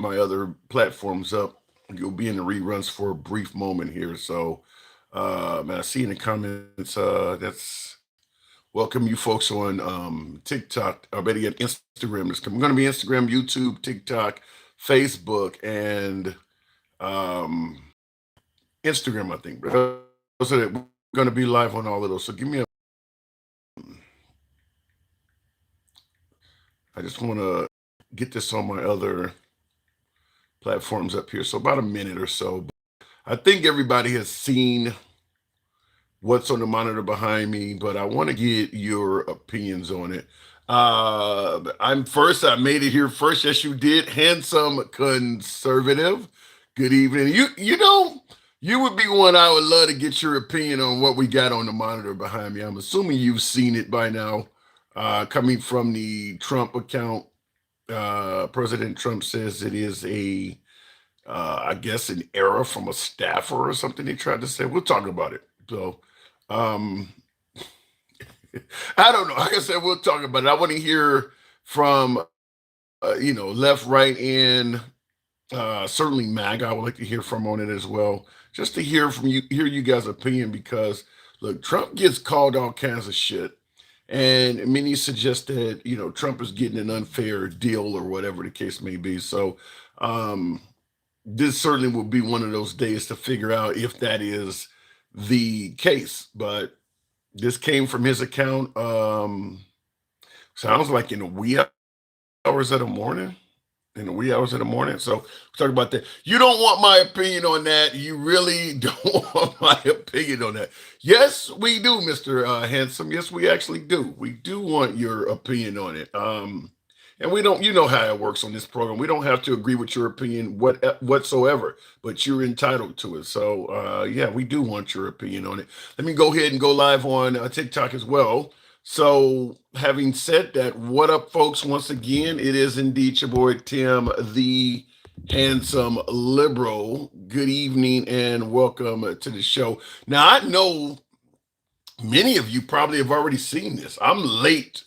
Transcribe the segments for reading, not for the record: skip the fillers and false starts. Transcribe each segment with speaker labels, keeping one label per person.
Speaker 1: my other platforms up. You'll be in the reruns for a brief moment here. So, man, I see in the comments, that's welcome you folks on TikTok, or better yet, Instagram. It's going to be Instagram, YouTube, TikTok, Facebook, and um, Instagram, I think. But those are we're going to be live on all of those. So give me a I just want to get this on my other platforms up here. So about a minute or so. I think everybody has seen what's on the monitor behind me, but I want to get your opinions on it. I'm first. I made it here first. Yes, you did. Handsome conservative. Good evening. You would be one I would love to get your opinion on what we got on the monitor behind me. I'm assuming you've seen it by now. Coming from the Trump account, President Trump says it is I guess, an error from a staffer or something he tried to say. We'll talk about it. So, um, I don't know. Like I said, we'll talk about it. I want to hear from, left, right, and certainly MAG. I would like to hear from on it as well, just to hear you guys' opinion. Because look, Trump gets called all kinds of shit, and many suggest that Trump is getting an unfair deal or whatever the case may be. So, um, this certainly will be one of those days to figure out if that is the case. But this came from his account. Sounds like in the wee hours of the morning. In the wee hours of the morning. So we'll talk about that. You don't want my opinion on that. You really don't want my opinion on that. Yes, we do, Mr. Handsome. Yes, we actually do. We do want your opinion on it. And we don't, you know how it works on this program. We don't have to agree with your opinion whatsoever, but you're entitled to it. So, yeah, we do want your opinion on it. Let me go ahead and go live on TikTok as well. So, having said that, what up, folks? Once again, it is indeed your boy Tim, the handsome liberal. Good evening and welcome to the show. Now, I know many of you probably have already seen this. I'm late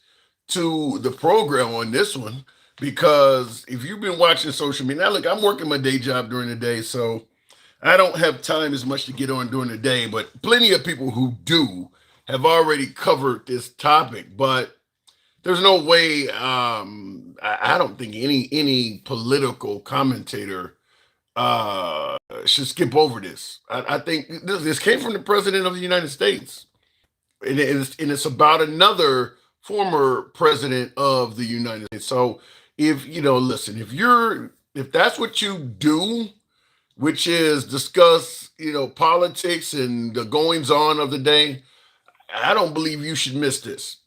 Speaker 1: to the program on this one because if you've been watching social media, now look, I'm working my day job during the day, so I don't have time as much to get on during the day, but plenty of people who do have already covered this topic. But there's no way I don't think any political commentator should skip over this. I think this came from the president of the United States, and it's about another former president of the United States. So if listen, if that's what you do, which is discuss politics and the goings on of the day, I don't believe you should miss this.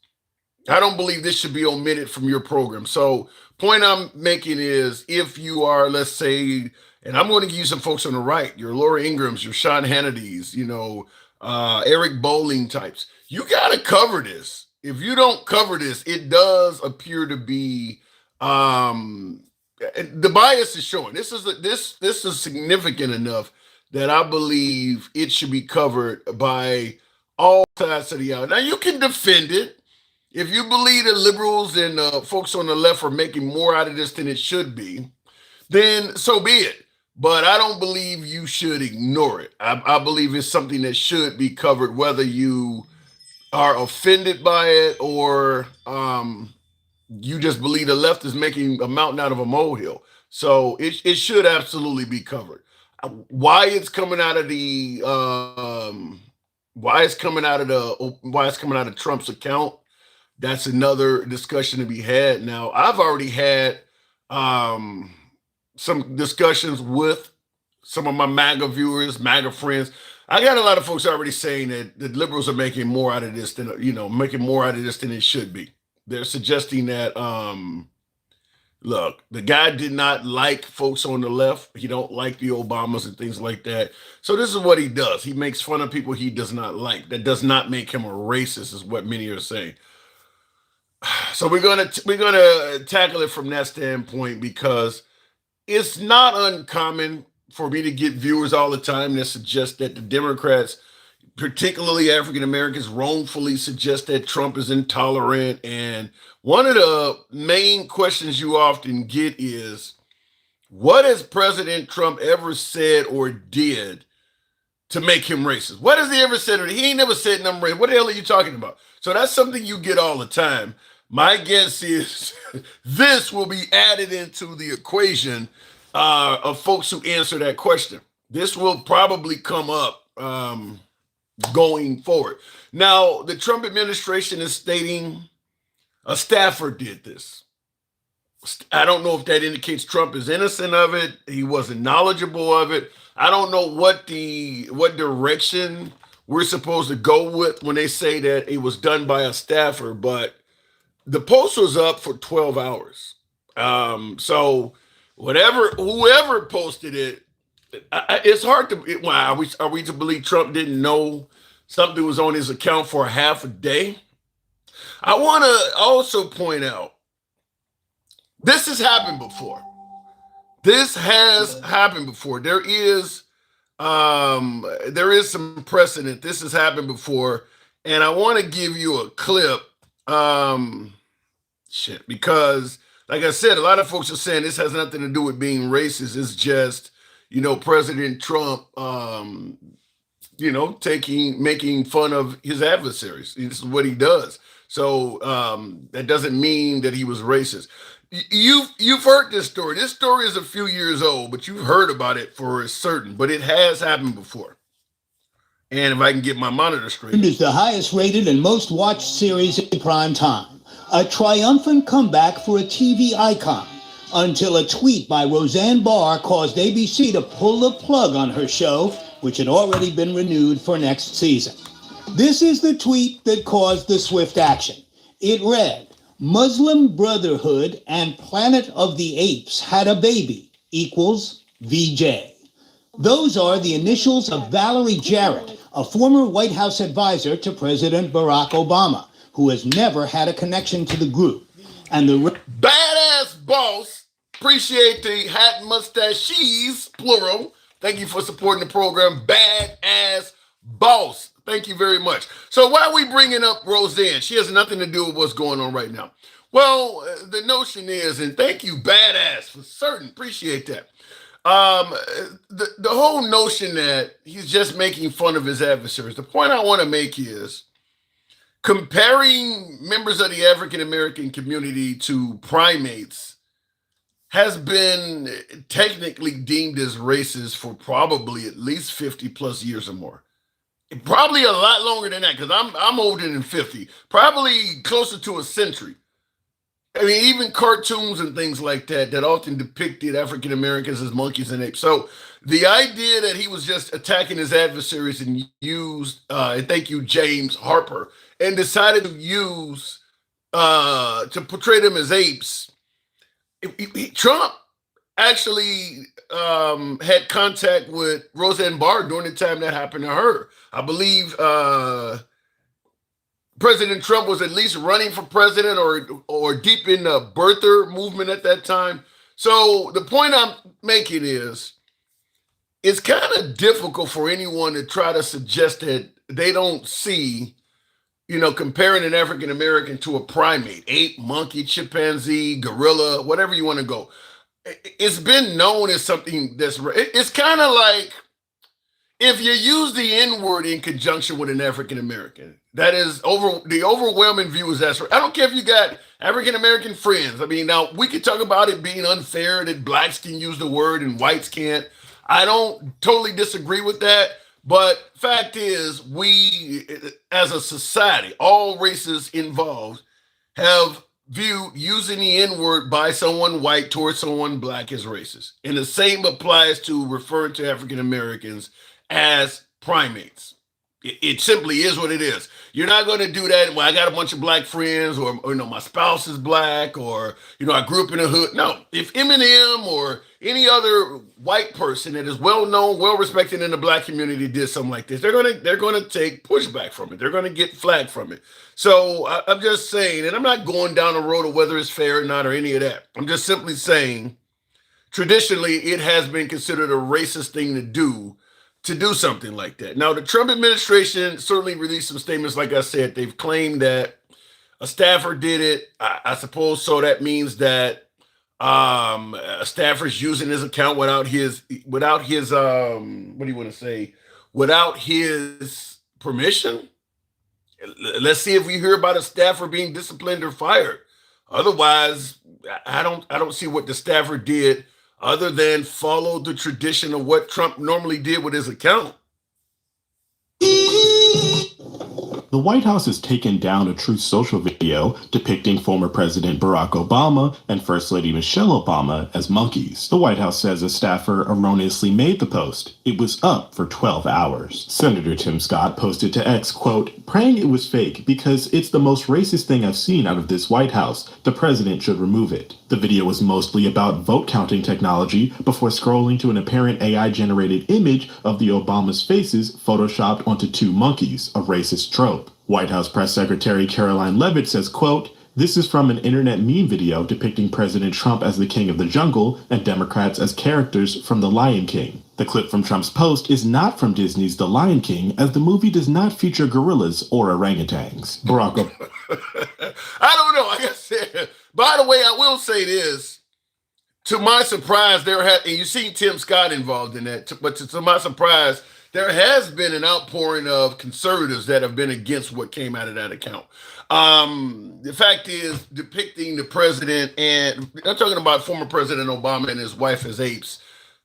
Speaker 1: I don't believe this should be omitted from your program. So, point I'm making is if you are, let's say, and I'm going to give you some folks on the right, your Laura Ingrams, your Sean Hannity's, Eric Bowling types, you got to cover this. If you don't cover this, it does appear to be the bias is showing. This is significant enough that I believe it should be covered by all sides of the aisle. Now you can defend it if you believe that liberals and folks on the left are making more out of this than it should be, then so be it. But I don't believe you should ignore it. I believe it's something that should be covered, whether you are offended by it or you just believe the left is making a mountain out of a molehill. So it should absolutely be covered. Why it's coming out of the why it's coming out of Trump's account, that's another discussion to be had. Now, I've already had um, some discussions with some of my MAGA viewers, MAGA friends. I got a lot of folks already saying that the liberals are making more out of this than making more out of this than it should be. They're suggesting that look, the guy did not like folks on the left. He don't like the Obamas and things like that. So this is what he does. He makes fun of people he does not like. That does not make him a racist, is what many are saying. So we're gonna tackle it from that standpoint because it's not uncommon for me to get viewers all the time that suggest that the Democrats, particularly African Americans, wrongfully suggest that Trump is intolerant. And one of the main questions you often get is, What has President Trump ever said or did to make him racist? What has he ever said? He ain't never said nothing racist. What the hell are you talking about? So that's something you get all the time. My guess is this will be added into the equation of folks who answer that question. This will probably come up going forward. Now, the Trump administration is stating a staffer did this. I don't know if that indicates Trump is innocent of it. He wasn't knowledgeable of it. I don't know what direction we're supposed to go with when they say that it was done by a staffer, but the post was up for 12 hours. So whoever posted it, it's hard to. Are we to believe Trump didn't know something was on his account for a half a day? I want to also point out this has happened before. This has happened before. There is some precedent. This has happened before, and I want to give you a clip. Because like I said, a lot of folks are saying this has nothing to do with being racist. It's just, President Trump, making fun of his adversaries. This is what he does. So that doesn't mean that he was racist. You've heard this story. This story is a few years old, but you've heard about it for certain. But it has happened before. And if I can get my monitor straight.
Speaker 2: It is the highest rated and most watched series in prime time. A triumphant comeback for a TV icon until a tweet by Roseanne Barr caused ABC to pull the plug on her show, which had already been renewed for next season. This is the tweet that caused the swift action. It read, Muslim Brotherhood and Planet of the Apes had a baby equals VJ. Those are the initials of Valerie Jarrett, a former White House advisor to President Barack Obama, who has never had a connection to the group. And the
Speaker 1: badass boss, appreciate the hat and mustaches, plural. Thank you for supporting the program. Badass boss. Thank you very much. So why are we bringing up Roseanne? She has nothing to do with what's going on right now. Well, the notion is, and thank you, badass, for certain. Appreciate that. The whole notion that he's just making fun of his adversaries. The point I want to make is comparing members of the African American community to primates has been technically deemed as racist for probably at least 50 plus years or more. Probably a lot longer than that, because I'm older than 50, probably closer to a century. I mean, even cartoons and things like that often depicted African Americans as monkeys and apes. So the idea that he was just attacking his adversaries and used, and thank you, James Harper, and decided to use to portray them as apes. Trump actually had contact with Roseanne Barr during the time that happened to her. I believe President Trump was at least running for president or deep in the birther movement at that time. So the point I'm making is it's kind of difficult for anyone to try to suggest that they don't see, comparing an African American to a primate, ape, monkey, chimpanzee, gorilla, whatever you want to go. It's been known as something it's kind of like if you use the N-word in conjunction with an African American. That is the overwhelming view is that's right. I don't care if you got African American friends. I mean, now we could talk about it being unfair that blacks can use the word and whites can't. I don't totally disagree with that. But fact is, we as a society, all races involved, have viewed using the N-word by someone white towards someone black as racist. And the same applies to referring to African Americans as primates. It simply is what it is. You're not going to do that. Well, I got a bunch of black friends, or my spouse is black, or I grew up in the hood. No, if Eminem or any other white person that is well known, well respected in the black community did something like this, they're going to take pushback from it. They're going to get flagged from it. So I'm just saying, and I'm not going down the road of whether it's fair or not or any of that. I'm just simply saying, traditionally, it has been considered a racist thing to do something like that. Now, the Trump administration certainly released some statements. Like I said, they've claimed that a staffer did it. I suppose so. That means that Stafford's using his account without his what do you want to say, without his permission. Let's see if we hear about a staffer being disciplined or fired. Otherwise, I don't see what the staffer did other than follow the tradition of what Trump normally did with his account.
Speaker 3: The White House has taken down a Truth Social video depicting former President Barack Obama and First Lady Michelle Obama as monkeys. The White House says a staffer erroneously made the post. It was up for 12 hours. Senator Tim Scott posted to X, quote, "Praying it was fake because it's the most racist thing I've seen out of this White House. The president should remove it." The video was mostly about vote counting technology before scrolling to an apparent AI-generated image of the Obama's faces photoshopped onto two monkeys, a racist trope. White House Press Secretary Caroline Leavitt says, quote, "This is from an internet meme video depicting President Trump as the king of the jungle and Democrats as characters from The Lion King. The clip from Trump's post is not from Disney's The Lion King, as the movie does not feature gorillas or orangutans."
Speaker 1: I don't know. Like I said, by the way, I will say this. To my surprise, and you see Tim Scott involved in that, but to my surprise, there has been an outpouring of conservatives that have been against what came out of that account. The fact is, depicting the president, and I'm talking about former President Obama and his wife as apes.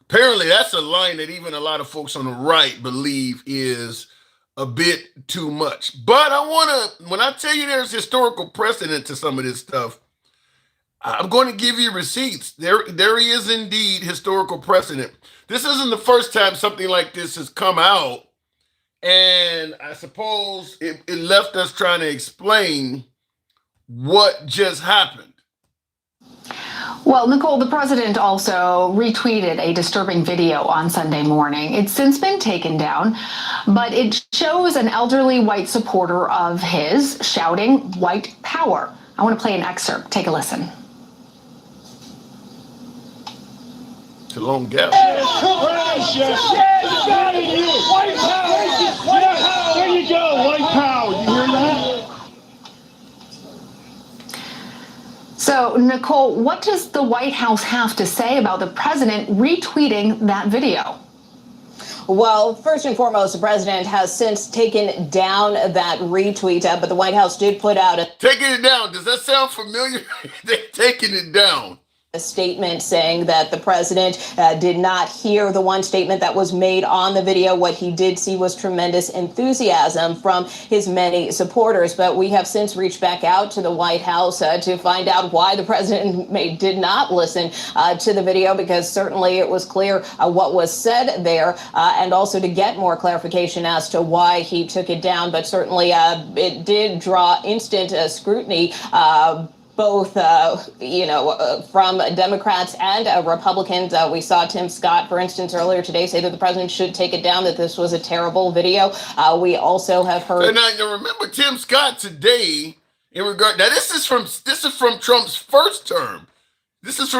Speaker 1: Apparently, that's a line that even a lot of folks on the right believe is a bit too much. But when I tell you there's historical precedent to some of this stuff, I'm going to give you receipts. There is indeed historical precedent. This isn't the first time something like this has come out, and I suppose it left us trying to explain what just happened.
Speaker 4: Well, Nicole, the president also retweeted a disturbing video on Sunday morning. It's since been taken down, but it shows an elderly white supporter of his shouting "white power." I want to play an excerpt. Take a listen.
Speaker 1: It's a long gap.
Speaker 5: There you go, white power. You hear that?
Speaker 4: So, Nicole, what does the White House have to say about the president retweeting that video?
Speaker 6: Well, first and foremost, the president has since taken down that retweet, but the White House did put out
Speaker 1: taking it down. Does that sound familiar? They're taking it down.
Speaker 6: A statement saying that the president did not hear the one statement that was made on the video. What he did see was tremendous enthusiasm from his many supporters. But we have since reached back out to the White House to find out why the president did not listen to the video, because certainly it was clear what was said there, and also to get more clarification as to why he took it down. But certainly it did draw instant scrutiny. Both, from Democrats and Republicans. We saw Tim Scott, for instance, earlier today say that the president should take it down, that this was a terrible video. We also have heard.
Speaker 1: And I remember Tim Scott today in regard. Now this is from Trump's first term. This is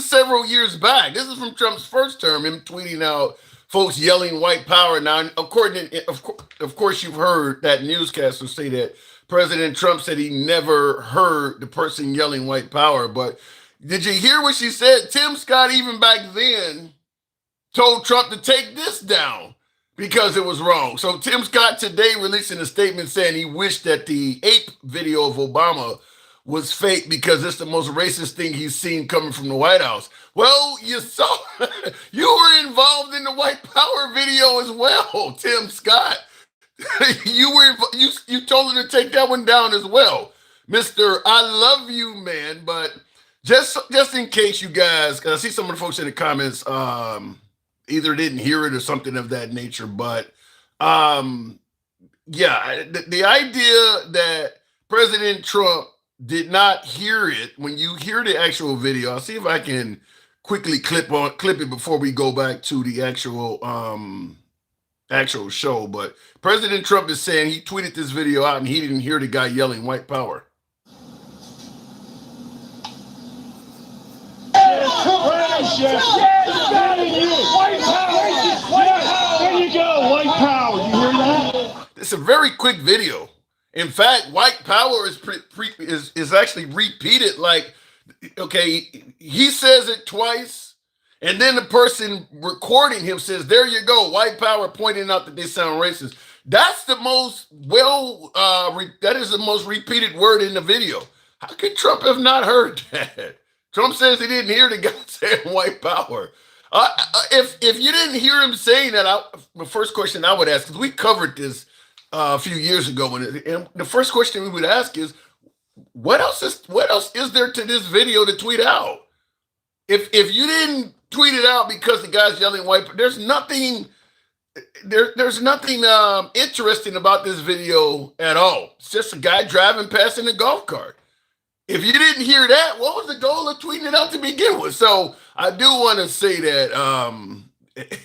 Speaker 1: several years back. This is from Trump's first term. Him tweeting out folks yelling "white power." Now, of course, you've heard that newscaster say that President Trump said he never heard the person yelling "white power." But did you hear what she said? Tim Scott, even back then, told Trump to take this down because it was wrong. So Tim Scott today releasing a statement saying he wished that the ape video of Obama was fake because it's the most racist thing he's seen coming from the White House. Well, you saw, you were involved in the white power video as well, Tim Scott. You told him to take that one down as well, Mr. I love you, man. But just in case you guys, because I see some of the folks in the comments either didn't hear it or something of that nature. But the idea that President Trump did not hear it, when you hear the actual video, I'll see if I can quickly clip it before we go back to the actual show. But President Trump is saying he tweeted this video out and he didn't hear the guy yelling "white power."
Speaker 5: There you go, white power. You hear that?
Speaker 1: It's a very quick video. In fact, white power is actually repeated like Okay, he says it twice, and then the person recording him says, "There you go, white power," pointing out that they sound racist. That's the most that is the most repeated word in the video. How could Trump have not heard that? Trump says he didn't hear the guy saying white power. If you didn't hear him saying that, the first question I would ask, because we covered this a few years ago, and the first question we would ask is, what else is there to this video to tweet out? If you didn't tweet it out because the guy's yelling white, there's nothing interesting about this video at all. It's just a guy driving past in a golf cart. If you didn't hear that, what was the goal of tweeting it out to begin with? So I do want to say that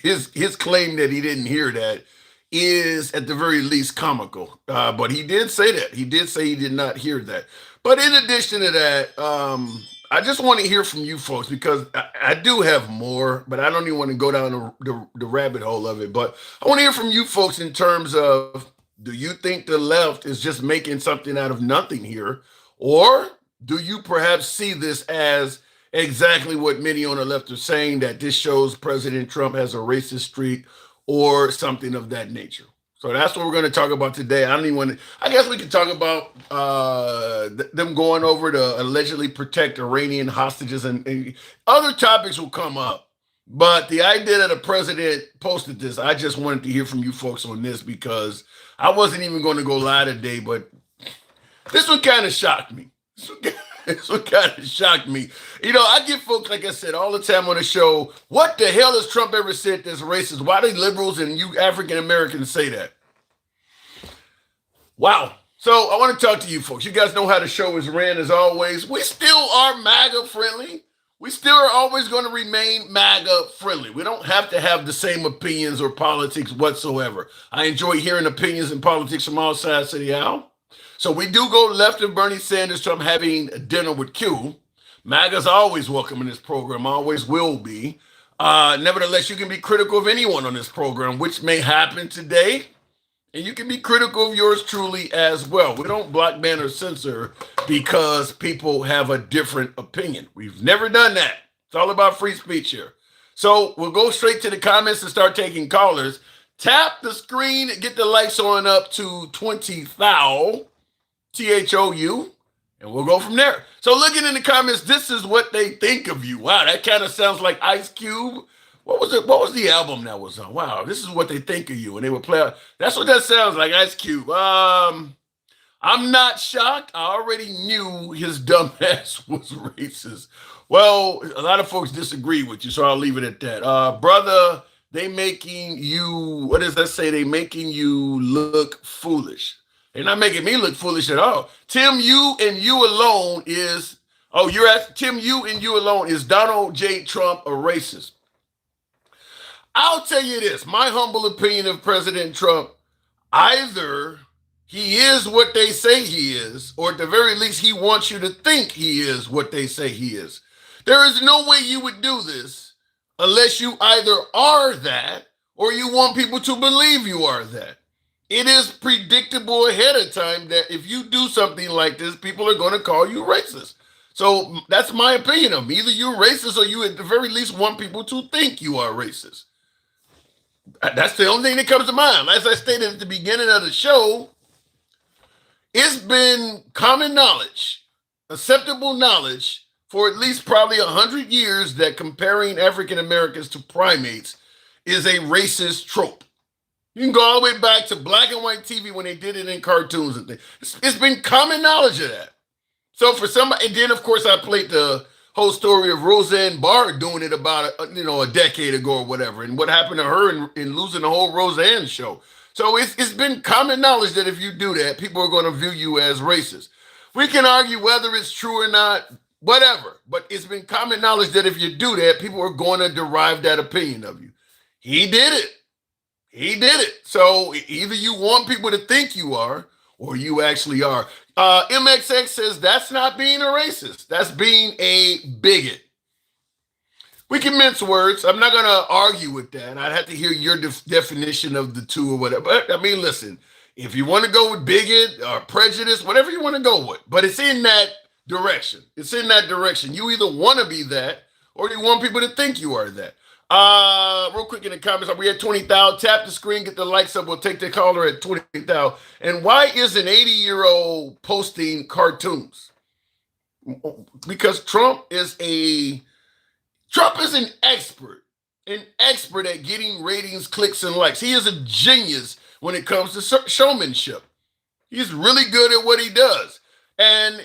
Speaker 1: his claim that he didn't hear that is at the very least comical. But he did say that. He did say he did not hear that. But in addition to that, I just want to hear from you folks, because I do have more, but I don't even want to go down the rabbit hole of it. But I want to hear from you folks in terms of, do you think the left is just making something out of nothing here? Or do you perhaps see this as exactly what many on the left are saying, that this shows President Trump has a racist streak or something of that nature? So that's what we're going to talk about today. I guess we could talk about them going over to allegedly protect Iranian hostages, and other topics will come up. But the idea that a president posted this, I just wanted to hear from you folks on this, because I wasn't even going to go live today, but this one kind of shocked me. This one kind of shocked me. You know, I get folks, like I said, all the time on the show, what the hell has Trump ever said that's racist? Why do liberals and you African Americans say that? Wow. So I want to talk to you folks. You guys know how the show is ran as always. We still are MAGA friendly. We still are always going to remain MAGA friendly. We don't have to have the same opinions or politics whatsoever. I enjoy hearing opinions and politics from all sides of the aisle. So we do go left of Bernie Sanders, Trump having dinner with Q. MAGA's always welcome in this program, always will be. Nevertheless, you can be critical of anyone on this program, which may happen today. And you can be critical of yours truly as well. We don't block, ban, or censor because people have a different opinion. We've never done that. It's all about free speech here. So we'll go straight to the comments and start taking callers. Tap the screen, get the likes on up to 20,000. THOU, and we'll go from there. So looking in the comments, this is what they think of you. Wow, that kind of sounds like Ice Cube. What was it? What was the album that was on? Wow, this is what they think of you. And they would play. That's what that sounds like, Ice Cube. I'm not shocked. I already knew his dumb ass was racist. Well, a lot of folks disagree with you, so I'll leave it at that. Brother, they making you, what does that say? They making you look foolish. They're not making me look foolish at all. Tim, you and you alone is, you're asking, Tim, you and you alone, is Donald J. Trump a racist? I'll tell you this, my humble opinion of President Trump, either he is what they say he is, or at the very least, he wants you to think he is what they say he is. There is no way you would do this unless you either are that, or you want people to believe you are that. It is predictable ahead of time that if you do something like this, people are going to call you racist. So that's my opinion of him. Either you're racist or you at the very least want people to think you are racist. That's the only thing that comes to mind. As I stated at the beginning of the show, it's been common knowledge, acceptable knowledge for at least probably 100 years that comparing African Americans to primates is a racist trope. You can go all the way back to black and white TV when they did it in cartoons and things. It's been common knowledge of that. So for somebody, and then of course I played the whole story of Roseanne Barr doing it about a decade ago or whatever, and what happened to her in losing the whole Roseanne show. So it's been common knowledge that if you do that, people are going to view you as racist. We can argue whether it's true or not, whatever, but it's been common knowledge that if you do that, people are going to derive that opinion of you. He did it. He did it. So either you want people to think you are, or you actually are. MXX says that's not being a racist. That's being a bigot. We can mince words. I'm not going to argue with that. I'd have to hear your definition of the two or whatever. But I mean, listen, if you want to go with bigot or prejudice, whatever you want to go with, but it's in that direction. It's in that direction. You either want to be that or you want people to think you are that. Real quick in the comments, we at 20,000. Tap the screen, get the likes up. We'll take the caller at 20,000. And why is an 80-year-old posting cartoons? Because Trump is an expert at getting ratings, clicks, and likes. He is a genius when it comes to showmanship. He's really good at what he does. And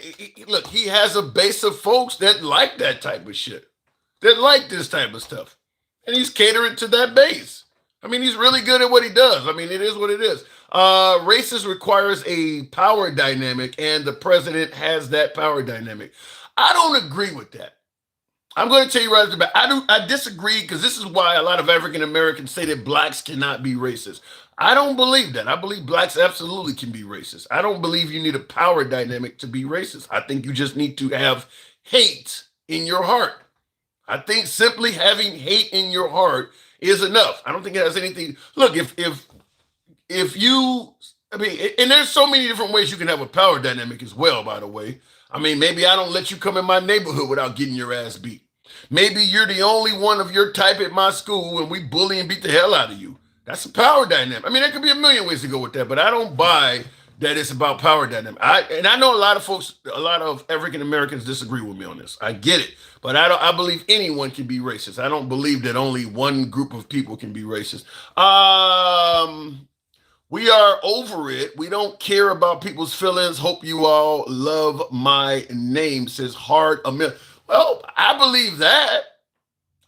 Speaker 1: look, he has a base of folks that like that type of shit, that like this type of stuff. And he's catering to that base. I mean, he's really good at what he does. I mean, it is what it is. Racist requires a power dynamic, and the president has that power dynamic. I don't agree with that. I'm going to tell you right off the bat, I disagree, because this is why a lot of African Americans say that blacks cannot be racist. I don't believe that. I believe blacks absolutely can be racist. I don't believe you need a power dynamic to be racist. I think you just need to have hate in your heart. I think simply having hate in your heart is enough. I don't think it has anything. Look, if you, I mean, and there's so many different ways you can have a power dynamic as well, by the way. I mean, maybe I don't let you come in my neighborhood without getting your ass beat. Maybe you're the only one of your type at my school and we bully and beat the hell out of you. That's a power dynamic. I mean, there could be a million ways to go with that, but I don't buy that it's about power dynamic. I know a lot of folks, a lot of African Americans disagree with me on this. I get it, but I believe anyone can be racist. I don't believe that only one group of people can be racist. We are over it. We don't care about people's feelings. Hope you all love my name, says Hard Amil. Well, I believe that.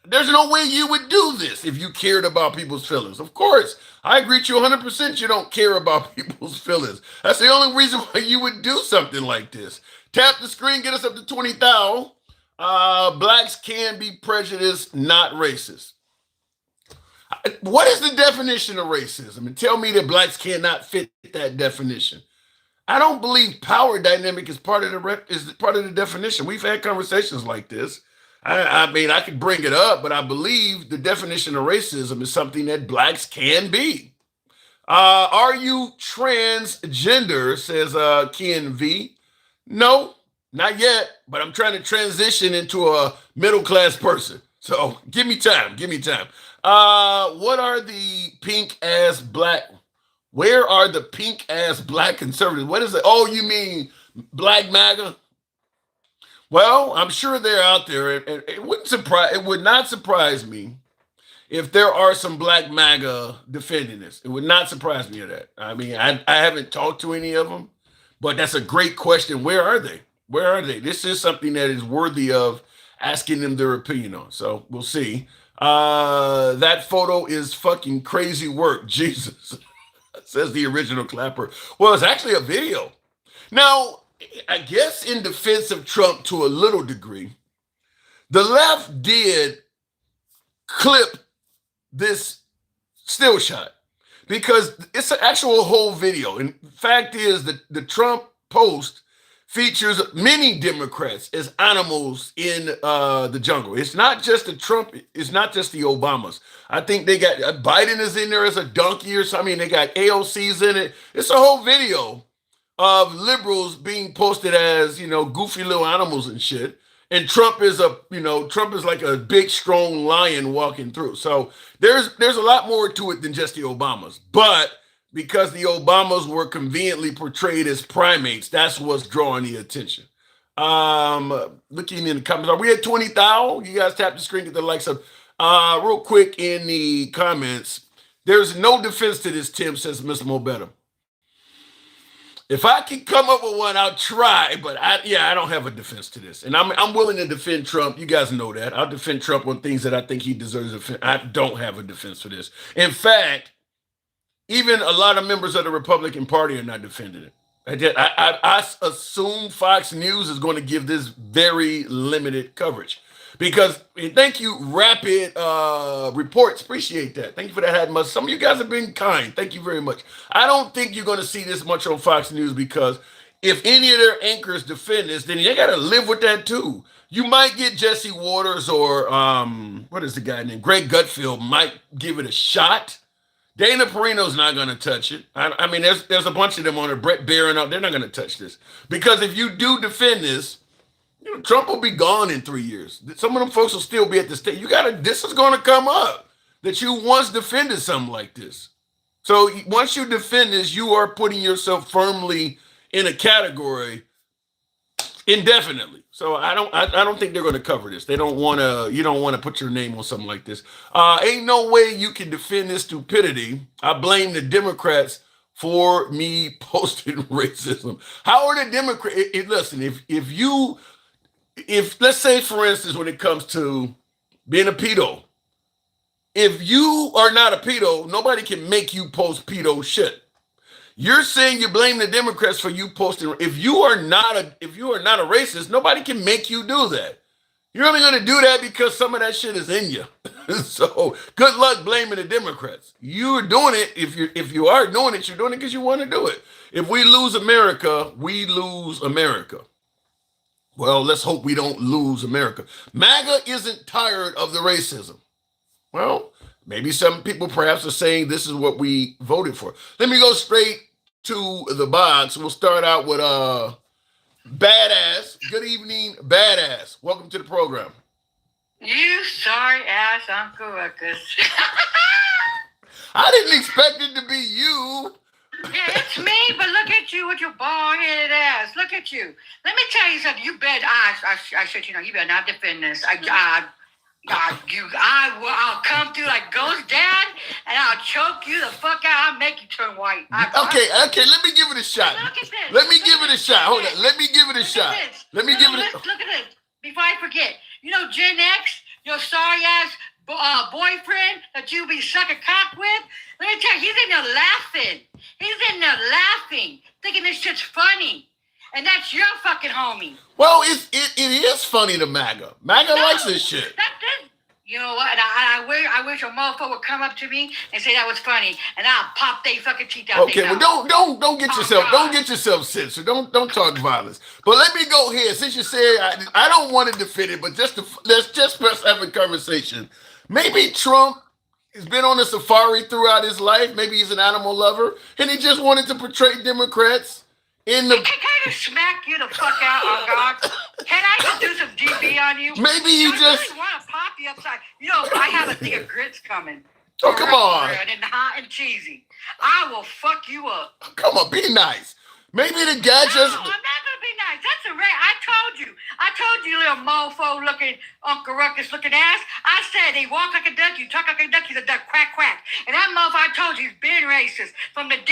Speaker 1: There's no way you would do this if you cared about people's feelings. Of course, I agree with you 100%. You don't care about people's feelings. That's the only reason why you would do something like this. Tap the screen, get us up to 20,000. Blacks can be prejudiced, not racist. What is the definition of racism? And tell me that blacks cannot fit that definition. I don't believe power dynamic is part of the definition. We've had conversations like this. I mean, I could bring it up, but I believe the definition of racism is something that blacks can be. Are you transgender, says Ken V. No, not yet, but I'm trying to transition into a middle-class person. So give me time. What are the pink-ass black? Where are the pink-ass black conservatives? What is it? Oh, you mean Black MAGA? Well, I'm sure they're out there. It would not surprise me if there are some Black MAGA defending this. It would not surprise me of that. I mean, I haven't talked to any of them, but that's a great question. Where are they? Where are they? This is something that is worthy of asking them their opinion on. So we'll see. That photo is fucking crazy work. Jesus, says the original clapper. Well, it's actually a video. Now, I guess in defense of Trump to a little degree, the left did clip this still shot because it's an actual whole video. And fact is that the Trump post features many Democrats as animals in the jungle. It's not just the Trump, it's not just the Obamas. I think they got Biden is in there as a donkey or something. They got AOC's in it. It's a whole video of liberals being posted as, goofy little animals and shit. And Trump is like a big, strong lion walking through. So there's a lot more to it than just the Obamas. But because the Obamas were conveniently portrayed as primates, that's what's drawing the attention. Looking in the comments, are we at 20,000? You guys tap the screen, get the likes up. Real quick in the comments, there's no defense to this, Tim, says Mr. Mobetta. If I can come up with one, I'll try, but I don't have a defense to this. And I'm willing to defend Trump. You guys know that. I'll defend Trump on things that I think he deserves to defend. I don't have a defense for this. In fact, even a lot of members of the Republican Party are not defending it. I assume Fox News is going to give this very limited coverage. Because, thank you, Rapid Reports. Appreciate that. Thank you for that, Had Much. Some of you guys have been kind. Thank you very much. I don't think you're going to see this much on Fox News because if any of their anchors defend this, then they got to live with that too. You might get Jesse Waters or, what is the guy named? Greg Gutfeld might give it a shot. Dana Perino's not going to touch it. I mean, there's a bunch of them on there. Brett Barron, they're not going to touch this. Because if you do defend this, You know, Trump will be gone in 3 years. Some of them folks will still be at the state. This is going to come up that you once defended something like this. So once you defend this, you are putting yourself firmly in a category indefinitely. So I don't think they're going to cover this. They don't want to. You don't want to put your name on something like this. Ain't no way you can defend this stupidity. I blame the Democrats for me posting racism. How are the Democrats? Listen, if let's say for instance, when it comes to being a pedo, if you are not a pedo, nobody can make you post pedo shit. You're saying you blame the Democrats for you posting. If you are not a racist, nobody can make you do that. You're only going to do that because some of that shit is in you. So good luck blaming the Democrats. You're doing it. If you are doing it, you're doing it because you want to do it. If we lose America, we lose America. Well, let's hope we don't lose America. MAGA isn't tired of the racism. Well, maybe some people perhaps are saying this is what we voted for. Let me go straight to the box. We'll start out with Badass. Good evening, Badass. Welcome to the program.
Speaker 7: You sorry ass Uncle Ruckus.
Speaker 1: I didn't expect it to be you.
Speaker 7: Yeah, it's me, but look at you with your bald-headed ass. Look at you. Let me tell you something. You better, I should, you better not defend this. I'll come through like Ghost Dad, and I'll choke you the fuck out. I'll make you turn white.
Speaker 1: Okay. Let me give it a shot.
Speaker 7: Look at this.
Speaker 1: Let me give it a shot. Hold on. Let me give it a shot. Let me give it a.
Speaker 7: Look at this. Before I forget, you know Gen X, your sorry ass boyfriend that you be sucking cock with. Let me tell you, he's in there laughing. He's in there laughing, thinking this shit's funny. And that's your fucking homie.
Speaker 1: Well, it is funny to MAGA. MAGA likes this shit.
Speaker 7: You know what? I wish a motherfucker would come up to me and say that was funny, and I'll pop they fucking teeth out.
Speaker 1: Okay, well don't get yourself censored. Don't talk violence. But let me go here. Since you said I don't want to defend it, but let's just have a conversation. Maybe Trump has been on a safari throughout his life. Maybe he's an animal lover, and he just wanted to portray Democrats in the.
Speaker 7: Can I just smack you the fuck out, oh God? Can I just do some DB on you?
Speaker 1: Maybe he just.
Speaker 7: I really want to pop you upside. You know, I have a thing of grits coming.
Speaker 1: Oh, come on.
Speaker 7: And hot and cheesy. I will fuck you up.
Speaker 1: Come on, be nice. Maybe the guy just.
Speaker 7: No, I'm not gonna be nice. That's a rare. I told you, little mofo looking, Uncle Ruckus looking ass. I said they walk like a duck, you talk like a duck, he's a duck, quack quack. And that mofo, I told you, he's been racist from day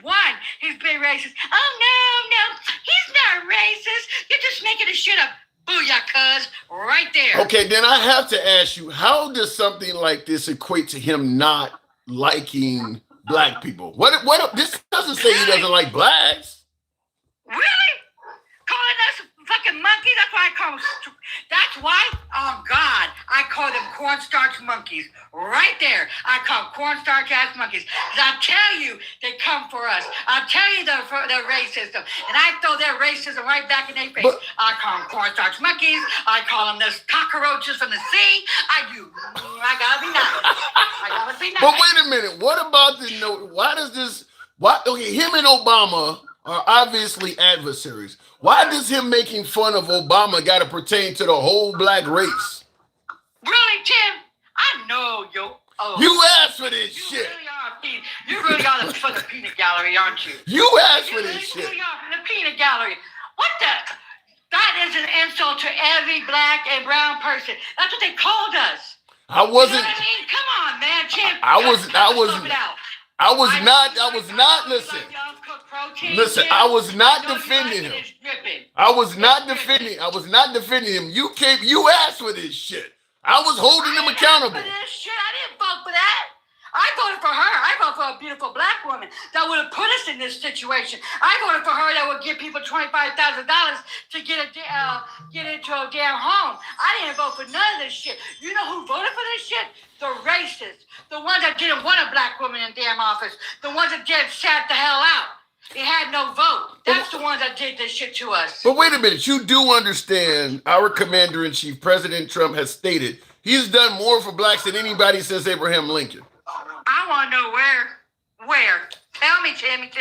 Speaker 7: one. He's been racist. Oh no, he's not racist. You're just making this shit up. Booyah, cuz, right there.
Speaker 1: Okay, then I have to ask you, how does something like this equate to him not liking black people? What? This doesn't say he doesn't like blacks.
Speaker 7: Really? Calling us fucking monkeys? That's why I call them. That's why, oh God, I call them cornstarch monkeys. Right there. I call them cornstarch ass monkeys. Because I tell you, they come for us. I tell you they're racism. And I throw their racism right back in their face. I call them cornstarch monkeys. I call them those cockroaches from the sea. I gotta be nice.
Speaker 1: But wait a minute. What about the note? Why does this? Okay, him and Obama are obviously adversaries. Why does him making fun of Obama got to pertain to the whole black race?
Speaker 7: Really, Tim? I know you. Oh,
Speaker 1: you asked for this shit.
Speaker 7: You really are for the peanut gallery, aren't you?
Speaker 1: You asked for this shit.
Speaker 7: You really are for the peanut gallery. What the? That is an insult to every black and brown person. That's what they called us.
Speaker 1: I wasn't.
Speaker 7: You know what I mean? Come on, man, Tim.
Speaker 1: I was not. Listen, I was not defending him. I was not defending him. You asked for this shit. I was holding him accountable.
Speaker 7: I didn't vote for that. I voted for her. I voted for a beautiful black woman that would have put us in this situation. I voted for her that would give people $25,000 to get into a damn home. I didn't vote for none of this shit. You know who voted for this shit? The racists. The ones that didn't want a black woman in damn office. The ones that just sat the hell out. It had no vote. That's the ones that did this shit to us.
Speaker 1: But wait a minute. You do understand our commander-in-chief, President Trump, has stated he's done more for blacks than anybody since Abraham Lincoln.
Speaker 7: I want to know where. Tell me, Timmy,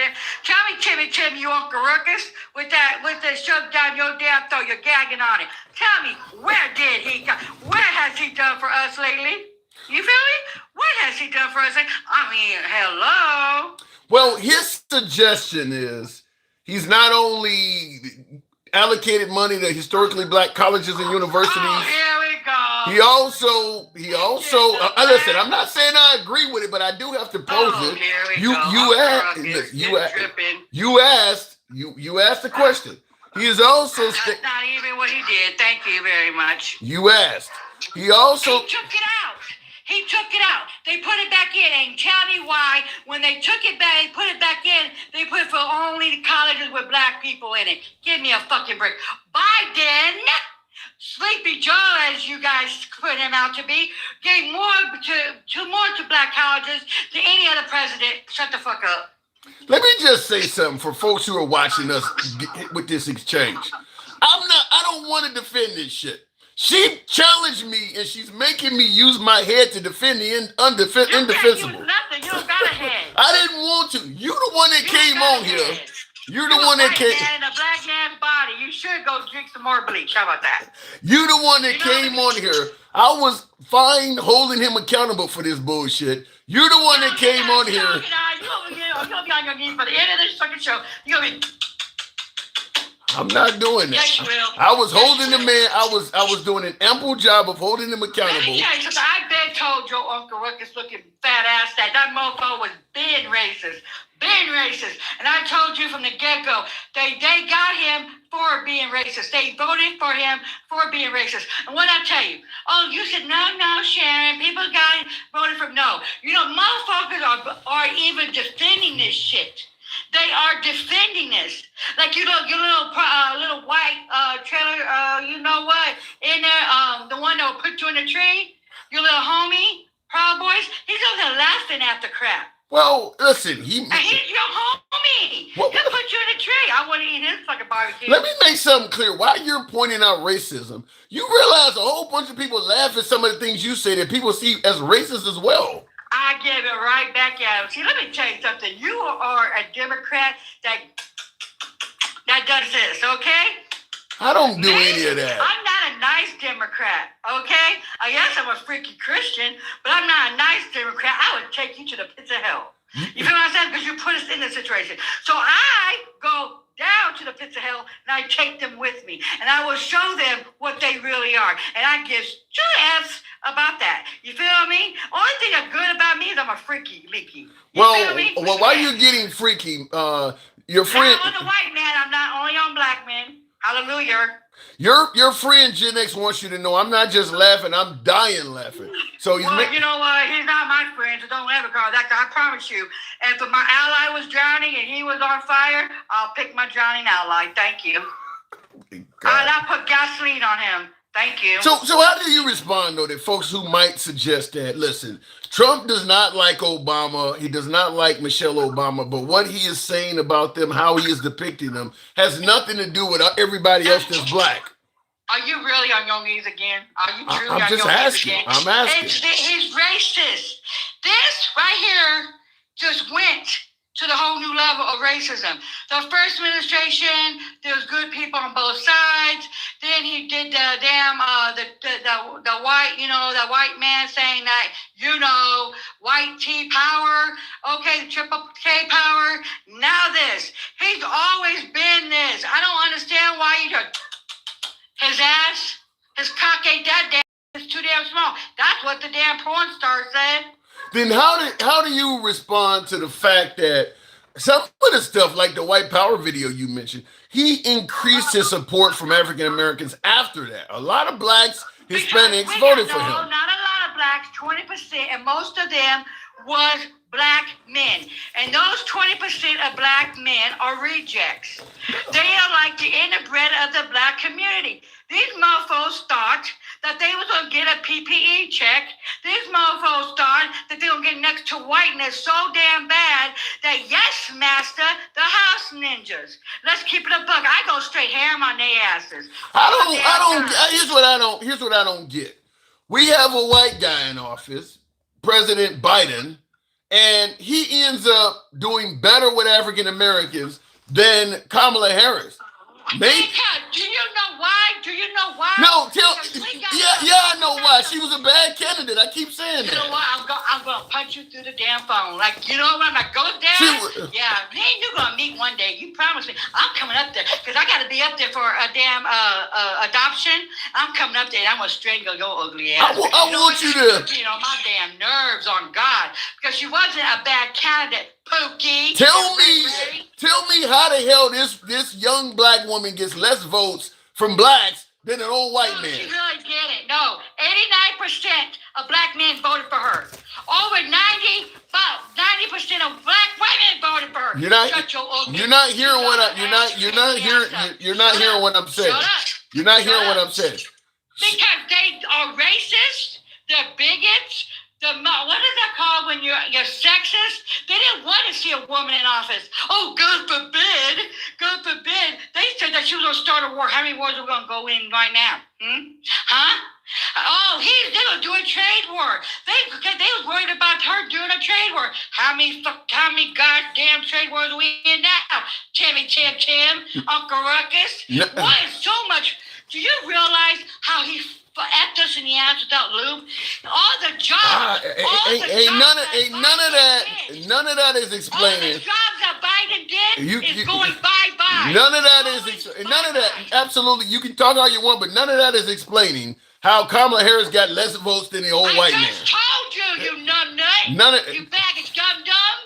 Speaker 7: you Uncle Ruckus, with the shoved down your damn throat, you're gagging on it. Tell me, what has he done for us lately? You feel me? What has he done for us? I mean, hello.
Speaker 1: Well, his suggestion is he's not only allocated money to historically black colleges and universities.
Speaker 7: Oh, here we go.
Speaker 1: He also listen, I'm not saying I agree with it, but I do have to pose it. You asked the question. He is also
Speaker 7: that's not even what he did. Thank you very much.
Speaker 1: You asked. He also
Speaker 7: took it out. He took it out. They put it back in. And tell me why, when they took it back, they put it back in, they put it for only the colleges with black people in it. Give me a fucking break. Biden, Sleepy Joe, as you guys put him out to be, gave more to black colleges than any other president. Shut the fuck up.
Speaker 1: Let me just say something for folks who are watching us with this exchange. I don't want to defend this shit. She challenged me, and she's making me use my head to defend the indefensible.
Speaker 7: You nothing. You don't got a head.
Speaker 1: I didn't want to. You the one that came on here. You're the one that came.
Speaker 7: Man in a black man's body. You should go drink some more bleach. How about that?
Speaker 1: You the one that came on here. I was fine holding him accountable for this bullshit. You're the one that came on here.
Speaker 7: You're gonna be on your knees by the end of this fucking show. You're gonna be.
Speaker 1: I'm not doing that.
Speaker 7: Yes, you will.
Speaker 1: I was holding the man. I was doing an ample job of holding him accountable.
Speaker 7: Let me tell you something. I been told your Uncle Ruckus looking fat ass that mofo was being racist. And I told you from the get-go, they got him for being racist. They voted for him for being racist. And what I tell you, oh, you said, no, Sharon, people voted for him. No. You know, motherfuckers are even defending this shit. They are defending this. Like your little white trailer, you know what, in there, the one that will put you in the tree, your little homie, Proud Boys, he's over there laughing at the crap.
Speaker 1: Well, listen,
Speaker 7: he's your homie. He'll put you in a tree. I want to eat his fucking barbecue.
Speaker 1: Let me make something clear. While you're pointing out racism, you realize a whole bunch of people laugh at some of the things you say that people see as racist as well.
Speaker 7: I give it right back at him. See, let me tell you something. You are a Democrat that does this, okay?
Speaker 1: I don't do any of that.
Speaker 7: I'm not a nice Democrat, okay? I guess I'm a freaky Christian, but I'm not a nice Democrat. I would take you to the pits of hell. You feel what I'm saying? Because you put us in this situation. So I go down to the pits of hell, and I take them with me. And I will show them what they really are. And I give two F's about that. You feel me? Only thing that's good about me is I'm a freaky leaky. You feel me?
Speaker 1: Well, while you're getting freaky, your friend...
Speaker 7: I'm a white man. I'm not only on black men. Hallelujah.
Speaker 1: Your friend Gen X wants you to know I'm not just laughing, I'm dying laughing. So
Speaker 7: you know what? He's not my friend, so don't ever call that guy. I promise you. And if my ally was drowning and he was on fire, I'll pick my drowning ally. Thank you. I'll put gasoline on him. Thank you.
Speaker 1: So how do you respond, though, to folks who might suggest that, listen, Trump does not like Obama, he does not like Michelle Obama, but what he is saying about them, how he is depicting them, has nothing to do with everybody else that's black?
Speaker 7: Are you really on your knees again? Are you truly
Speaker 1: on your knees again? I'm asking.
Speaker 7: He's racist. This right here just went to the whole new level of racism. The first administration, there was good people on both sides. Then he did the damn the white, the white man saying that, white T power, okay, the triple K power. Now this. He's always been this. I don't understand why you just his ass, his cock ain't that damn, it's too damn small. That's what the damn porn star said.
Speaker 1: Then how do you respond to the fact that some of the stuff, like the white power video you mentioned, he increased his support from African Americans after that? A lot of blacks, Hispanics voted for him.
Speaker 7: No, not a lot of blacks, 20%, and most of them was black men. And those 20% of black men are rejects. They are like the interbred of the black community. These mofos thought that they was going to get a PPE check. These mofos thought that they were going to get next to whiteness so damn bad that, yes, master, the house ninjas. Let's keep it a buck. I go straight ham on their asses.
Speaker 1: Here's what I don't get. We have a white guy in office, President Biden, and he ends up doing better with African Americans than Kamala Harris. Maybe.
Speaker 7: Do you know why? Do you know why?
Speaker 1: No, I know why. She
Speaker 7: She
Speaker 1: was a bad candidate. I keep saying
Speaker 7: You know
Speaker 1: that.
Speaker 7: what? I'm gonna punch you through the damn phone. Like, you know when I go there? Yeah, me and you gonna meet one day. You promised me. I'm coming up there because I gotta be up there for a damn adoption. I'm coming up there and I'm gonna strangle your ugly ass.
Speaker 1: I want you to.
Speaker 7: You know, my damn nerves on God because she wasn't a bad candidate. Pookie.
Speaker 1: Tell me how the hell this young black woman gets less votes from blacks than an old white man.
Speaker 7: She really didn't. No, 89% of black men voted for her. Over 90% of black women voted for her.
Speaker 1: You're not hearing what I'm saying.
Speaker 7: Shut up.
Speaker 1: You're not hearing what I'm saying.
Speaker 7: Because they are racist, they're bigots. What is that called when you're sexist? They didn't want to see a woman in office. Oh, God forbid. God forbid. They said that she was going to start a war. How many wars are we going to go in right now? Huh? Oh, they were doing trade war. They was worried about her doing a trade war. How many goddamn trade wars are we in now? Tim, Uncle Ruckus. Why is so much? Do you realize how he effed us in the ass without lube? All the jobs.
Speaker 1: None of that is explaining.
Speaker 7: All the jobs that Biden did is going bye-bye.
Speaker 1: None of that. Absolutely. You can talk all you want, but none of that is explaining how Kamala Harris got less votes than the old white man.
Speaker 7: I just told you, you numbnut. You bag of dum-dum.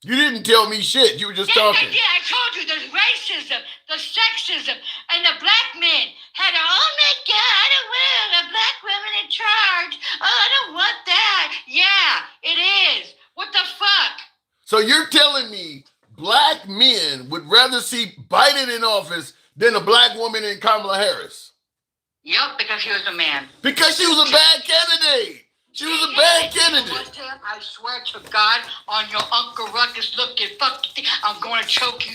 Speaker 1: You didn't tell me shit. You were just talking.
Speaker 7: Yeah, I told you there's racism, the sexism, and the black men had oh my God, I don't want a black woman in charge. Oh, I don't want that. Yeah, it is. What the fuck?
Speaker 1: So you're telling me black men would rather see Biden in office than a black woman in Kamala Harris?
Speaker 7: Yep, because she was a man.
Speaker 1: Because she was a bad candidate. She was a bad candidate.
Speaker 7: I swear to God, on your Uncle Ruckus looking fucking thing, I'm going to choke you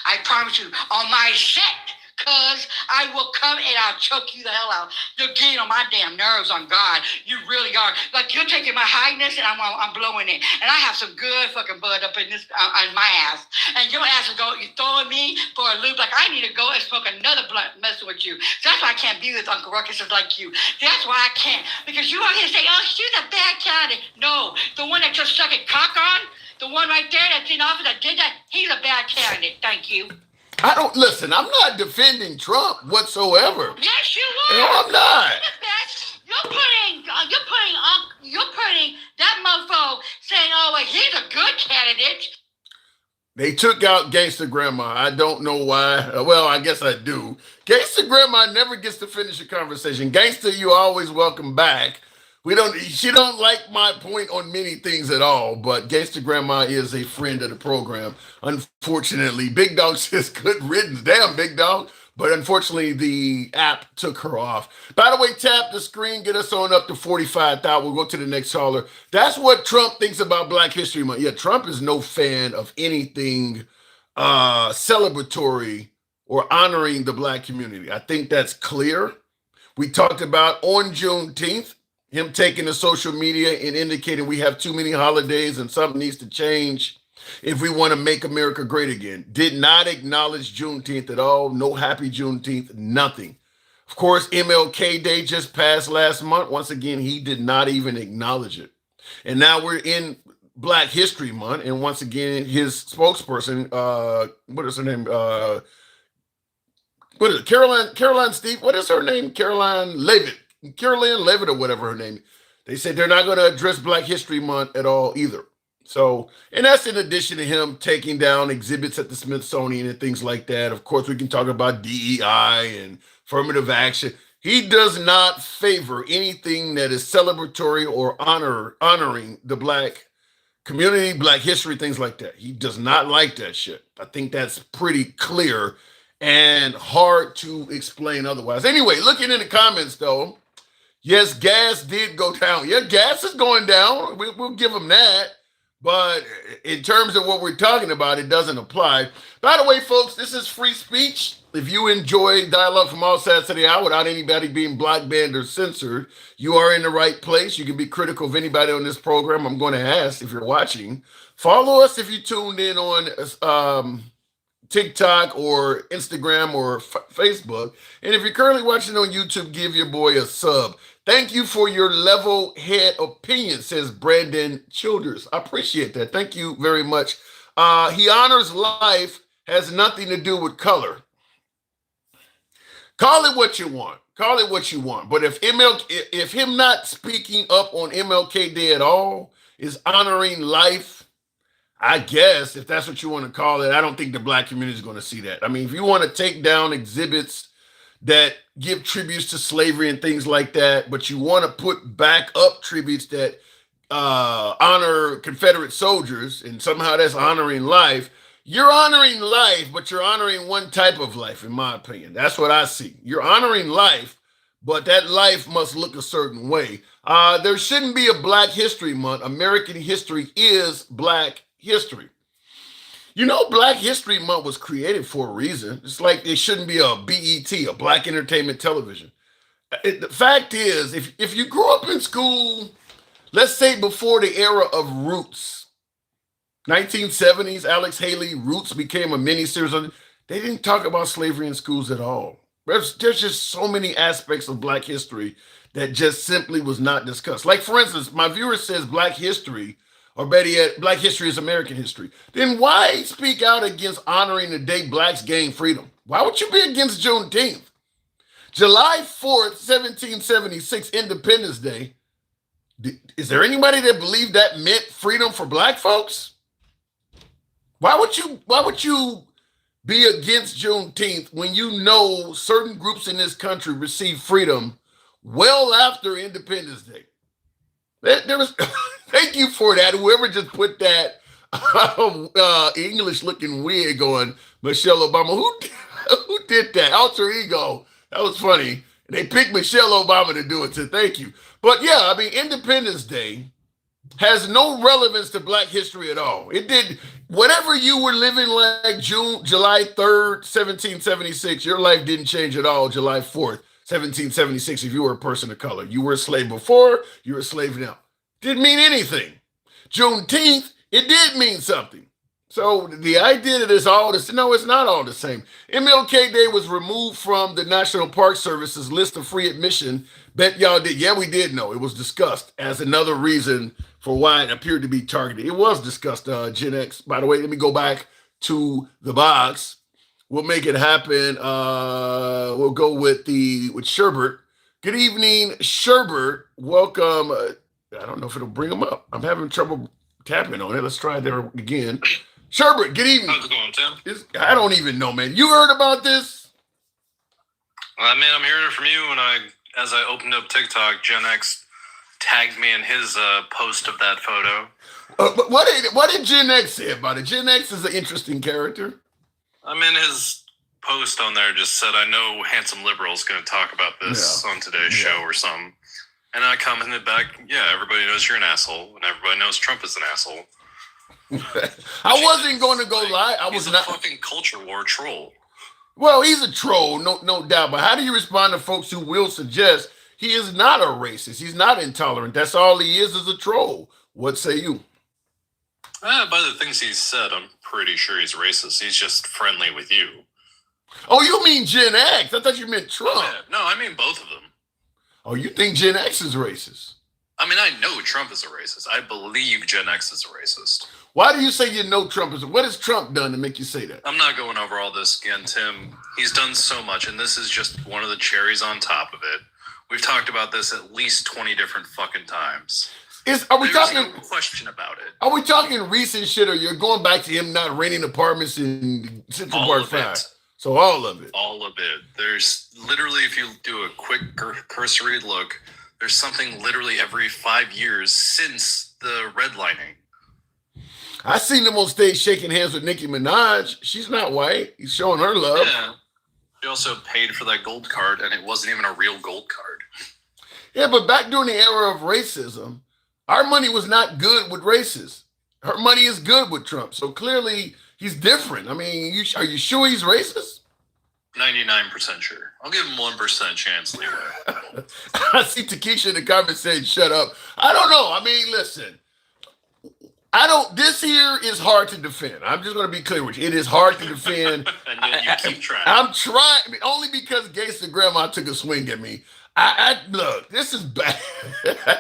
Speaker 7: I promise you, on my set. Cuz I will come and I'll choke you the hell out. You're getting on my damn nerves on God. You really are. Like you're taking my highness and I'm blowing it. And I have some good fucking bud up in this on my ass. And your ass is you're throwing me for a loop. Like I need to go and smoke another blunt messing with you. So that's why I can't be with Uncle Ruckus like you. That's why I can't. Because you are here to say, oh, she's a bad candidate. No, the one that you're sucking cock on, the one right there that's in office that did that, he's a bad candidate. Thank you.
Speaker 1: I don't listen. I'm not defending Trump whatsoever.
Speaker 7: Yes, you are.
Speaker 1: No, I'm not.
Speaker 7: You're putting that mofo saying, "Oh, well, he's a good candidate."
Speaker 1: They took out Gangsta Grandma. I don't know why. Well, I guess I do. Gangsta Grandma never gets to finish a conversation. Gangsta, you always welcome back. She don't like my point on many things at all, but Gangsta Grandma is a friend of the program. Unfortunately, Big Dog says good riddance. Damn, Big Dog. But unfortunately, the app took her off. By the way, tap the screen, get us on up to 45,000. We'll go to the next caller. That's what Trump thinks about Black History Month. Yeah, Trump is no fan of anything celebratory or honoring the Black community. I think that's clear. We talked about on Juneteenth, him taking to social media and indicating we have too many holidays and something needs to change if we want to make America great again. Did not acknowledge Juneteenth at all. No happy Juneteenth, nothing. Of course, MLK Day just passed last month. Once again, he did not even acknowledge it. And now we're in Black History Month. And once again, his spokesperson, what is her name? What is it? Caroline Steve? What is her name? Caroline Levitt or whatever her name is. They said they're not going to address Black History Month at all either. So, and that's in addition to him taking down exhibits at the Smithsonian and things like that. Of course, we can talk about DEI and affirmative action. He does not favor anything that is celebratory or honoring the Black community, Black history, things like that. He does not like that shit. I think that's pretty clear and hard to explain otherwise. Anyway, looking in the comments, though, yes, gas did go down. Yeah, gas is going down. We'll give him that. But in terms of what we're talking about, it doesn't apply. By the way, folks, this is free speech. If you enjoy dialogue from all sides of the aisle without anybody being blocked, banned, or censored, you are in the right place. You can be critical of anybody on this program. I'm going to ask if you're watching. Follow us if you tuned in on TikTok or Instagram or Facebook. And if you're currently watching on YouTube, give your boy a sub. Thank you for your level head opinion, says Brandon Childers. I appreciate that. Thank you very much. He honors life, has nothing to do with color. Call it what you want. Call it what you want. But if him not speaking up on MLK Day at all is honoring life, I guess, if that's what you want to call it, I don't think the black community is going to see that. I mean, if you want to take down exhibits that give tributes to slavery and things like that, but you want to put back up tributes that honor Confederate soldiers, and somehow that's honoring life, you're honoring life, but you're honoring one type of life, in my opinion. That's what I see. You're honoring life, but that life must look a certain way. There shouldn't be a Black History Month. American history is Black history. You know, Black History Month was created for a reason. It's like there shouldn't be a BET, a Black Entertainment Television. The fact is, if you grew up in school, let's say before the era of Roots, 1970s, Alex Haley, Roots became a miniseries. They didn't talk about slavery in schools at all. There's just so many aspects of Black history that just simply was not discussed. Like, for instance, my viewer says Black history, or better yet, Black history is American history. Then why speak out against honoring the day Blacks gained freedom? Why would you be against Juneteenth? July 4th, 1776, Independence Day. Is there anybody that believed that meant freedom for Black folks? Why would you be against Juneteenth when you know certain groups in this country received freedom well after Independence Day? There was thank you for that. Whoever just put that English-looking wig on Michelle Obama. Who did that? Alter ego. That was funny. They picked Michelle Obama to do it, so thank you. But yeah, I mean, Independence Day has no relevance to Black history at all. It did whatever you were living like July 3rd, 1776, your life didn't change at all July 4th, 1776 if you were a person of color. You were a slave before, you're a slave now. Didn't mean anything. Juneteenth, it did mean something. So the idea that it's all the same, no, it's not all the same. MLK Day was removed from the National Park Service's list of free admission. Bet y'all did. Yeah, we did know. It was discussed as another reason for why it appeared to be targeted. It was discussed, Gen X. By the way, let me go back to the box. We'll make it happen. We'll go with Sherbert. Good evening, Sherbert. Welcome. I don't know if it'll bring them up. I'm having trouble tapping on it. Let's try there again. Sherbert, good evening.
Speaker 8: How's it going, Tim?
Speaker 1: I don't even know, man. You heard about this?
Speaker 8: Man, I'm hearing it from you. As I opened up TikTok, Gen X tagged me in his post of that photo.
Speaker 1: But what did Gen X say about it? Gen X is an interesting character.
Speaker 8: His post on there just said, I know handsome liberals going to talk about this on today's show or something. And I commented back, yeah, everybody knows you're an asshole, and everybody knows Trump is an asshole.
Speaker 1: I wasn't going to go lie.
Speaker 8: He's a fucking culture war troll.
Speaker 1: Well, he's a troll, no doubt. But how do you respond to folks who will suggest he is not a racist? He's not intolerant. That's all he is a troll. What say you?
Speaker 8: By the things he's said, I'm pretty sure he's racist. He's just friendly with you.
Speaker 1: Oh, you mean Gen X? I thought you meant Trump.
Speaker 8: Oh, yeah. No, I mean both of them.
Speaker 1: Oh, you think Gen X is racist?
Speaker 8: I know Trump is a racist. I believe Gen X is a racist.
Speaker 1: Why do you say you know Trump is? What has Trump done to make you say that?
Speaker 8: I'm not going over all this again, Tim. He's done so much, and this is just one of the cherries on top of it. We've talked about this at least 20 different fucking times. There's no question about it.
Speaker 1: Are we talking recent shit, or you're going back to him not renting apartments in Central Park 5? So all of it.
Speaker 8: All of it. There's literally, if you do a quick cursory look, there's something literally every 5 years since the redlining.
Speaker 1: I seen him on stage shaking hands with Nicki Minaj. She's not white. He's showing her love.
Speaker 8: Yeah. She also paid for that gold card, and it wasn't even a real gold card.
Speaker 1: Yeah, but back during the era of racism, our money was not good with racists. Her money is good with Trump, so clearly he's different. I mean, are you sure he's racist?
Speaker 8: 99% sure. I'll give him 1% chance leeway.
Speaker 1: I see Takesha in the comments saying, shut up. I don't know. I mean, listen. This here is hard to defend. I'm just going to be clear with you. It is hard to defend.
Speaker 8: And then you keep trying.
Speaker 1: I'm trying, only because Gangsta Grandma took a swing at me. Look, this is bad.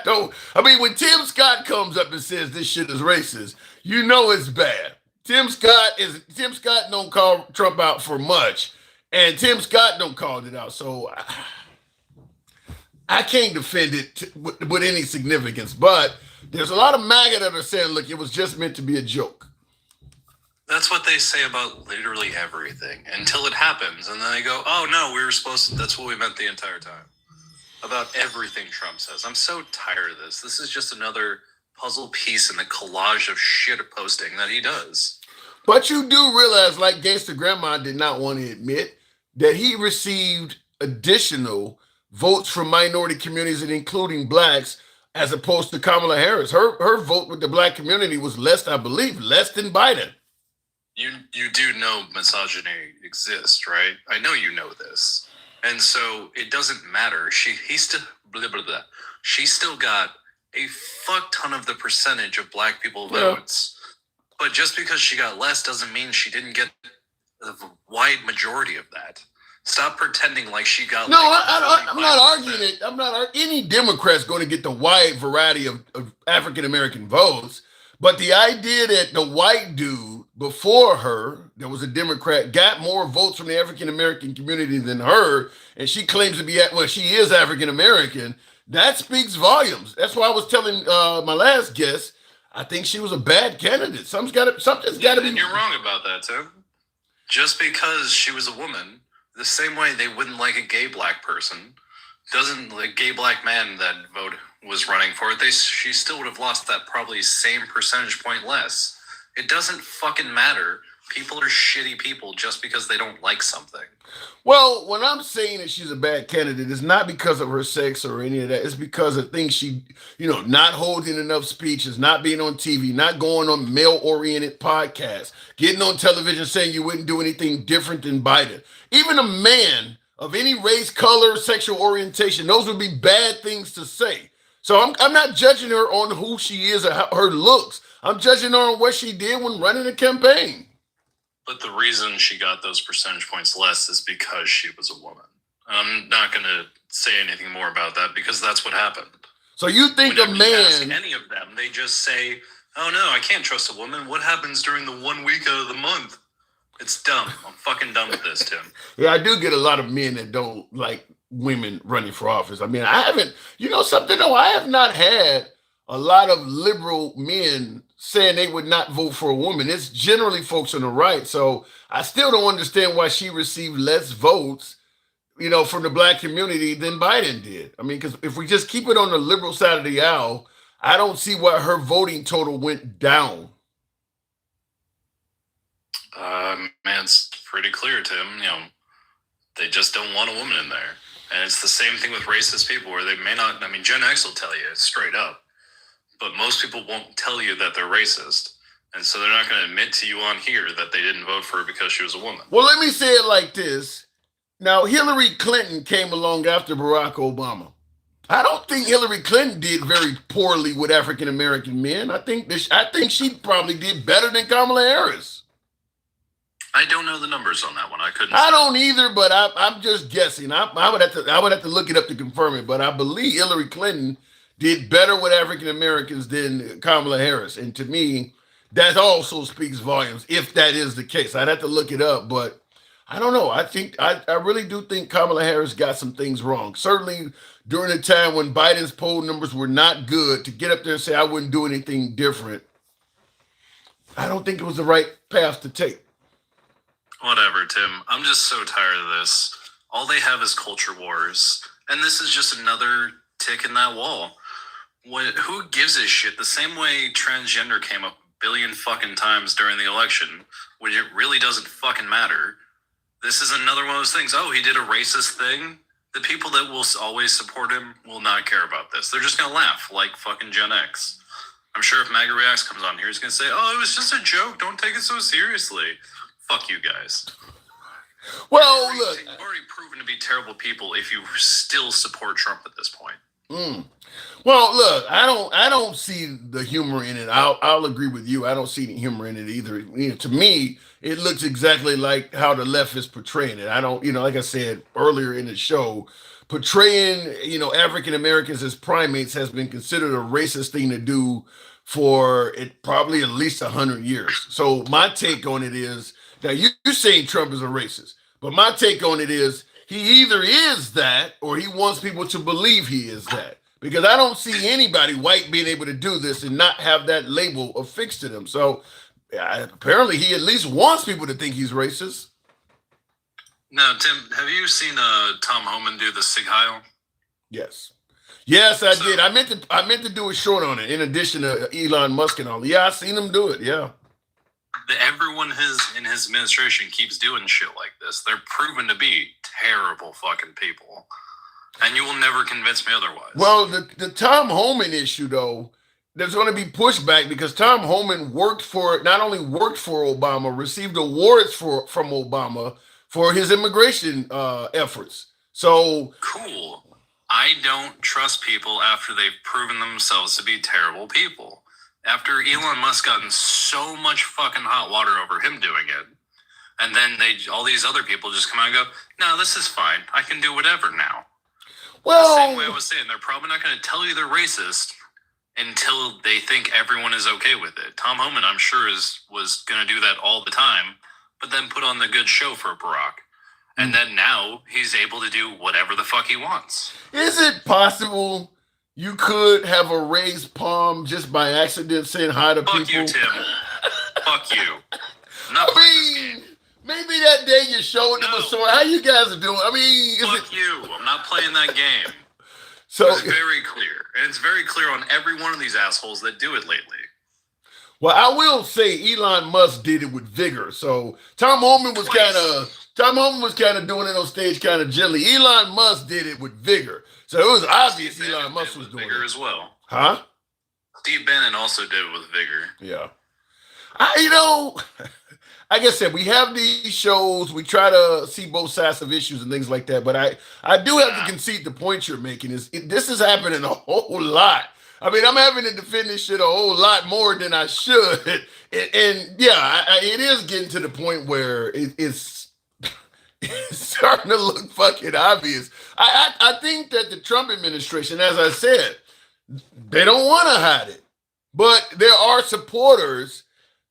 Speaker 1: When Tim Scott comes up and says this shit is racist, you know it's bad. Tim Scott don't call Trump out for much, and Tim Scott don't call it out. So I can't defend it with any significance, but there's a lot of MAGA that are saying, look, it was just meant to be a joke.
Speaker 8: That's what they say about literally everything until it happens. And then they go, oh, no, we were supposed to. That's what we meant the entire time. About everything Trump says. I'm so tired of this. This is just another puzzle piece in the collage of shit posting that he does.
Speaker 1: But you do realize, like Gangsta Grandma did not want to admit, that he received additional votes from minority communities and including blacks, as opposed to Kamala Harris. Her vote with the black community was less than Biden.
Speaker 8: You do know misogyny exists, right? I know you know this. And so it doesn't matter. She still got a fuck ton of the percentage of black people votes. But just because she got less doesn't mean she didn't get a wide majority of that. Stop pretending like she got.
Speaker 1: No, I'm not arguing it. Any Democrat's going to get the wide variety of African American votes. But the idea that the white dude before her, that was a Democrat, got more votes from the African American community than her, and she claims to be she is African American, that speaks volumes. That's why I was telling my last guest, I think she was a bad candidate. Something's got to be.
Speaker 8: And you're wrong about that, Tim. Just because she was a woman, the same way they wouldn't like a gay black person, doesn't the gay black man that vote was running for it, she still would have lost that probably same percentage point less. It doesn't fucking matter. People are shitty people just because they don't like something.
Speaker 1: Well, when I'm saying that she's a bad candidate, it's not because of her sex or any of that. It's because of things she, not holding enough speeches, not being on TV, not going on male-oriented podcasts, getting on television saying you wouldn't do anything different than Biden. Even a man of any race, color, sexual orientation, those would be bad things to say. So I'm not judging her on who she is or her looks. I'm judging her on what she did when running a campaign.
Speaker 8: But the reason she got those percentage points less is because she was a woman. I'm not going to say anything more about that because that's what happened.
Speaker 1: So you think
Speaker 8: Whenever
Speaker 1: a man...
Speaker 8: you ask any of them, they just say, oh no, I can't trust a woman. What happens during the 1 week out of the month? It's dumb. I'm fucking done with this, Tim.
Speaker 1: Yeah, I do get a lot of men that don't like women running for office. I mean, I haven't, something though, I have not had a lot of liberal men saying they would not vote for a woman. It's generally folks on the right. So I still don't understand why she received less votes, from the black community than Biden did. I mean, because if we just keep it on the liberal side of the aisle, I don't see why her voting total went down.
Speaker 8: Man, it's pretty clear, Tim. They just don't want a woman in there. And it's the same thing with racist people where they may not, Gen X will tell you straight up, but most people won't tell you that they're racist. And so they're not going to admit to you on here that they didn't vote for her because she was a woman.
Speaker 1: Well, let me say it like this. Now, Hillary Clinton came along after Barack Obama. I don't think Hillary Clinton did very poorly with African American men. I think she probably did better than Kamala Harris.
Speaker 8: I don't know the numbers on that one.
Speaker 1: I don't either, but I'm just guessing. I would have to look it up to confirm it. But I believe Hillary Clinton did better with African Americans than Kamala Harris, and to me, that also speaks volumes. If that is the case, I'd have to look it up, but I don't know. I really do think Kamala Harris got some things wrong. Certainly during a time when Biden's poll numbers were not good, to get up there and say I wouldn't do anything different, I don't think it was the right path to take.
Speaker 8: Whatever, Tim. I'm just so tired of this. All they have is culture wars. And this is just another tick in that wall. Who gives a shit? The same way transgender came up a billion fucking times during the election, when it really doesn't fucking matter. This is another one of those things. Oh, he did a racist thing. The people that will always support him will not care about this. They're just going to laugh like fucking Gen X. I'm sure if MAGA Reacts comes on here, he's going to say, oh, it was just a joke. Don't take it so seriously. Fuck you guys.
Speaker 1: Well, look.
Speaker 8: You've already proven to be terrible people if you still support Trump at this point.
Speaker 1: Well, look, I don't see the humor in it. I'll agree with you. I don't see the humor in it either. To me, it looks exactly like how the left is portraying it. I don't, like I said earlier in the show, portraying, African Americans as primates has been considered a racist thing to do for it probably at least 100 years. So my take on it is that you're saying Trump is a racist, but my take on it is he either is that or he wants people to believe he is that. Because I don't see anybody white being able to do this and not have that label affixed to them. So apparently he at least wants people to think he's racist.
Speaker 8: Now, Tim, have you seen Tom Homan do the Sig Heil?
Speaker 1: Yes, I did. I meant to do a short on it in addition to Elon Musk and all. Yeah, I seen him do it. Yeah.
Speaker 8: Everyone in his administration keeps doing shit like this. They're proven to be terrible fucking people. And you will never convince me otherwise.
Speaker 1: Well, the Tom Homan issue, though, there's going to be pushback because Tom Homan not only worked for Obama, received awards from Obama for his immigration efforts. So
Speaker 8: cool. I don't trust people after they've proven themselves to be terrible people. After Elon Musk got in so much fucking hot water over him doing it, and then all these other people just come out and go, no, this is fine. I can do whatever now.
Speaker 1: Well,
Speaker 8: the same way I was saying, they're probably not going to tell you they're racist until they think everyone is okay with it. Tom Homan, I'm sure, was going to do that all the time, but then put on the good show for Barack. And then now he's able to do whatever the fuck he wants.
Speaker 1: Is it possible you could have a raised palm just by accident saying hi to people?
Speaker 8: Fuck you, Tim. Fuck you.
Speaker 1: Maybe that day you showed them a sword. How you guys are doing?
Speaker 8: Fuck you. I'm not playing that game.
Speaker 1: So
Speaker 8: it's very clear. And it's very clear on every one of these assholes that do it lately.
Speaker 1: Well, I will say Elon Musk did it with vigor. So Tom Homan was kind of doing it on stage kind of gently. Elon Musk did it with vigor. So it was obvious Elon Musk was doing
Speaker 8: vigor
Speaker 1: it
Speaker 8: as well.
Speaker 1: Huh?
Speaker 8: Steve Bannon also did it with vigor.
Speaker 1: Yeah. Like I said, we have these shows. We try to see both sides of issues and things like that. But I do have to concede the point you're making. This is happening a whole lot. I'm having to defend this shit a whole lot more than I should. And yeah, it is getting to the point where it's starting to look fucking obvious. I think that the Trump administration, as I said, they don't want to hide it. But there are supporters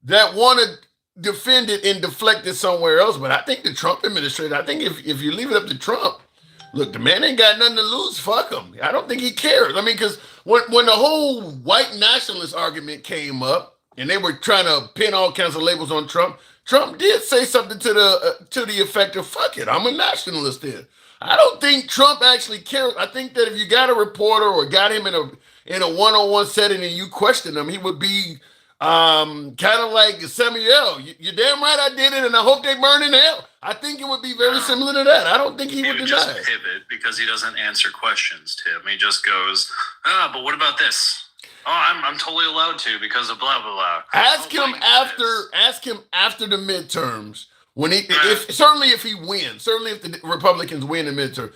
Speaker 1: that want to defend it and deflect it somewhere else. But I think the Trump administration, if you leave it up to Trump, look, the man ain't got nothing to lose. Fuck him. I don't think he cares. Because when the whole white nationalist argument came up and they were trying to pin all kinds of labels on Trump, Trump did say something to the effect of, fuck it, I'm a nationalist then. I don't think Trump actually cares. I think that if you got a reporter or got him in a one-on-one setting and you question him, he would be kind of like Samuel. You're damn right I did it, and I hope they burn in hell. I think it would be very similar to that. I don't think he would deny
Speaker 8: just
Speaker 1: it.
Speaker 8: Pivot because he doesn't answer questions, Tim. He just goes, but what about this? Oh, I'm totally allowed to because of blah blah blah.
Speaker 1: Ask him after the midterms. When if he wins, certainly if the Republicans win the midterm.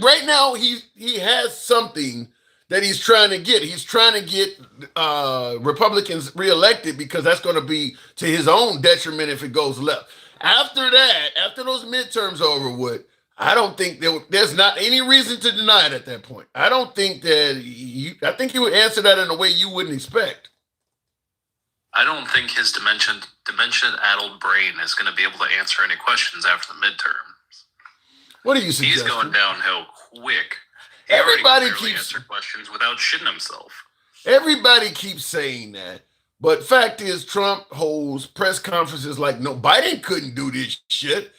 Speaker 1: Right now, he has something that he's trying to get. He's trying to get Republicans reelected because that's going to be to his own detriment if it goes left. After that, after those midterms are over with, I don't think there's not any reason to deny it at that point. I don't think that I think he would answer that in a way you wouldn't expect.
Speaker 8: I don't think his dementia-addled brain is going to be able to answer any questions after the midterms.
Speaker 1: What are you suggesting?
Speaker 8: He's going downhill quick.
Speaker 1: Everybody keeps
Speaker 8: answer questions without shitting himself.
Speaker 1: Everybody keeps saying that, but fact is, Trump holds press conferences like no. Biden couldn't do this shit.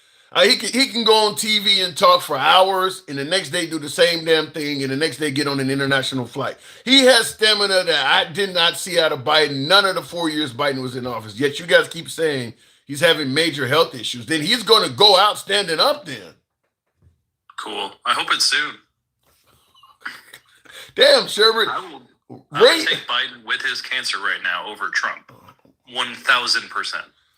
Speaker 1: He can go on TV and talk for hours, and the next day do the same damn thing, and the next day get on an international flight. He has stamina that I did not see out of Biden. None of the 4 years Biden was in office. Yet you guys keep saying he's having major health issues. Then he's going to go out standing up. Then
Speaker 8: cool. I hope it's soon.
Speaker 1: Damn, Sherbert.
Speaker 8: I would take Biden with his cancer right now over Trump. 1,000%.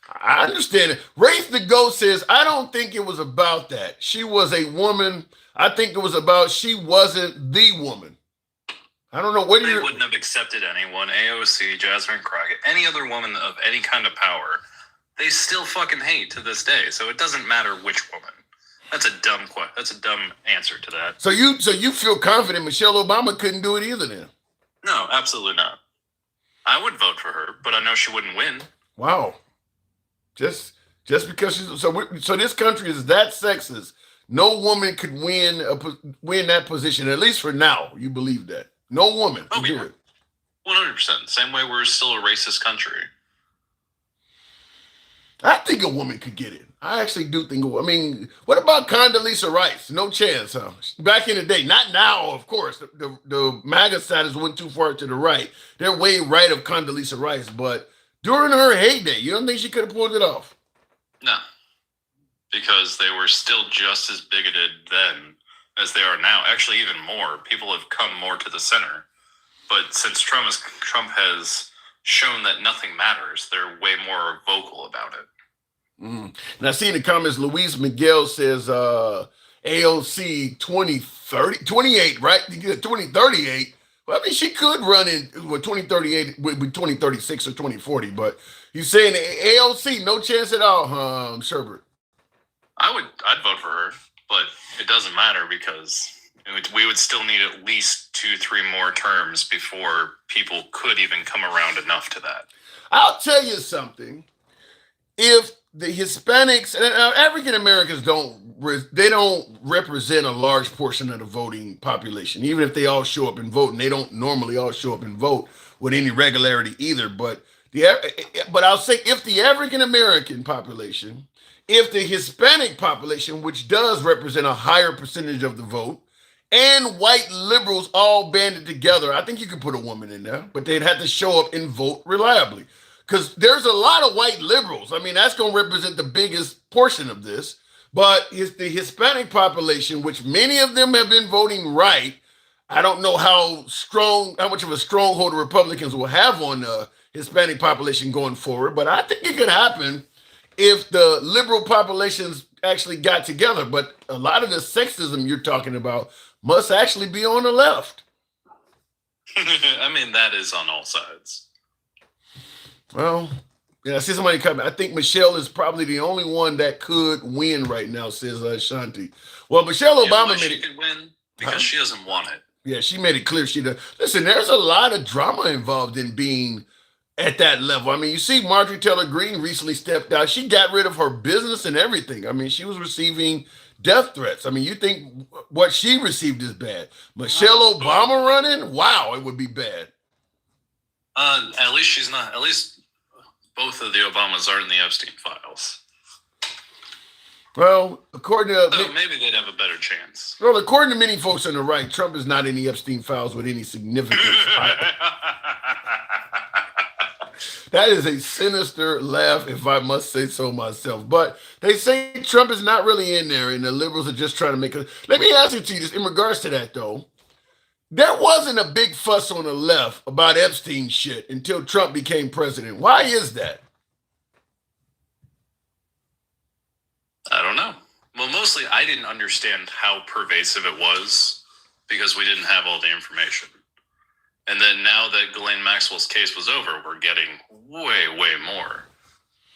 Speaker 1: I understand it. Race the Goat says, I don't think it was about that. She was a woman. I think it was about she wasn't the woman. I don't know. What do you...
Speaker 8: They wouldn't have accepted anyone. AOC, Jasmine Crockett, any other woman of any kind of power, they still fucking hate to this day. So it doesn't matter which woman. That's a dumb answer to that.
Speaker 1: So you feel confident Michelle Obama couldn't do it either then?
Speaker 8: No, absolutely not. I would vote for her, but I know she wouldn't win.
Speaker 1: Wow. Just because she's so this country is that sexist. No woman could win that position, at least for now. You believe that? No woman can do it.
Speaker 8: 100%. Same way we're still a racist country.
Speaker 1: I think a woman could get it. I actually do think. I mean, what about Condoleezza Rice? No chance, huh? Back in the day, not now, of course. The MAGA side has went too far to the right. They're way right of Condoleezza Rice, but during her heyday, you don't think she could have pulled it off?
Speaker 8: No, because they were still just as bigoted then as they are now. Actually, even more. People have come more to the center. But since Trump has shown that nothing matters, they're way more vocal about it.
Speaker 1: And I see in the comments, Louise Miguel says AOC 2028, right? 2038. Well, I mean, she could run in 2038, would be 2036 or 2040, but he's saying AOC, no chance at all, Sherbert.
Speaker 8: I'd vote for her, but it doesn't matter because we would still need at least 2-3 more terms before people could even come around enough to that.
Speaker 1: I'll tell you something. If the Hispanics and African Americans don't represent a large portion of the voting population, even if they all show up and vote, and they don't normally all show up and vote with any regularity either. But I'll say if the African American population, if the Hispanic population, which does represent a higher percentage of the vote, and white liberals all banded together, I think you could put a woman in there, but they'd have to show up and vote reliably. Because there's a lot of white liberals. I mean, that's going to represent the biggest portion of this. But it's the Hispanic population, which many of them have been voting right. I don't know how much of a stronghold the Republicans will have on the Hispanic population going forward. But I think it could happen if the liberal populations actually got together. But a lot of the sexism you're talking about must actually be on the left.
Speaker 8: I mean, that is on all sides.
Speaker 1: Well, yeah, I see somebody coming. I think Michelle is probably the only one that could win right now, says Shanti. Well, Michelle Obama
Speaker 8: she could win because she doesn't want it.
Speaker 1: Yeah, she made it clear she does. Listen, there's a lot of drama involved in being at that level. I mean, you see Marjorie Taylor Greene recently stepped out. She got rid of her business and everything. I mean, she was receiving death threats. I mean, you think what she received is bad. Michelle Obama running? Wow, it would be bad.
Speaker 8: At least she's not. At least both of the Obamas are in the Epstein files.
Speaker 1: Well, according to...
Speaker 8: So maybe they'd have a better chance.
Speaker 1: Well, according to many folks on the right, Trump is not in the Epstein files with any significance. That is a sinister laugh, if I must say so myself. But they say Trump is not really in there, and the liberals are just trying to make a... Let me ask you, just in regards to that, though. There wasn't a big fuss on the left about Epstein shit until Trump became president. Why is that?
Speaker 8: I don't know. Well, mostly I didn't understand how pervasive it was because we didn't have all the information. And then now that Ghislaine Maxwell's case was over, we're getting way, way more.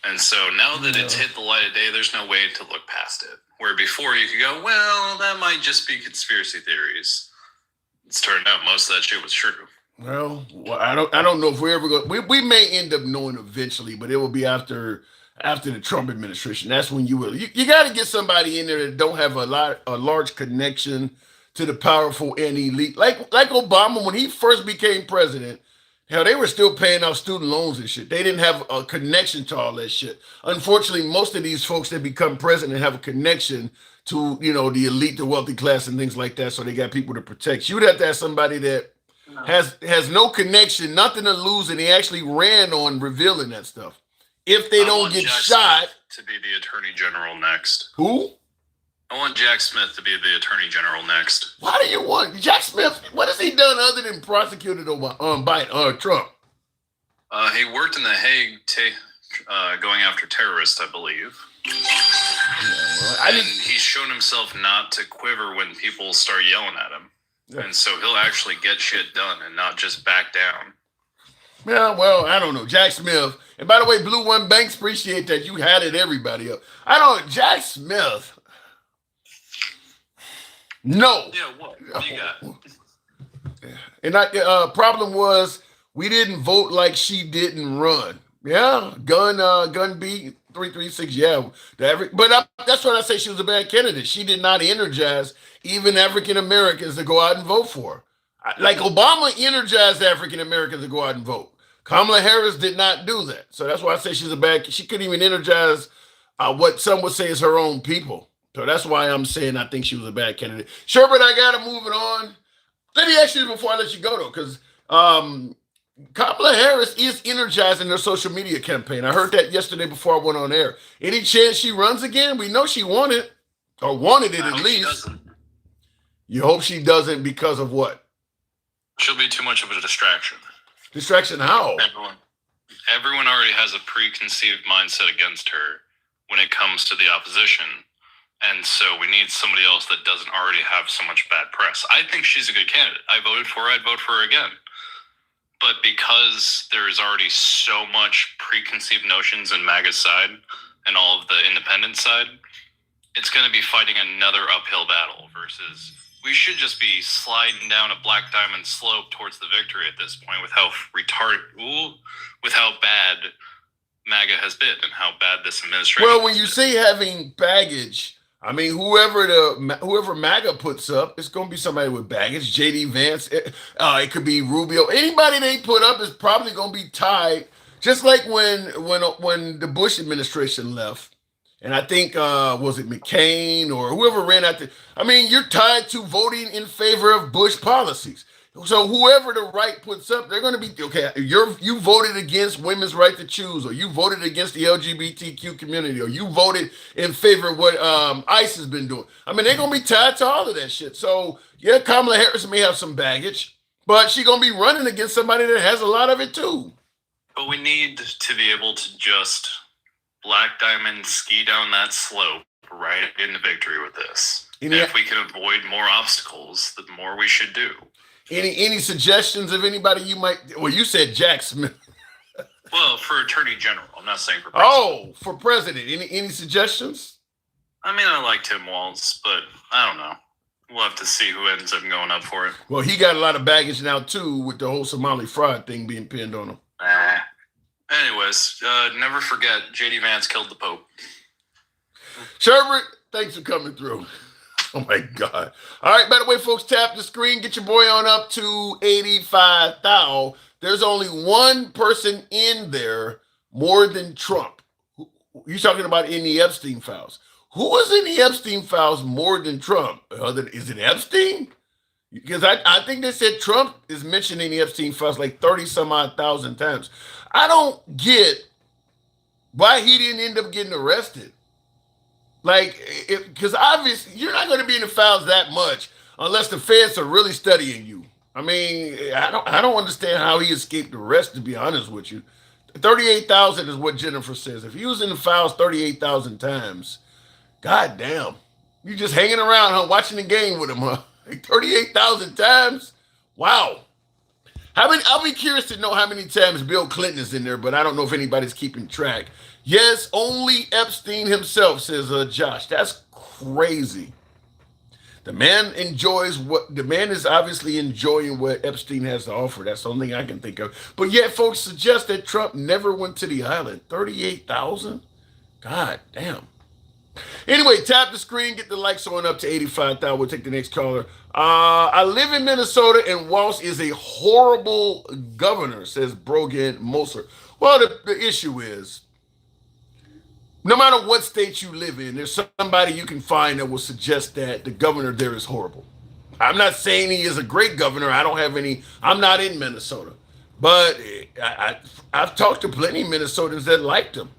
Speaker 8: And so now that it's hit the light of day, there's no way to look past it. Where before you could go, well, that might just be conspiracy theories. It's turned out most of that shit was true.
Speaker 1: Well, I don't know if we're ever going. We may end up knowing eventually, but it will be after the Trump administration. That's when you will. You got to get somebody in there that don't have a large connection to the powerful and elite, like Obama when he first became president. Hell, they were still paying off student loans and shit. They didn't have a connection to all that shit. Unfortunately, most of these folks that become president have a connection to, the elite, the wealthy class and things like that. So they got people to protect. You'd have to have somebody that has no connection, nothing to lose, and they actually ran on revealing that stuff. If they don't get shot.
Speaker 8: To be the attorney general next.
Speaker 1: Who?
Speaker 8: I want Jack Smith to be the Attorney General next.
Speaker 1: Why do you want Jack Smith? What has he done other than prosecuted Biden, Trump?
Speaker 8: He worked in The Hague, going after terrorists, I believe. And he's shown himself not to quiver when people start yelling at him. Yeah. And so he'll actually get shit done and not just back down.
Speaker 1: Yeah, well, I don't know. Jack Smith. And by the way, Blue One Banks, appreciate that you had it everybody up. Jack Smith. No.
Speaker 8: Yeah, what do you got?
Speaker 1: And problem was we didn't vote like she didn't run. Yeah, gun B 336. Yeah, that's what I say. She was a bad candidate. She did not energize even African Americans to go out and vote for her. Like Obama energized African Americans to go out and vote. Kamala Harris did not do that. So that's why I say she's a bad. She couldn't even energize what some would say is her own people. So that's why I'm saying I think she was a bad candidate. Sherbert, I got to move it on. Let me ask you before I let you go, though, because Kamala Harris is energizing their social media campaign. I heard that yesterday before I went on air. Any chance she runs again? We know she wanted it at least. You hope she doesn't because of what?
Speaker 8: She'll be too much of a distraction.
Speaker 1: Distraction how?
Speaker 8: Everyone already has a preconceived mindset against her when it comes to the opposition. And so we need somebody else that doesn't already have so much bad press. I think she's a good candidate. I voted for her. I'd vote for her again. But because there is already so much preconceived notions in MAGA's side and all of the independent side, it's going to be fighting another uphill battle versus we should just be sliding down a black diamond slope towards the victory at this point with how with how bad MAGA has been and how bad this administration.
Speaker 1: Well, when you say having baggage, I mean, whoever MAGA puts up, it's going to be somebody with baggage. J.D. Vance, it could be Rubio. Anybody they put up is probably going to be tied, just like when the Bush administration left. And I think, was it McCain or whoever ran out there? I mean, you're tied to voting in favor of Bush policies. So whoever the right puts up, they're going to be, okay, you voted against women's right to choose, or you voted against the LGBTQ community, or you voted in favor of what ICE has been doing. I mean, they're going to be tied to all of that shit. So, yeah, Kamala Harris may have some baggage, but she's going to be running against somebody that has a lot of it too.
Speaker 8: But we need to be able to just black diamond ski down that slope right into victory with this. And if we can avoid more obstacles, the more we should do.
Speaker 1: Any suggestions of anybody you might? Well, you said Jack Smith.
Speaker 8: Well, for Attorney General, I'm not saying for president.
Speaker 1: Oh, for president. Any suggestions?
Speaker 8: I mean, I like Tim Walz, but I don't know. We'll have to see who ends up going up for it.
Speaker 1: Well, he got a lot of baggage now too, with the whole Somali fraud thing being pinned on him.
Speaker 8: Anyways, never forget, J.D. Vance killed the Pope.
Speaker 1: Sherbert, thanks for coming through. Oh, my God. All right, by the way, folks, tap the screen. Get your boy on up to 85,000. There's only one person in there more than Trump. You're talking about in the Epstein files. Who was in the Epstein files more than Trump? Is it Epstein? Because I think they said Trump is mentioned in the Epstein files like 30-some-odd thousand times. I don't get why he didn't end up getting arrested. Like, because obviously you're not going to be in the files that much unless the feds are really studying you. I mean, I don't understand how he escaped arrest, to be honest with you. 38,000 is what Jennifer says. If he was in the files 38,000 times, god damn, you just hanging around, huh? Watching the game with him, huh? Like 38,000 times? Wow. I'll be curious to know how many times Bill Clinton is in there, but I don't know if anybody's keeping track. Yes, only Epstein himself, says Josh. That's crazy. The man is obviously enjoying what Epstein has to offer. That's the only thing I can think of. But yet, folks suggest that Trump never went to the island. 38,000? God damn. Anyway, tap the screen, get the likes on up to 85,000. We'll take the next caller. I live in Minnesota, and Walz is a horrible governor, says Brogan Moser. Well, the issue is, no matter what state you live in, there's somebody you can find that will suggest that the governor there is horrible. I'm not saying he is a great governor. I'm not in Minnesota. But I've talked to plenty of Minnesotans that liked him.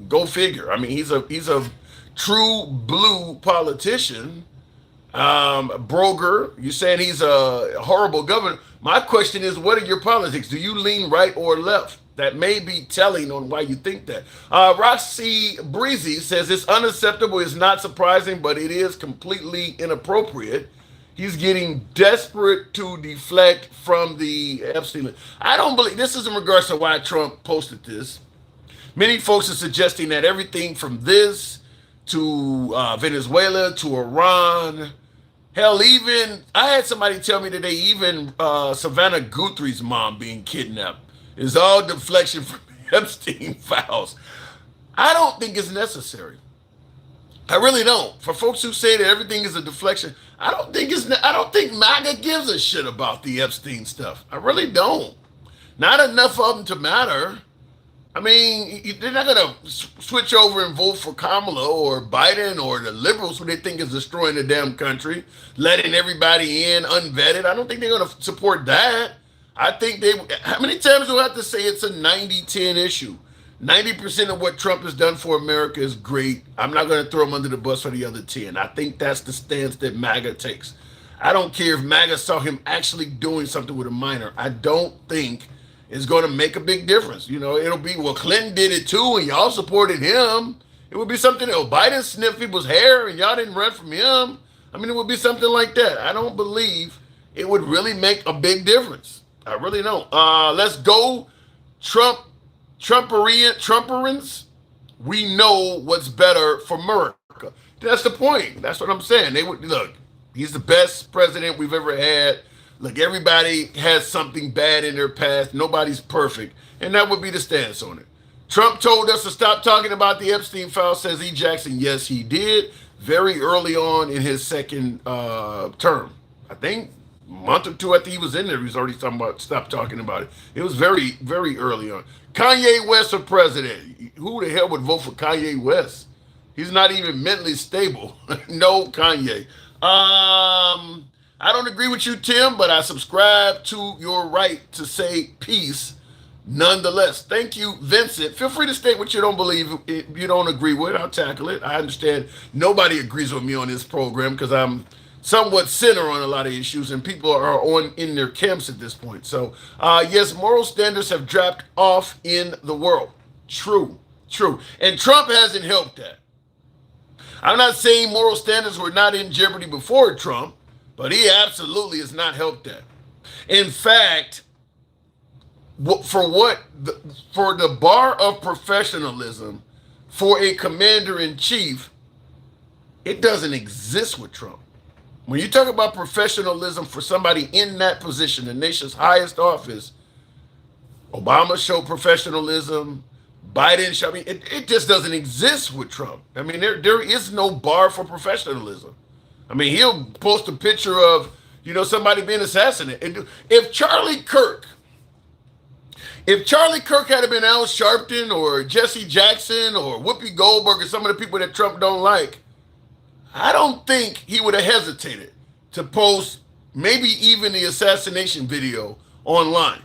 Speaker 1: Go figure. I mean, he's a true blue politician. Broger, you saying he's a horrible governor. My question is, what are your politics? Do you lean right or left? That may be telling on why you think that. Roxy Breezy says it's unacceptable, it's not surprising, but it is completely inappropriate. He's getting desperate to deflect from the Epstein. I don't believe this is in regards to why Trump posted this. Many folks are suggesting that everything from this to Venezuela to Iran, hell, even I had somebody tell me today, even Savannah Guthrie's mom being kidnapped is all deflection from Epstein files. I don't think it's necessary. I really don't. For folks who say that everything is a deflection, I don't think MAGA gives a shit about the Epstein stuff. I really don't. Not enough of them to matter. I mean, they're not going to switch over and vote for Kamala or Biden or the liberals who they think is destroying the damn country, letting everybody in unvetted. I don't think they're going to support that. I think how many times do I have to say it's a 90-10 issue? 90% of what Trump has done for America is great. I'm not going to throw him under the bus for the other 10. I think that's the stance that MAGA takes. I don't care if MAGA saw him actually doing something with a minor. I don't think it's going to make a big difference. You know, it'll be, well, Clinton did it too, and y'all supported him. It would be something else. Biden sniffed people's hair, and y'all didn't run from him. I mean, it would be something like that. I don't believe it would really make a big difference. I really don't. Let's go, Trumperins. We know what's better for America. That's the point. That's what I'm saying. They would look. He's the best president we've ever had. Look, everybody has something bad in their past. Nobody's perfect. And that would be the stance on it. Trump told us to stop talking about the Epstein file, says E. Jackson. Yes, he did. Very early on in his second term. I think a month or two after he was in there, he was already talking about stop talking about it. It was very, very early on. Kanye West for president. Who the hell would vote for Kanye West? He's not even mentally stable. No, Kanye. I don't agree with you, Tim, but I subscribe to your right to say peace nonetheless. Thank you, Vincent. Feel free to state what you don't believe, you don't agree with. I'll tackle it. I understand nobody agrees with me on this program because I'm somewhat center on a lot of issues and people are in their camps at this point. So, yes, moral standards have dropped off in the world. True. And Trump hasn't helped that. I'm not saying moral standards were not in jeopardy before Trump, but he absolutely has not helped that. In fact, for the bar of professionalism for a commander-in-chief, it doesn't exist with Trump. When you talk about professionalism for somebody in that position, the nation's highest office, Obama showed professionalism, Biden showed, it just doesn't exist with Trump. I mean, there is no bar for professionalism. I mean, he'll post a picture of, somebody being assassinated. If Charlie Kirk had been Al Sharpton or Jesse Jackson or Whoopi Goldberg or some of the people that Trump don't like, I don't think he would have hesitated to post maybe even the assassination video online.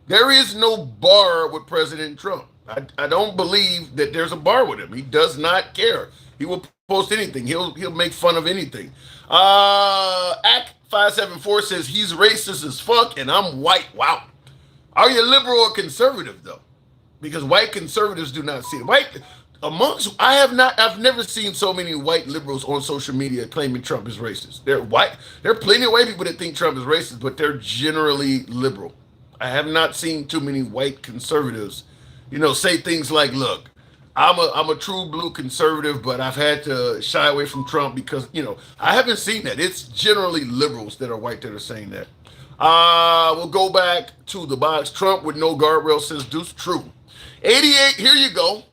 Speaker 1: There is no bar with President Trump. I don't believe that there's a bar with him. He does not care. He will post anything. He'll make fun of anything. Act 574 says he's racist as fuck and I'm white. Wow. Are you liberal or conservative though? Because white conservatives do not see it. I've never seen so many white liberals on social media claiming Trump is racist. They're white. There are plenty of white people that think Trump is racist, but they're generally liberal. I have not seen too many white conservatives, say things like, look, I'm a true blue conservative, but I've had to shy away from Trump because, I haven't seen that. It's generally liberals that are white that are saying that. We'll go back to the box. Trump with no guardrail says Deuce. True. 88, here you go.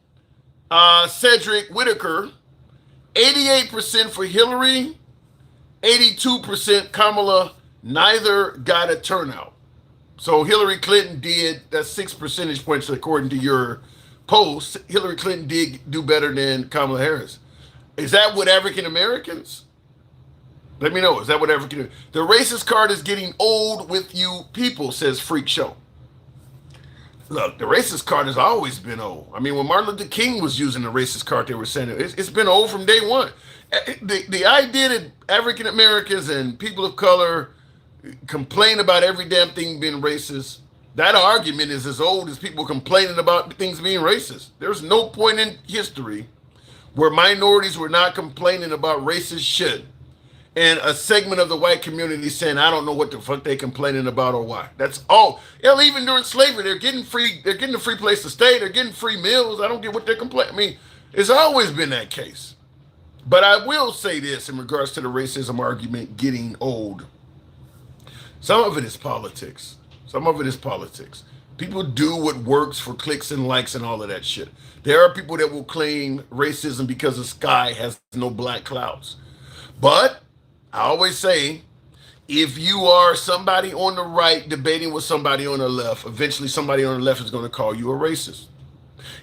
Speaker 1: Cedric Whitaker, 88% for Hillary, 82% Kamala. Neither got a turnout. So Hillary Clinton did, that's 6 percentage points according to your post. Hillary Clinton did do better than Kamala Harris. Is that what African Americans? Let me know. Is that what African? The racist card is getting old with you people, says Freak Show. Look, the racist card has always been old. I mean, when Martin Luther King was using the racist card, they were saying it's been old from day one. The idea that African Americans and people of color complain about every damn thing being racist, that argument is as old as people complaining about things being racist. There's no point in history where minorities were not complaining about racist shit and a segment of the white community saying, I don't know what the fuck they complaining about or why. That's all. Hell, even during slavery, they're getting a free place to stay, they're getting free meals. I don't get what they're complaining. I mean, it's always been that case. But I will say this in regards to the racism argument getting old. Some of it is politics. Some of it is politics. People do what works for clicks and likes and all of that shit. There are people that will claim racism because the sky has no black clouds. But I always say, if you are somebody on the right debating with somebody on the left, eventually somebody on the left is going to call you a racist.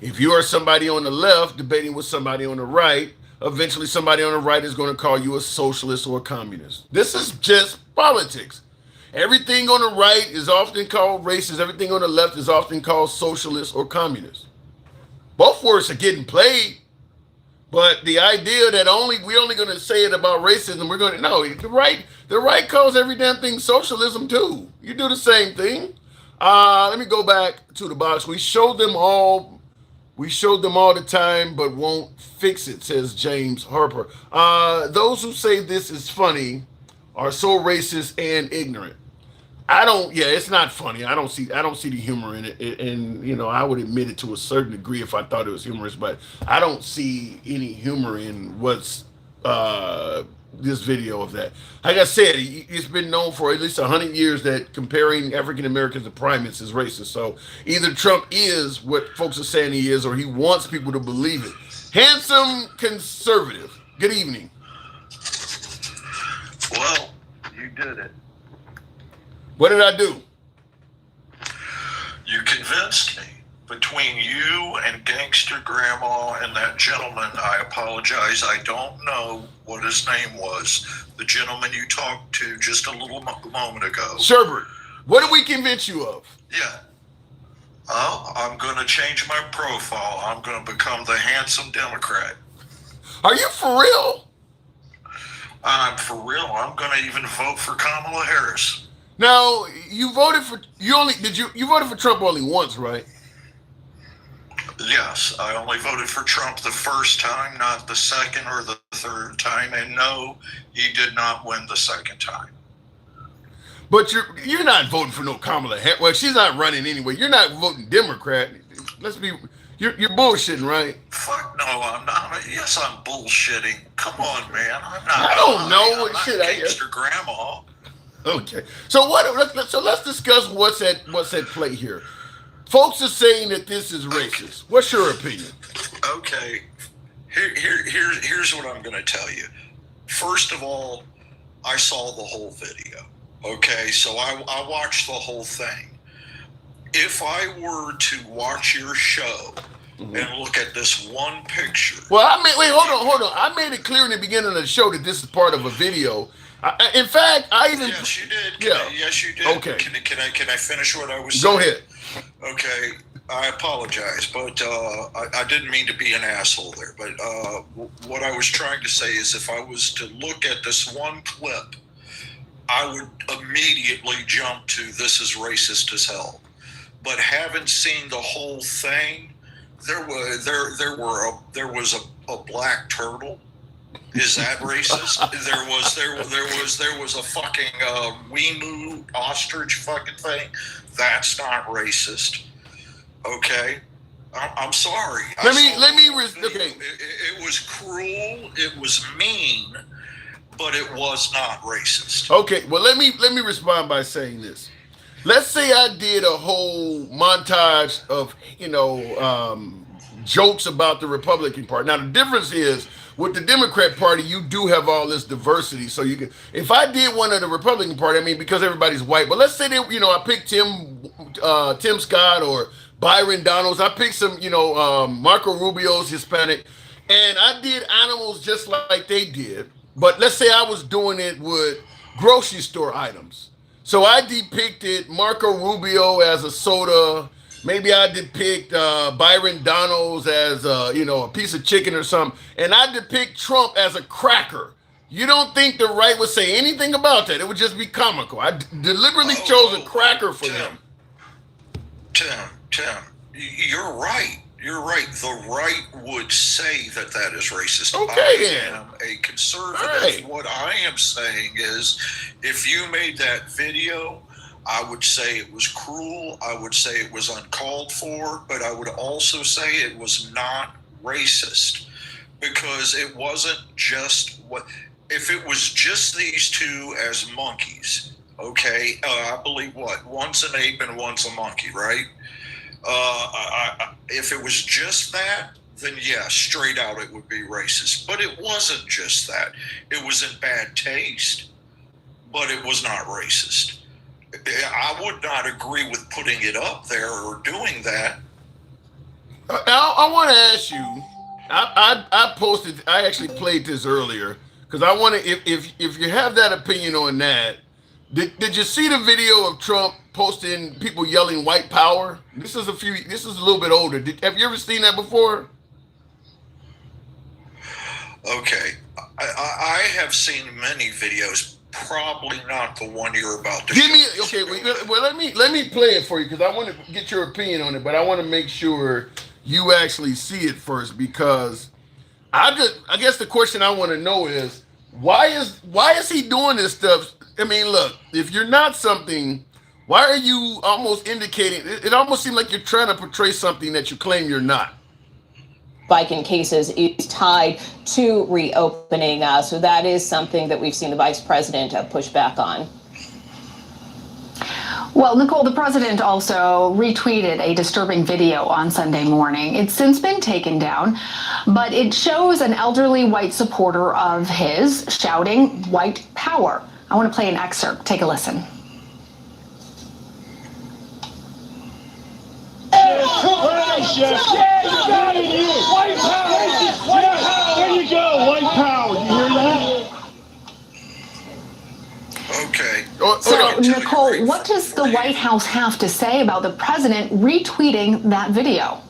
Speaker 1: If you are somebody on the left debating with somebody on the right, eventually somebody on the right is going to call you a socialist or a communist. This is just politics. Everything on the right is often called racist. Everything on the left is often called socialist or communist. Both words are getting played, but the idea that we're only going to say it about racism, we're going to no. The right calls every damn thing socialism too. You do the same thing. Let me go back to the box. We showed them all the time, but won't fix it, says James Harper. Those who say this is funny are so racist and ignorant. It's not funny. I don't see the humor in it. And I would admit it to a certain degree if I thought it was humorous, but I don't see any humor in what's this video of that. Like I said, it's been known for at least 100 years that comparing African Americans to primates is racist. So either Trump is what folks are saying he is, or he wants people to believe it. Handsome conservative. Good evening.
Speaker 9: Well, you did it.
Speaker 1: What did I do?
Speaker 9: You convinced me. Between you and Gangster Grandma and that gentleman, I apologize. I don't know what his name was. The gentleman you talked to just a little moment ago.
Speaker 1: Sherbert, what did we convince you of?
Speaker 9: Yeah. I'm going to change my profile. I'm going to become the handsome Democrat.
Speaker 1: Are you for real?
Speaker 9: I'm for real. I'm going to even vote for Kamala Harris.
Speaker 1: Now, you voted for you voted for Trump only once, right?
Speaker 9: Yes, I only voted for Trump the first time, not the second or the third time, and no, he did not win the second time.
Speaker 1: But you're not voting for no Kamala Harris. Well, she's not running anyway. You're not voting Democrat. You're bullshitting, right?
Speaker 9: Fuck no, I'm not. Yes, I'm bullshitting. Come on, man. I'm not.
Speaker 1: I don't know
Speaker 9: what
Speaker 1: shit.
Speaker 9: Gangster Grandma.
Speaker 1: Okay, so let's discuss what's at play here. Folks are saying that this is racist. What's your opinion?
Speaker 9: Okay, here's what I'm going to tell you. First of all, I saw the whole video. Okay, so I watched the whole thing. If I were to watch your show and look at this one picture.
Speaker 1: Well, hold on. I made it clear in the beginning of the show that this is part of a video. In fact,
Speaker 9: Yes, you did. Yes, you did.
Speaker 1: Okay.
Speaker 9: Can I finish what I was saying?
Speaker 1: Go ahead.
Speaker 9: Okay, I apologize, but I didn't mean to be an asshole there. But what I was trying to say is if I was to look at this one clip, I would immediately jump to this is racist as hell. But having seen the whole thing, there was a black turtle. Is that racist? there was a fucking Wemu ostrich fucking thing. That's not racist. Okay, I'm sorry.
Speaker 1: Okay.
Speaker 9: It was cruel. It was mean, but it was not racist.
Speaker 1: Okay. Well, let me respond by saying this. Let's say I did a whole montage of jokes about the Republican Party. Now the difference is with the Democrat Party, you do have all this diversity. So you can, if I did one of the Republican Party, I mean, because everybody's white, but let's say that, I picked Tim Scott or Byron Donalds. I picked some, Marco Rubio's Hispanic, and I did animals just like they did. But let's say I was doing it with grocery store items. So I depicted Marco Rubio as a soda, maybe I depict Byron Donalds as a piece of chicken or something, and I depict Trump as a cracker. You don't think the right would say anything about that? It would just be comical. I deliberately chose a cracker for him.
Speaker 9: Tim, you're right. You're right. The right would say that that is racist.
Speaker 1: Okay, then.
Speaker 9: I am a conservative.
Speaker 1: Right.
Speaker 9: What I am saying is, if you made that video, I would say it was cruel. I would say it was uncalled for, but I would also say it was not racist, because it wasn't just what. If it was just these two as monkeys, okay, I believe what? One's an ape and one's a monkey, right? If it was just that, then yeah, straight out it would be racist. But it wasn't just that. It was in bad taste, but it was not racist. I would not agree with putting it up there or doing that.
Speaker 1: I want to ask you. I posted. I actually played this earlier because I want to. If you have that opinion on that, did you see the video of Trump posting people yelling "white power"? This is This is a little bit older. Have you ever seen that before?
Speaker 9: Okay, I have seen many videos. Probably not the one you're about to.
Speaker 1: Okay. Well, let me play it for you because I want to get your opinion on it, but I want to make sure you actually see it first, because I guess the question I want to know is why is he doing this stuff? I mean, look, if you're not something, why are you almost indicating? It almost seems like you're trying to portray something that you claim you're not.
Speaker 6: Spike in cases is tied to reopening. So that is something that we've seen the vice president push back on.
Speaker 4: Well, Nicole, the president also retweeted a disturbing video on Sunday morning. It's since been taken down, but it shows an elderly white supporter of his shouting "white power." I want to play an excerpt. Take a listen.
Speaker 5: Yeah, you got it here. White power. White power. There you go. White power. You hear that?
Speaker 9: Okay.
Speaker 4: So, Nicole, what does the White House have to say about the president retweeting that video?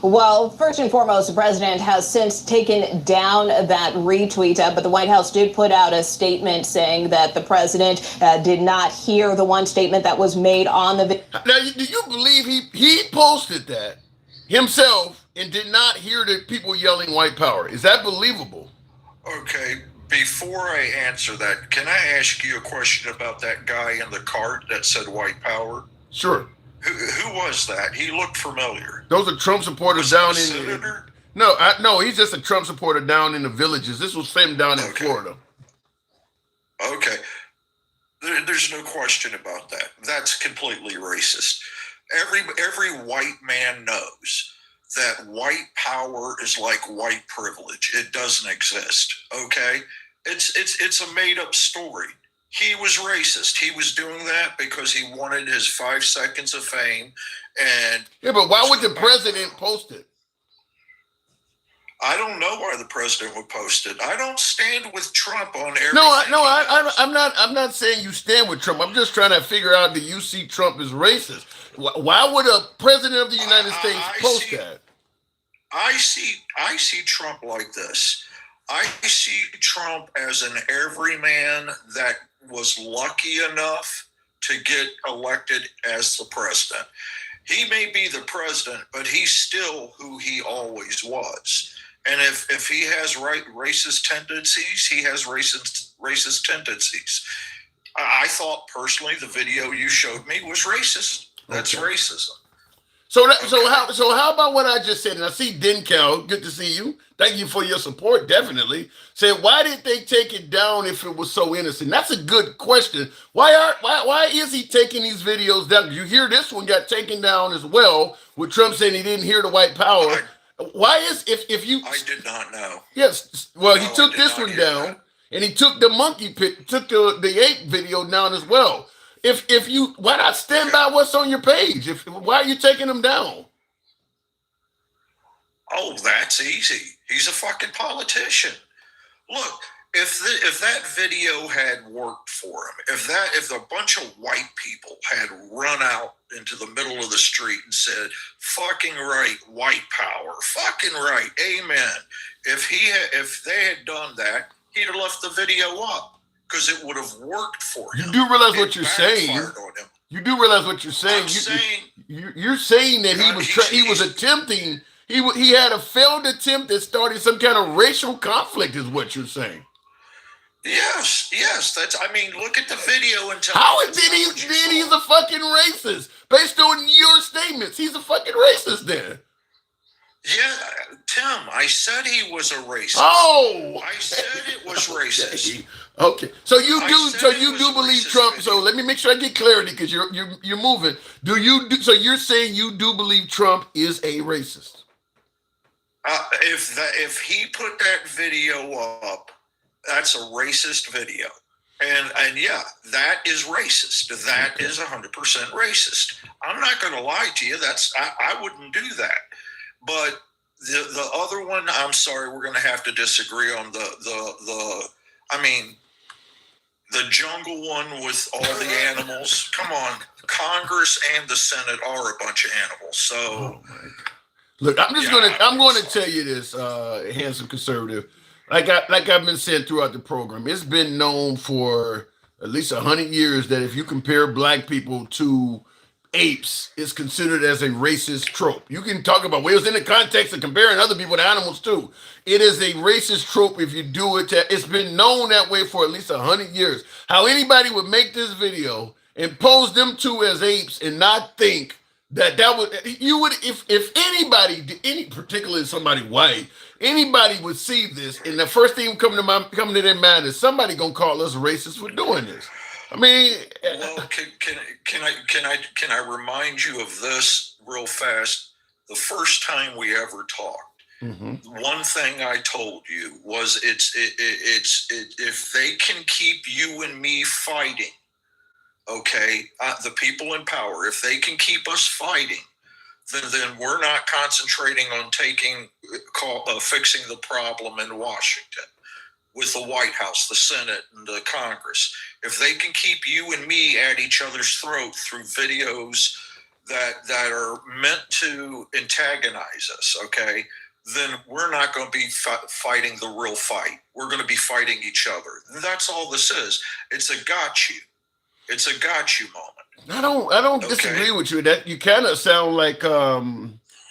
Speaker 6: Well, first and foremost, the president has since taken down that retweet, but the White House did put out a statement saying that the president did not hear the one statement that was made on the video.
Speaker 1: Now, do you believe he posted that himself and did not hear the people yelling "white power"? Is that believable?
Speaker 9: Okay. Before I answer that, can I ask you a question about that guy in the cart that said "white power"?
Speaker 1: Sure.
Speaker 9: Who was that? He looked familiar.
Speaker 1: Those are Trump supporters down in.
Speaker 9: Senator?
Speaker 1: No, he's just a Trump supporter down in the villages. This was him down in Florida.
Speaker 9: Okay. There's no question about that. That's completely racist. Every white man knows that white power is like white privilege. It doesn't exist. Okay? It's a made up story. He was racist. He was doing that because he wanted his 5 seconds of fame. And
Speaker 1: yeah, but why would the president post it?
Speaker 9: I don't know why the president would post it. I don't stand with Trump on everything.
Speaker 1: I'm not saying you stand with Trump. I'm just trying to figure out, do you see Trump as racist? Why would a president of the United States post that?
Speaker 9: I see Trump like this. I see Trump as an everyman that was lucky enough to get elected as the president. He may be the president, but he's still who he always was. And if he has racist tendencies, he has racist tendencies. I thought personally the video you showed me was racist. That's racism.
Speaker 1: So how about what I just said? And I see Dencal, good to see you. Thank you for your support, definitely. Said, why did they take it down if it was so innocent? That's a good question. Why is he taking these videos down? You hear this one got taken down as well, with Trump saying he didn't hear the white power. Why is if you?
Speaker 9: I did not know.
Speaker 1: Yes, well, he took this one down, and he took the monkey pic, took the ape video down as well. If you, why not stand by what's on your page? Why are you taking them down?
Speaker 9: Oh, that's easy. He's a fucking politician. Look, if that video had worked for him, if a bunch of white people had run out into the middle of the street and said, "Fucking right, white power, fucking right, amen," if they had done that, he'd have left the video up because it would have worked for him.
Speaker 1: You do realize what you're saying.
Speaker 9: On him.
Speaker 1: You do realize what you're saying. You're saying that he was attempting. He had a failed attempt that started some kind of racial conflict, is what you're saying.
Speaker 9: Yes. That's. I mean, look at the video and tell.
Speaker 1: He's a fucking racist based on your statements. He's a fucking racist then.
Speaker 9: Yeah, Tim, I said he was a racist.
Speaker 1: Oh,
Speaker 9: I said it was racist.
Speaker 1: Okay, so you do believe Trump. So let me make sure I get clarity because you're moving. So you're saying you do believe Trump is a racist?
Speaker 9: If he put that video up, that's a racist video. And yeah, that is racist. That is 100% racist. I'm not going to lie to you. I wouldn't do that. But the other one, I'm sorry, we're going to have to disagree on the jungle one with all the animals. Come on, Congress and the Senate are a bunch of animals. So,
Speaker 1: look, I'm going to tell you this, handsome conservative. Like I've been saying throughout the program, it's been known for at least 100 years that if you compare black people to apes, it's considered as a racist trope. You can talk about whales in the context of comparing other people to animals too. It is a racist trope if you do it. It's been known that way for at least 100 years. How anybody would make this video and pose them two as apes and not think that would if anybody, particularly somebody white, anybody would see this, and the first thing coming to their mind is somebody gonna call us racist for doing this. I mean,
Speaker 9: well, can I remind you of this real fast? The first time we ever talked, one thing I told you was it's if they can keep you and me fighting, okay, the people in power, if they can keep us fighting, then we're not concentrating on fixing the problem in Washington with the White House, the Senate, and the Congress. If they can keep you and me at each other's throat through videos that are meant to antagonize us, okay, then we're not going to be fighting the real fight. We're going to be fighting each other. That's all this is. It's a got you. It's a got you moment.
Speaker 1: I don't disagree with you. That you kind of sound like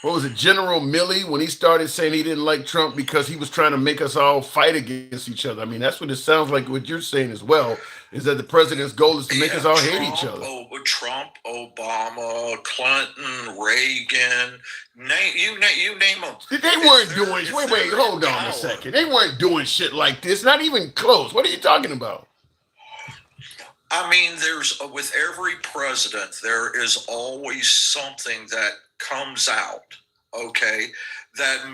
Speaker 1: what was it, General Milley, when he started saying he didn't like Trump because he was trying to make us all fight against each other. I mean, that's what it sounds like. What you're saying as well is that the president's goal is to make us all hate each other.
Speaker 9: Trump, Obama, Clinton, Reagan, you name them.
Speaker 1: They weren't doing. Wait, hold on a second. They weren't doing shit like this. Not even close. What are you talking about?
Speaker 9: I mean, with every president, there is always something that comes out, okay, that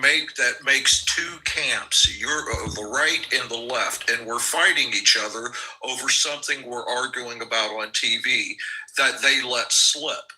Speaker 9: makes two camps, you're the right and the left, and we're fighting each other over something we're arguing about on TV that they let slip.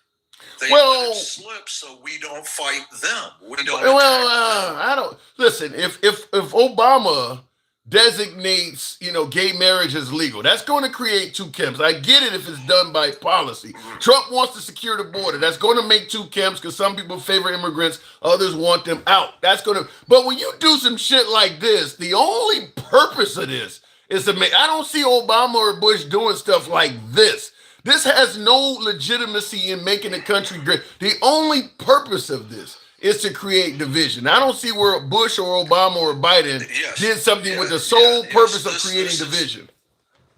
Speaker 9: They let it slip so we don't fight them. We don't.
Speaker 1: I don't listen. If Obama designates, gay marriage as legal, that's going to create two camps. I get it if it's done by policy. Trump wants to secure the border. That's going to make two camps because some people favor immigrants, others want them out. But when you do some shit like this, the only purpose of this is to make. I don't see Obama or Bush doing stuff like this. This has no legitimacy in making the country great. The only purpose of this is to create division. I don't see where Bush or Obama or Biden did something with the sole purpose of creating division.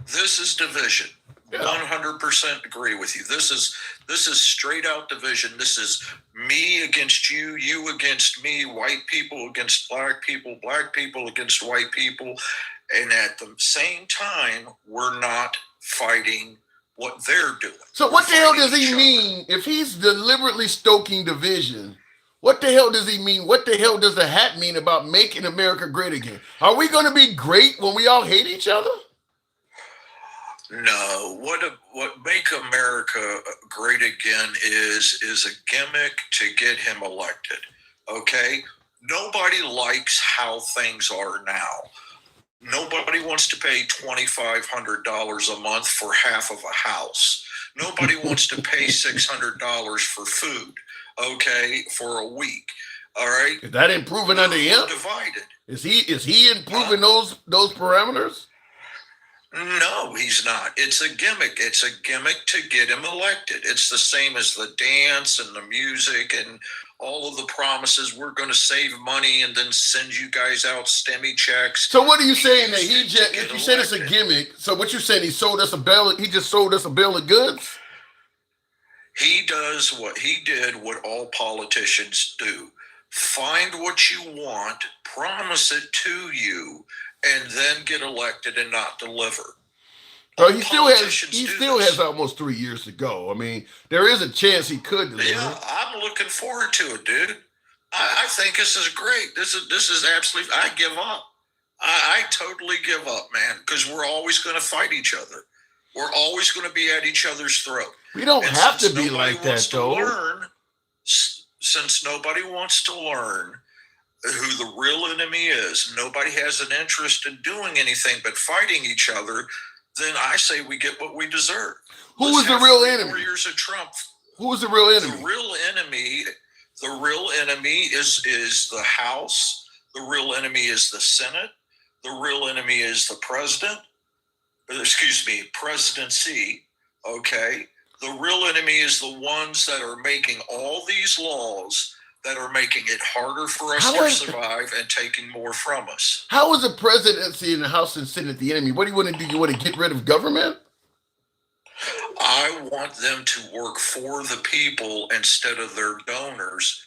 Speaker 9: This is division. 100% agree with you. This is straight out division. This is me against you, you against me, white people against black people against white people. And at the same time, we're not fighting what they're doing.
Speaker 1: So what the hell does he mean if he's deliberately stoking division? What the hell does he mean? What the hell does the hat mean about making America great again? Are we going to be great when we all hate each other?
Speaker 9: No. What make America great again is a gimmick to get him elected. Okay? Nobody likes how things are now. Nobody wants to pay $2,500 a month for half of a house. Nobody wants to pay $600 for food, okay, for a week. All right.
Speaker 1: Is that improving under him?
Speaker 9: Divided.
Speaker 1: Is he improving those parameters?
Speaker 9: No, he's not. It's a gimmick. It's a gimmick to get him elected. It's the same as the dance and the music and all of the promises. We're going to save money and then send you guys out STEMI checks.
Speaker 1: So what are you saying that he just? If you said it's a gimmick, so what you're saying? He sold us a bill. He just sold us a bill of goods.
Speaker 9: He does what he did. What all politicians do: find what you want, promise it to you, and then get elected and not deliver.
Speaker 1: Well, he still has almost 3 years to go. I mean, there is a chance he could deliver.
Speaker 9: Yeah, I'm looking forward to it, dude. I think this is great. This is absolutely. I give up. I totally give up, man, because we're always going to fight each other. We're always going to be at each other's throat.
Speaker 1: We don't have to be like that, though.
Speaker 9: Since nobody wants to learn who the real enemy is, nobody has an interest in doing anything but fighting each other, then I say we get what we deserve.
Speaker 1: Who is the real enemy?
Speaker 9: 4 years of Trump.
Speaker 1: Who is the real enemy?
Speaker 9: The real enemy is the House. The real enemy is the Senate. The real enemy is the presidency. Okay. The real enemy is the ones that are making all these laws that are making it harder for us to survive and taking more from us.
Speaker 1: How is the presidency and the House and Senate the enemy? What do you want to do? You want to get rid of government?
Speaker 9: I want them to work for the people instead of their donors.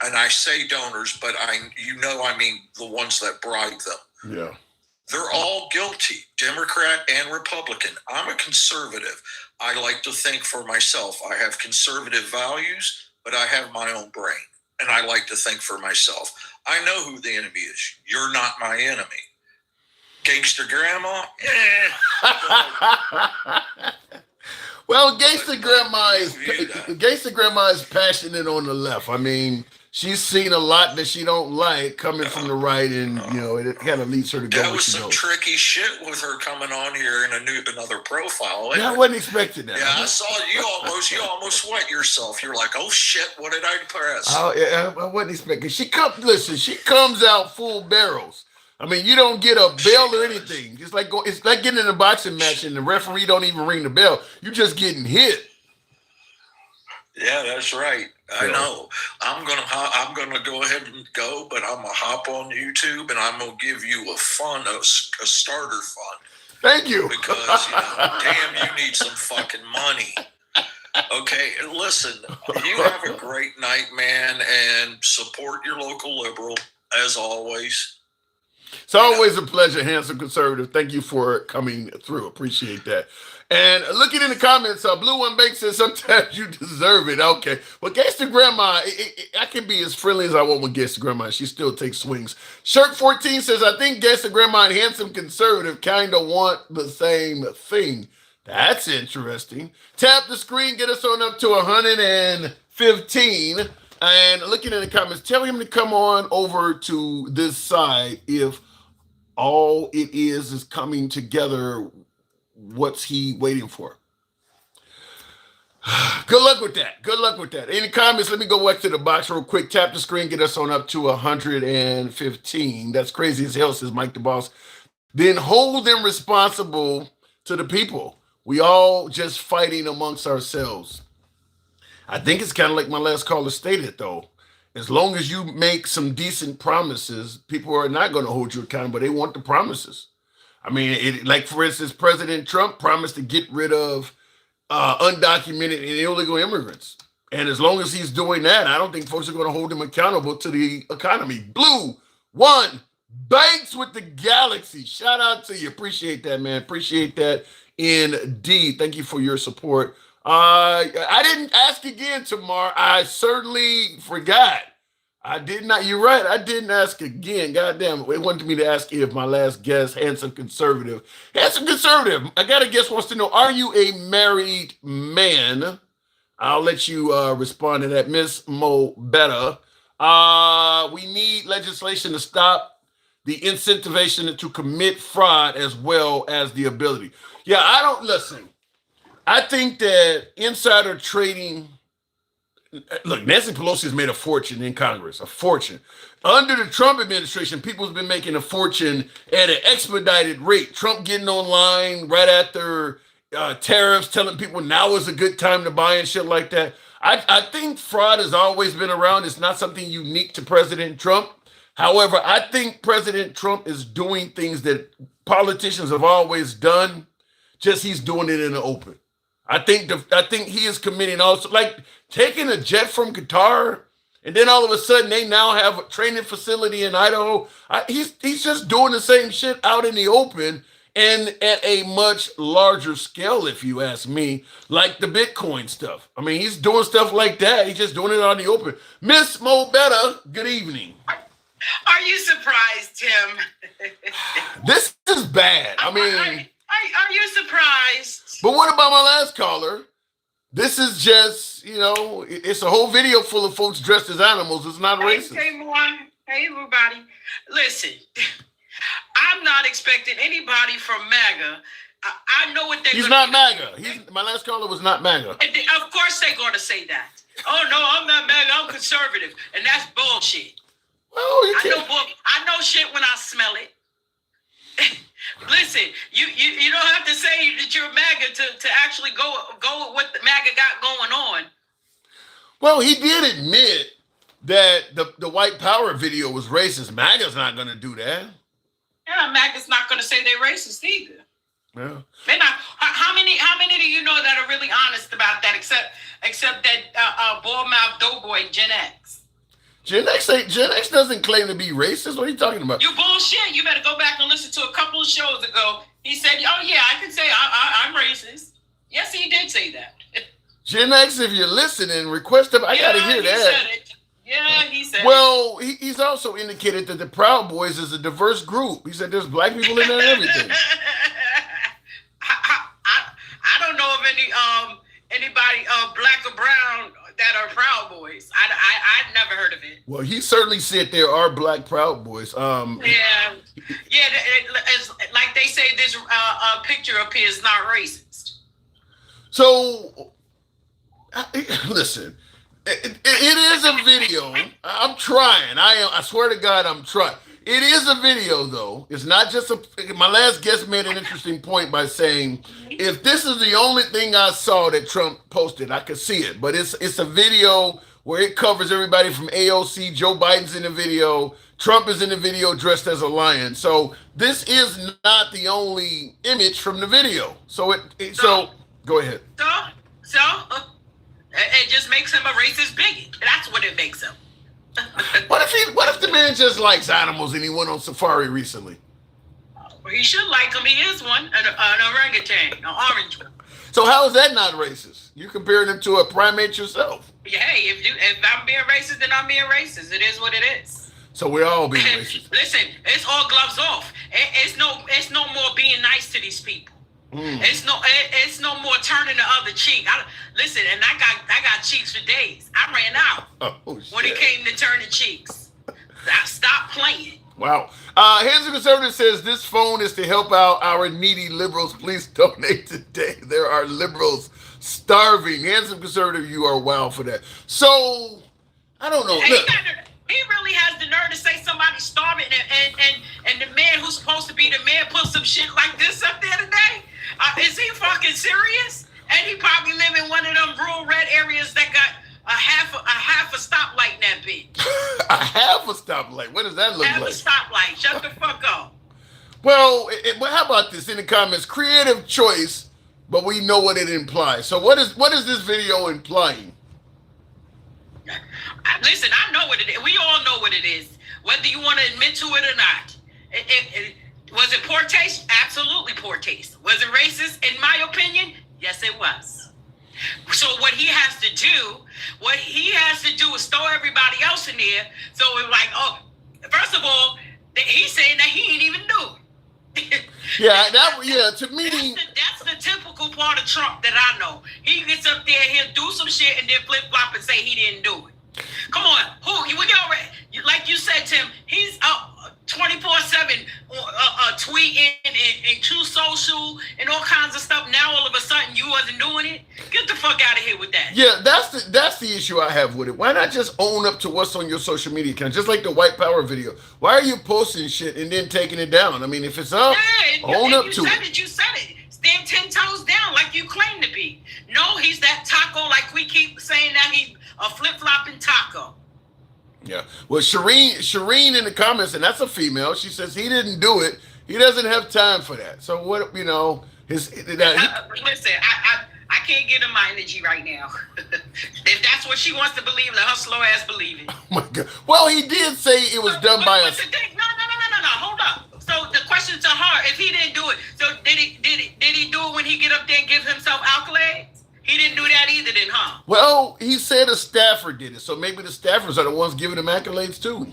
Speaker 9: And I say donors, but I mean the ones that bribe them.
Speaker 1: Yeah.
Speaker 9: They're all guilty, Democrat and Republican. I'm a conservative. I like to think for myself. I have conservative values, but I have my own brain. And I like to think for myself. I know who the enemy is. You're not my enemy. Gangster grandma?
Speaker 1: Well, Gangster grandma is passionate on the left. I mean, she's seen a lot that she don't like coming from the right, and it kind of leads her to go.
Speaker 9: That was some tricky shit with her coming on here in another profile.
Speaker 1: Yeah, I wasn't expecting that.
Speaker 9: Yeah, I saw you almost wet yourself. You're like, oh shit, what did I press?
Speaker 1: Oh yeah, I wasn't expecting. She comes out full barrels. I mean, you don't get a bell or anything. It's like getting in a boxing match and the referee don't even ring the bell. You're just getting hit.
Speaker 9: Yeah, that's right. I know. I'm gonna go ahead and go, but I'm gonna hop on YouTube and I'm gonna give you a starter fund.
Speaker 1: Thank you.
Speaker 9: Because damn, you need some fucking money. Okay, listen. You have a great night, man, and support your local liberal as always.
Speaker 1: It's always a pleasure, handsome conservative. Thank you for coming through. Appreciate that. And looking in the comments, Blue One Bank says, sometimes you deserve it. Okay. Well, Gangster Grandma, I can be as friendly as I want with Gangster Grandma. She still takes swings. Shirt 14 says, I think Gangster Grandma and handsome conservative kind of want the same thing. That's interesting. Tap the screen, get us on up to 115. And looking in the comments, tell him to come on over to this side if all it is coming together. What's he waiting for? Good luck with that. Good luck with that. Any comments? Let me go back to the box real quick. Tap the screen, get us on up to 115. That's crazy as hell, says Mike the Boss. Then hold them responsible to the people. We all just fighting amongst ourselves. I think it's kind of like my last caller stated, though. As long as you make some decent promises, people are not going to hold you accountable. They want the promises. I mean, like, for instance, President Trump promised to get rid of undocumented and illegal immigrants. And as long as he's doing that, I don't think folks are going to hold him accountable to the economy. Blue One Banks with the Galaxy. Shout out to you. Appreciate that, man. Appreciate that indeed. Thank you for your support. I didn't ask again tomorrow. I certainly forgot. I did not. You're right. I didn't ask again. God damn it. They wanted me to ask if my last guest, handsome conservative. Handsome conservative. I got a guest wants to know, are you a married man? I'll let you respond to that. Miss Mo Betta. We need legislation to stop the incentivization to commit fraud as well as the ability. Yeah, I don't listen. I think that insider trading. Look, Nancy Pelosi has made a fortune in Congress, a fortune. Under the Trump administration, people have been making a fortune at an expedited rate. Trump getting online right after tariffs, telling people now is a good time to buy and shit like that. I think fraud has always been around. It's not something unique to President Trump. However, I think President Trump is doing things that politicians have always done, just he's doing it in the open. I think he is committing also, like taking a jet from Qatar, and then all of a sudden they now have a training facility in Idaho. He's just doing the same shit out in the open and at a much larger scale, if you ask me, like the Bitcoin stuff. I mean, he's doing stuff like that. He's just doing it out in the open. Miss Mobetta, good evening.
Speaker 10: Are you surprised, Tim?
Speaker 1: This is bad. I mean,
Speaker 10: are you surprised?
Speaker 1: But what about my last caller? This is just, it's a whole video full of folks dressed as animals. It's not racist.
Speaker 10: Hey, everybody. Listen, I'm not expecting anybody from MAGA. I know what they're
Speaker 1: He's not MAGA. My last caller was not MAGA.
Speaker 10: Of course they're going to say that. Oh, no, I'm not MAGA. I'm conservative. And that's bullshit.
Speaker 1: Well,
Speaker 10: I know shit when I smell it. Listen, you don't have to say that you're MAGA to actually go with what the MAGA got going on.
Speaker 1: Well, he did admit that the white power video was racist. MAGA's not going to do that.
Speaker 10: Yeah, MAGA's not going to say they're racist either.
Speaker 1: Yeah.
Speaker 10: They're not. How many do you know that are really honest about that? Except that bald mouth doughboy Gen X.
Speaker 1: Gen X doesn't claim to be racist. What are you talking about?
Speaker 10: You bullshit. You better go back and listen to a couple of shows ago. He said, "Oh yeah, I can say I'm racist." Yes, he did say that.
Speaker 1: Gen X, if you're listening, request him. I gotta hear that.
Speaker 10: Said it. Yeah, he said.
Speaker 1: Well, he's also indicated that the Proud Boys is a diverse group. He said there's black people in there and everything.
Speaker 10: I don't know of anybody black or brown that are Proud Boys. I've never heard of it.
Speaker 1: Well, he certainly said there are black Proud Boys.
Speaker 10: Yeah. It's like they say, this picture up here is not racist.
Speaker 1: So, listen, it is a video. I'm trying. I swear to God, I'm trying. It is a video, though. It's not just my last guest made an interesting point by saying, if this is the only thing I saw that Trump posted, I could see it. But it's a video where it covers everybody from AOC. Joe Biden's in the video. Trump is in the video dressed as a lion. So this is not the only image from the video. So go ahead.
Speaker 10: So it just makes him a racist bigot. That's what it makes him.
Speaker 1: What if the man just likes animals and he went on safari recently?
Speaker 10: Well, he should like them. He is one, an orangutan, an orange one.
Speaker 1: So how is that not racist? You're comparing him to a primate yourself.
Speaker 10: Yeah, hey, if I'm being racist, then I'm being racist. It is what it is.
Speaker 1: So we're all being racist.
Speaker 10: Listen, it's all gloves off. It's no more being nice to these people. It's no more turning the other cheek. Listen, and I got cheeks for days. I ran out when it came to turning cheeks. Stop playing.
Speaker 1: Wow. Hands of Conservative says this phone is to help out our needy liberals. Please donate today. There are liberals starving. Hands of Conservative, you are wild for that. So I don't know.
Speaker 10: Look. He really has the nerve to say somebody's starving, and the man who's supposed to be the man put some shit like this up there today. Is he fucking serious? And he probably live in one of them rural red areas that got a half a stoplight in that bitch.
Speaker 1: A half a stoplight? What does that look like?
Speaker 10: Half a stoplight. Shut the fuck up.
Speaker 1: Well, how about this in the comments? Creative choice, but we know what it implies. So what is this video implying?
Speaker 10: Listen, I know what it is. We all know what it is, whether you want to admit to it or not. Was it poor taste? Absolutely poor taste. Was it racist? In my opinion, yes, it was. So what he has to do is throw everybody else in there. So it's like, first of all, he's saying that he ain't even do it.
Speaker 1: To me,
Speaker 10: that's the typical part of Trump that I know. He gets up there, he'll do some shit, and then flip flop and say he didn't do it. Come on, like you said, Tim, he's up 24/7
Speaker 1: Yeah, that's the issue I have with it. Why not just own up to what's on your social media account? Just like the white power video. Why are you posting shit and then taking it down? I mean, if it's up, own up to it.
Speaker 10: You said it. Stand 10 toes down like you claim to be. No, he's that taco, like we keep saying that he's a flip-flopping taco.
Speaker 1: Yeah. Well, Shireen in the comments, and that's a female, she says he didn't do it. He doesn't have time for that. So what,
Speaker 10: listen, I can't give him my energy right now. If that's what she wants to believe, let her slow ass believe it.
Speaker 1: Oh my God. Well, he did say it was done by us.
Speaker 10: No. Hold up. So the question to her, if he didn't do it, so did he do it when he get up there and give himself accolades? He didn't do that either, then, huh?
Speaker 1: Well, he said a staffer did it, so maybe the staffers are the ones giving him accolades too.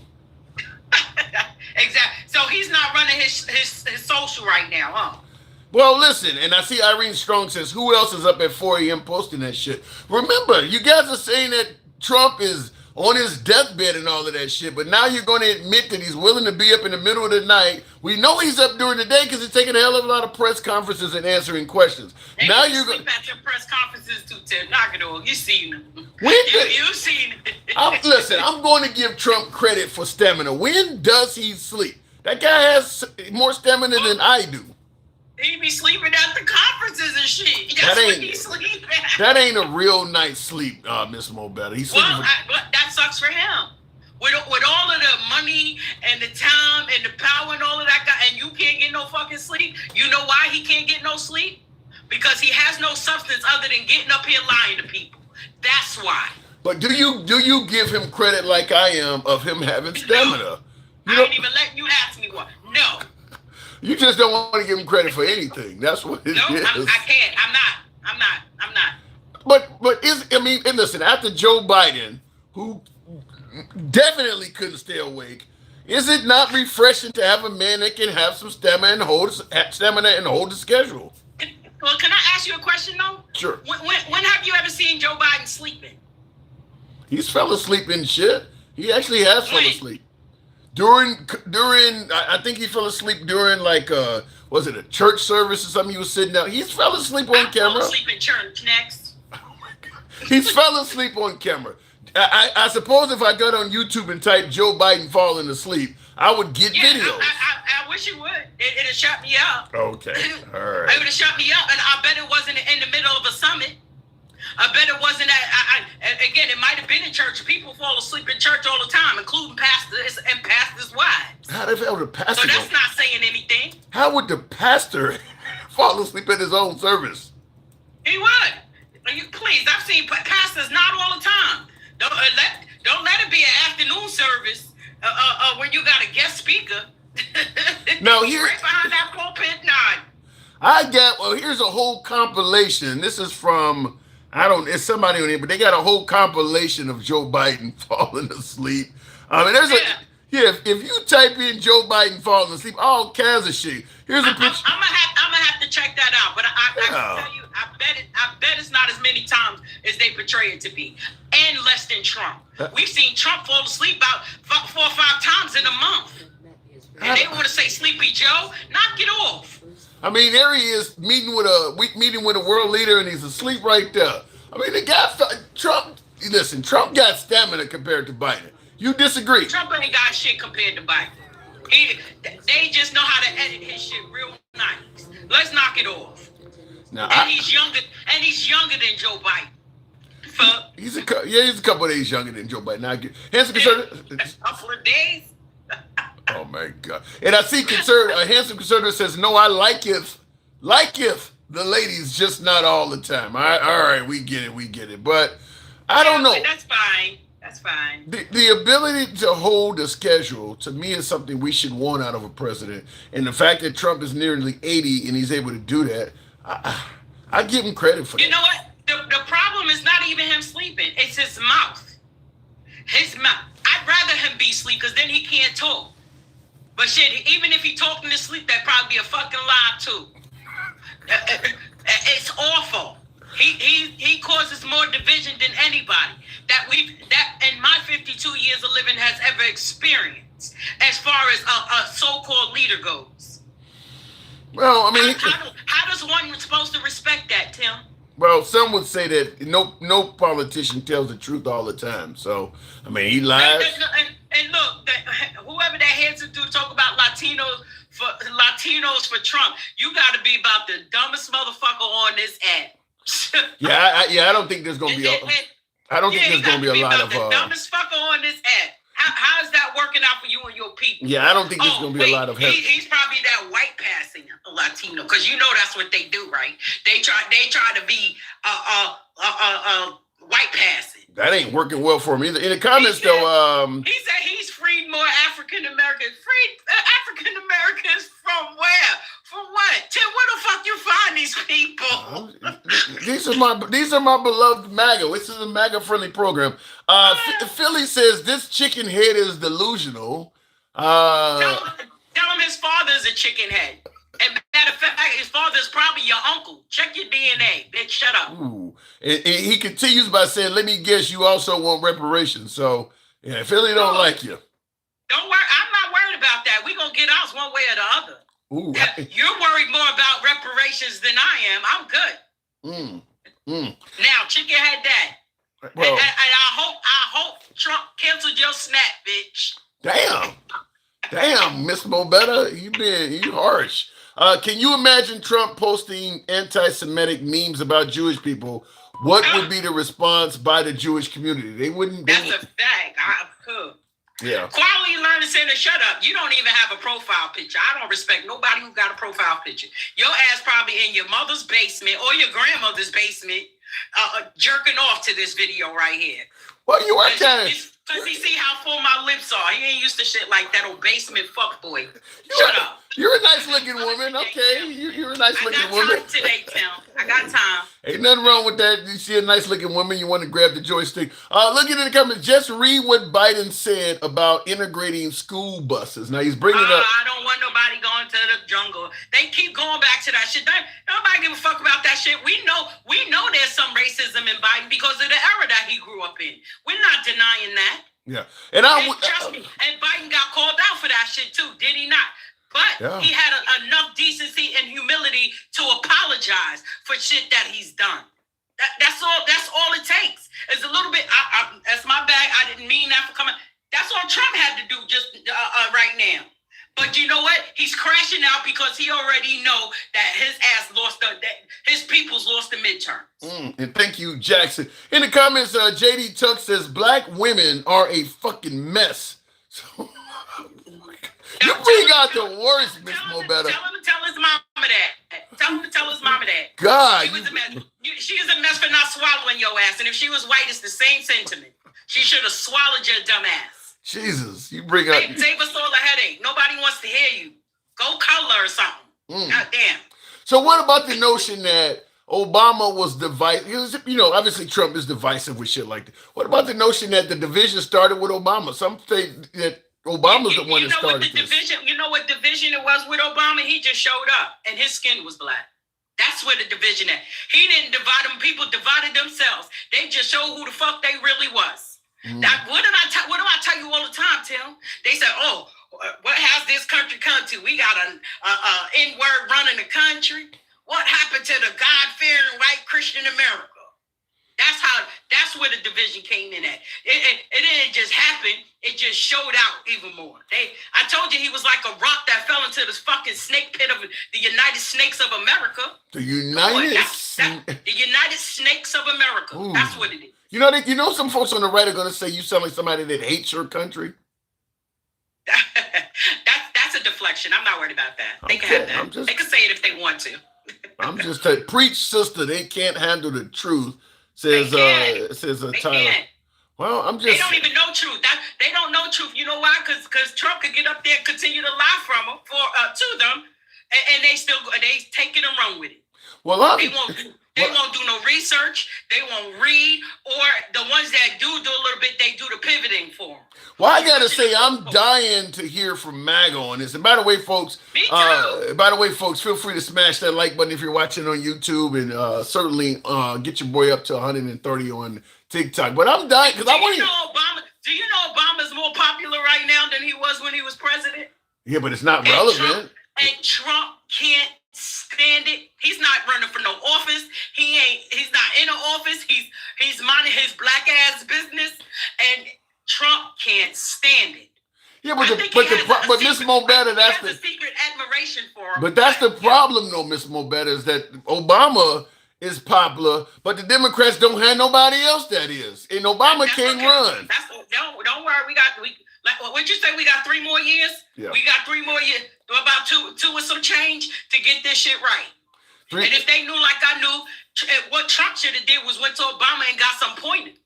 Speaker 10: Exactly. So he's not running his social right now, huh?
Speaker 1: Well, listen, and I see Irene Strong says, who else is up at 4 a.m. posting that shit? Remember, you guys are saying that Trump is on his deathbed and all of that shit, but now you're going to admit that he's willing to be up in the middle of the night. We know he's up during the day because he's taking a hell of a lot of press conferences and answering questions.
Speaker 10: And
Speaker 1: now
Speaker 10: you sleep at your press conferences too, Tim. Knock it off. You seen him. You seen it.
Speaker 1: Listen, I'm going to give Trump credit for stamina. When does he sleep? That guy has more stamina than I do.
Speaker 10: He be sleeping at the conferences and shit. That's when he sleep at.
Speaker 1: That ain't a real night's sleep, Miss Mobetta. He's sleeping.
Speaker 10: Well, that sucks for him. With all of the money and the time and the power and all of that guy, and you can't get no fucking sleep. You know why he can't get no sleep? Because he has no substance other than getting up here lying to people. That's why.
Speaker 1: But do you give him credit like I am of him having stamina?
Speaker 10: I ain't even letting you ask me what. No.
Speaker 1: You just don't want to give him credit for anything. That's what it is.
Speaker 10: I can't. I'm not.
Speaker 1: And listen, after Joe Biden, who definitely couldn't stay awake, is it not refreshing to have a man that can have some stamina and hold the schedule?
Speaker 10: Well, can I ask you a question though?
Speaker 1: Sure.
Speaker 10: When have you ever seen Joe Biden sleeping?
Speaker 1: He's fell asleep in shit. He actually has fell asleep. During, I think he fell asleep during was it a church service or something? He was sitting down. He's fell asleep on camera.
Speaker 10: Fell asleep in church next.
Speaker 1: Oh my God. He's fell asleep on camera. I suppose if I got on YouTube and typed Joe Biden falling asleep, I would get videos.
Speaker 10: I wish you would. It'd have shut me up.
Speaker 1: Okay, all right.
Speaker 10: It would have shut me up, and I bet it wasn't in the middle of a summit. I bet it wasn't again, it might have been in church. People fall asleep in church all the time, including pastors and pastors' wives.
Speaker 1: How the hell the pastor?
Speaker 10: So that's not saying anything.
Speaker 1: How would the pastor fall asleep at his own service?
Speaker 10: He would. Please, I've seen pastors not all the time. Don't let it be an afternoon service when you got a guest speaker.
Speaker 1: Now here,
Speaker 10: right behind that pulpit,
Speaker 1: here's a whole compilation. This is from, it's somebody on here, but they got a whole compilation of Joe Biden falling asleep. If you type in Joe Biden falling asleep, all kinds of shit. Here's a picture.
Speaker 10: I'm gonna have to check that out, but I can tell you, I bet it's not as many times as they portray it to be, and less than Trump. We've seen Trump fall asleep about 4 or 5 times in a month, and they want to say Sleepy Joe. Knock it off.
Speaker 1: I mean, there he is meeting with a world leader, and he's asleep right there. I mean, the guy, Trump. Listen, Trump got stamina compared to Biden. You disagree?
Speaker 10: Trump ain't got shit compared to Biden. They just know how to edit his shit real nice. Let's knock it off.
Speaker 1: Now,
Speaker 10: he's younger than Joe Biden.
Speaker 1: He's a couple of days younger than Joe Biden. Now, handsome conservative.
Speaker 10: A couple of days.
Speaker 1: Oh my God! And I see a handsome conservative says, "No, I liketh the ladies, just not all the time." All right, we get it. But I don't know.
Speaker 10: That's fine. That's fine.
Speaker 1: The ability to hold a schedule, to me, is something we should want out of a president. And the fact that Trump is nearly 80 and he's able to do that, I give him credit for that.
Speaker 10: You know what? The problem is not even him sleeping. It's his mouth. His mouth. I'd rather him be asleep because then he can't talk. But shit, even if he talking to sleep, that'd probably be a fucking lie too. It's awful. He causes more division than anybody that in my 52 years of living has ever experienced, as far as a so-called leader goes.
Speaker 1: Well, I mean,
Speaker 10: how does one supposed to respect that, Tim?
Speaker 1: Well, some would say that no politician tells the truth all the time. So, I mean, he lies.
Speaker 10: And look, whoever that heads to do talk about Latinos for Trump, you got to be about the dumbest motherfucker on this app.
Speaker 1: I don't think there's gonna be. I don't think there's gonna be a lot of.
Speaker 10: The dumbest fucker on this app. How is that working out for you and your people?
Speaker 1: Yeah, I don't think there's gonna be a lot of help.
Speaker 10: He's probably that white passing Latino, because you know that's what they do, right? They try to be white passing.
Speaker 1: That ain't working well for him either. In the comments, he
Speaker 10: said he's freed more African Americans. Freed African Americans from where? From what? Tim, where the fuck you find these people?
Speaker 1: These are my beloved MAGA. This is a MAGA friendly program. Philly says this chicken head is delusional.
Speaker 10: Tell him his father is a chicken head. And matter of fact, his father is probably your uncle. Check your DNA, bitch. Shut up.
Speaker 1: Ooh. And he continues by saying, "Let me guess, you also want reparations." So, yeah, Philly don't like you.
Speaker 10: Don't worry. I'm not worried about that. We're going to get ours one way or the other.
Speaker 1: Ooh.
Speaker 10: You're worried more about reparations than I am. I'm good. Now, chicken head that. Well, and I hope Trump canceled your snap, bitch.
Speaker 1: Damn, Miss Mobetta, you harsh. Can you imagine Trump posting anti-Semitic memes about Jewish people? What would be the response by the Jewish community? They wouldn't.
Speaker 10: That's a fact. I could.
Speaker 1: Yeah.
Speaker 10: Quality Learning Center, shut up. You don't even have a profile picture. I don't respect nobody who got a profile picture. Your ass probably in your mother's basement or your grandmother's basement, jerking off to this video right here.
Speaker 1: Well, you are kind of.
Speaker 10: Because he see how full my lips are. He ain't used to shit like that old basement fuckboy. Shut up.
Speaker 1: You're a nice looking woman. Okay. You're a nice looking woman.
Speaker 10: I got time today, Tim. I got time.
Speaker 1: Ain't nothing wrong with that. You see a nice looking woman, you want to grab the joystick. Look at the comments. Just read what Biden said about integrating school buses. Now he's bringing up.
Speaker 10: I don't want nobody going to the jungle. They keep going back to that shit. Nobody give a fuck about that shit. We know there's some racism in Biden because of the era that he grew up in. We're not denying that.
Speaker 1: Yeah. And
Speaker 10: trust me. And Biden got called out for that shit too, did he not? But he had enough decency and humility to apologize for shit that he's done. That's all it takes. It's a little bit. That's my bad. I didn't mean that for coming. That's all Trump had to do just right now. But you know what? He's crashing out because he already know that his ass his people's lost the midterms.
Speaker 1: And thank you, Jackson. In the comments, JD Tuck says black women are a fucking mess. So, you bring out the worst, Miss Mobetta.
Speaker 10: Tell him to tell his mama that. Tell him to tell his mama that.
Speaker 1: God.
Speaker 10: She was a mess. She is a mess for not swallowing your ass. And if she was white, it's the same sentiment. She should have swallowed your dumb ass.
Speaker 1: Jesus, you bring out.
Speaker 10: Save us all a headache. Nobody wants to hear you. Go color or something. God damn.
Speaker 1: So what about the notion that Obama was divisive? You know, obviously Trump is divisive with shit like that. What about the notion that the division started with Obama? Some say that Obama's the one that started this.
Speaker 10: You know what division it was with Obama? He just showed up and his skin was black. That's where the division at. He didn't divide them. People divided themselves. They just showed who the fuck they really was. What do I tell you all the time, Tim? They said, "Oh, what has this country come to? We got an N-word running the country. What happened to the God-fearing white Christian America?" That's where the division came in at. It didn't just happen. It just showed out even more. I told you he was like a rock that fell into this fucking snake pit of the United Snakes of America.
Speaker 1: The United
Speaker 10: Snakes of America. Ooh. That's what it is.
Speaker 1: You know, some folks on the right are going to say you sound like somebody that hates your country.
Speaker 10: That's a deflection. I'm not worried about that. They can have that. They can say it if they want to.
Speaker 1: I'm just telling. Preach, sister. They can't handle the truth. Says Tyler. Well, I'm just.
Speaker 10: They don't even know truth. They don't know truth. You know why? Because Trump could get up there and continue to lie from them to them, and they take it and run with it.
Speaker 1: Well,
Speaker 10: they won't do no research. They won't read, or the ones that do a little bit, they do the pivoting for them.
Speaker 1: Well, I gotta say, I'm dying to hear from MAGA on this. And by the way, folks, feel free to smash that like button if you're watching on YouTube, and certainly get your boy up to 130 on TikTok. But I'm dying because I want to.
Speaker 10: Do you know Obama's more popular right now than he was when he was president?
Speaker 1: Yeah, but it's not relevant.
Speaker 10: Trump can't stand it. He's not running for no office. He's not in an office. He's minding his black ass business, and Trump can't stand it.
Speaker 1: Yeah, but Miss Mo Better, that's the
Speaker 10: secret admiration for him.
Speaker 1: But that's the problem, though, Miss Mo Better, is that Obama is popular, but the Democrats don't have nobody else that is, and Obama can't run.
Speaker 10: Don't worry. What'd you say? We got 3 more years.
Speaker 1: Yeah.
Speaker 10: We got 3 more years, about two with some change to get this shit right. And if they knew like I knew, what Trump should have did was went to Obama and got some pointers.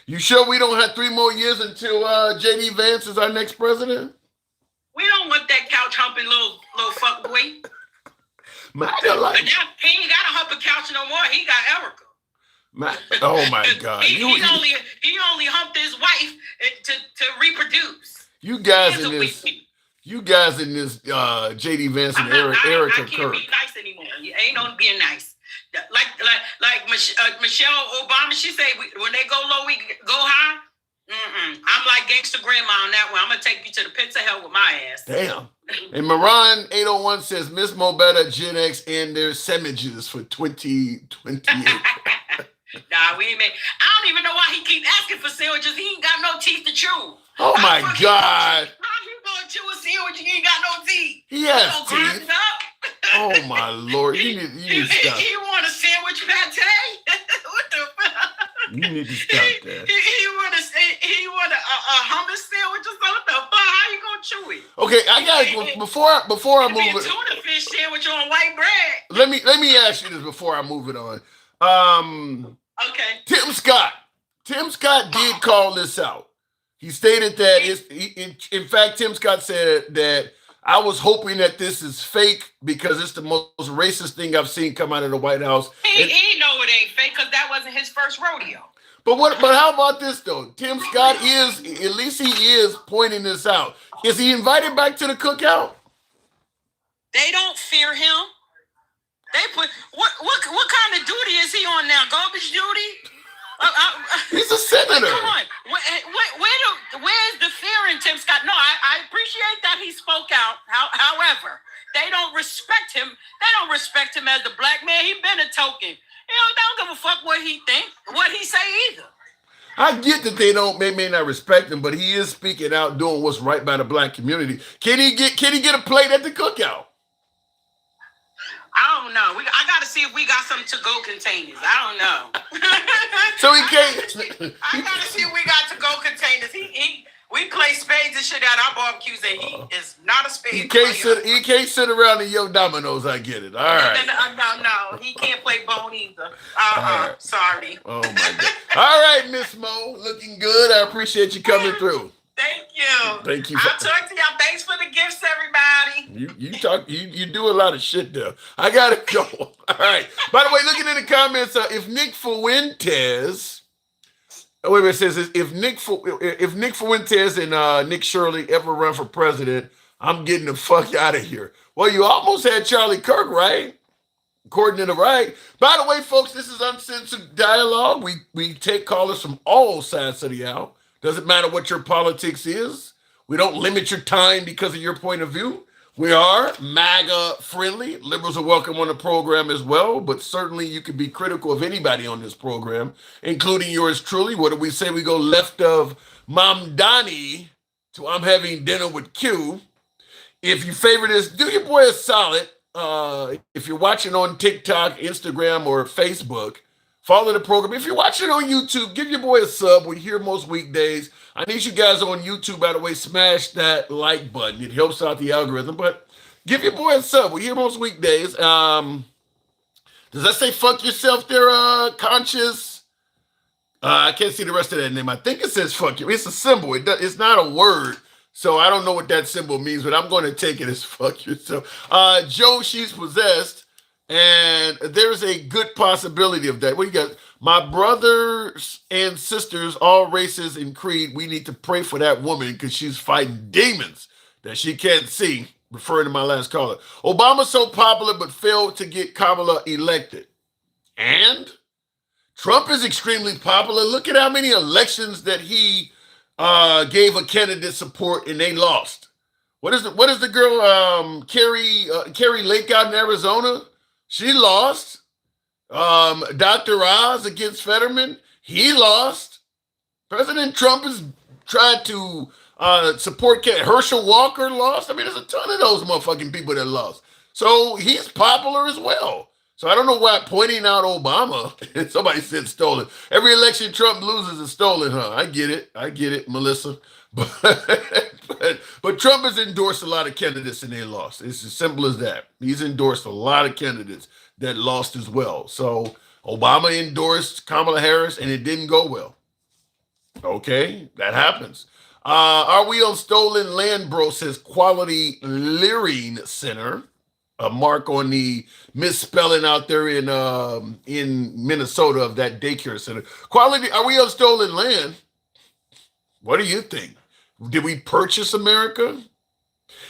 Speaker 1: You sure we don't have 3 more years until J.D. Vance is our next president?
Speaker 10: We don't want that couch humping little fuck boy.
Speaker 1: But now,
Speaker 10: he ain't got a hump a couch no more. He got Erica.
Speaker 1: Oh my God!
Speaker 10: he only humped his wife to reproduce.
Speaker 1: You guys in this J.D. Vance and Erica
Speaker 10: I can't be nice anymore. You ain't on being nice. Like Michelle Obama, she say when they go low, we go high. I'm like gangster grandma on that one. I'm gonna take you to the pits of hell with my ass.
Speaker 1: Damn. And Moran 801 says Miss Mo Better, Gen X, and their sandwiches for 2028.
Speaker 10: Nah, we ain't made. I don't even know why he keep asking for sandwiches. He ain't got no teeth to chew.
Speaker 1: Oh my God!
Speaker 10: How you gonna chew a sandwich? He ain't got no teeth.
Speaker 1: He has teeth. Oh my Lord! You need to stop.
Speaker 10: He want a sandwich pate? What the fuck?
Speaker 1: You need to stop that.
Speaker 10: He want a hummus sandwich or something. What the fuck? How you gonna chew it?
Speaker 1: Okay, I got before I move it.
Speaker 10: Tuna fish sandwich on white bread.
Speaker 1: Let me ask you this before I move it on.
Speaker 10: Okay.
Speaker 1: Tim Scott did call this out. He stated that in fact, Tim Scott said that I was hoping that this is fake because it's the most racist thing I've seen come out of the White House.
Speaker 10: He know it ain't fake because that wasn't his first rodeo.
Speaker 1: But how about this though? Tim Scott at least he is pointing this out. Is he invited back to the cookout?
Speaker 10: They don't fear him. They put what kind of duty is he on now? Garbage duty?
Speaker 1: He's a senator.
Speaker 10: Come on. Where's the fear in Tim Scott? No, I appreciate that he spoke out. However, they don't respect him. They don't respect him as the black man. He been a token. They don't give a fuck what he think, what he say either.
Speaker 1: I get that they may not respect him, but he is speaking out, doing what's right by the black community. Can he get a plate at the cookout?
Speaker 10: I don't know. I got to see if we got some to-go containers. I don't know.
Speaker 1: So he can't.
Speaker 10: I got to see if we got to-go containers. We play spades and shit at our barbecues, and he is not a spade player.
Speaker 1: He can't sit around and yo dominoes. I get it. All right.
Speaker 10: No. He can't play bone either.
Speaker 1: Right.
Speaker 10: Sorry.
Speaker 1: Oh my God. All right, Miss Mo, looking good. I appreciate you coming through.
Speaker 10: Thank you.
Speaker 1: Thank you.
Speaker 10: I'll talk to y'all. Thanks for the gifts, everybody.
Speaker 1: You do a lot of shit there. I gotta go. All right. By the way, looking in the comments, if Nick Fuentes, it says if Nick Fuentes and Nick Shirley ever run for president, I'm getting the fuck out of here. Well, you almost had Charlie Kirk, right? According to the right. By the way, folks, this is Uncensored Dialogue. We take callers from all sides of the aisle. Doesn't matter what your politics is. We don't limit your time because of your point of view. We are MAGA friendly. Liberals are welcome on the program as well, but certainly you can be critical of anybody on this program, including yours truly. What do we say? We go left of Mamdani to I'm having dinner with Q. If you favor this, do your boy a solid. If you're watching on TikTok, Instagram, or Facebook, follow the program. If you're watching on YouTube, give your boy a sub. We're here most weekdays. I need you guys on YouTube, by the way, smash that like button. It helps out the algorithm, but give your boy a sub. We're here most weekdays. Does that say fuck yourself there, Conscious? I can't see the rest of that name. I think it says fuck you. It's a symbol. It's not a word, so I don't know what that symbol means, but I'm going to take it as fuck yourself. Joe, she's possessed. And there's a good possibility of that. What you got? My brothers and sisters, all races and creed, we need to pray for that woman because she's fighting demons that she can't see, referring to my last caller. Obama's so popular but failed to get Kamala elected. And Trump is extremely popular. Look at how many elections that he gave a candidate support and they lost. What is the girl, Carrie Lake out in Arizona? She lost. Dr. Oz against Fetterman, he lost. President Trump has tried to support Herschel Walker lost. I mean, there's a ton of those motherfucking people that lost. So he's popular as well. So I don't know why pointing out Obama, somebody said stolen. Every election Trump loses is stolen, huh? I get it, Melissa. But Trump has endorsed a lot of candidates and they lost. It's as simple as that. He's endorsed a lot of candidates that lost as well. So Obama endorsed Kamala Harris and it didn't go well. Okay, that happens. Are we on stolen land, bro? Says Quality Leering Center. A mark on the misspelling out there in Minnesota of that daycare center. Quality, are we on stolen land? What do you think? Did we purchase America?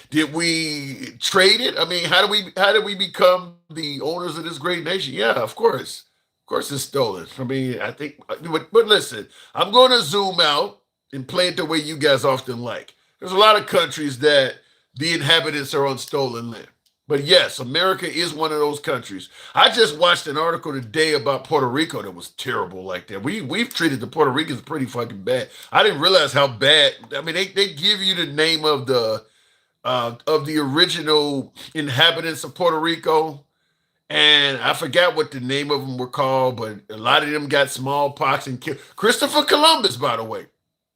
Speaker 1: Did we trade it? I mean, how did we become the owners of this great nation? Yeah, of course. Of course it's stolen. I mean, I think, but listen, I'm going to zoom out and play it the way you guys often like. There's a lot of countries that the inhabitants are on stolen land. But yes, America is one of those countries. I just watched an article today about Puerto Rico that was terrible like that. We've treated the Puerto Ricans pretty fucking bad. I didn't realize how bad. I mean, they give you the name of the original inhabitants of Puerto Rico, and I forgot what the name of them were called, but a lot of them got smallpox and killed. Christopher Columbus, by the way, a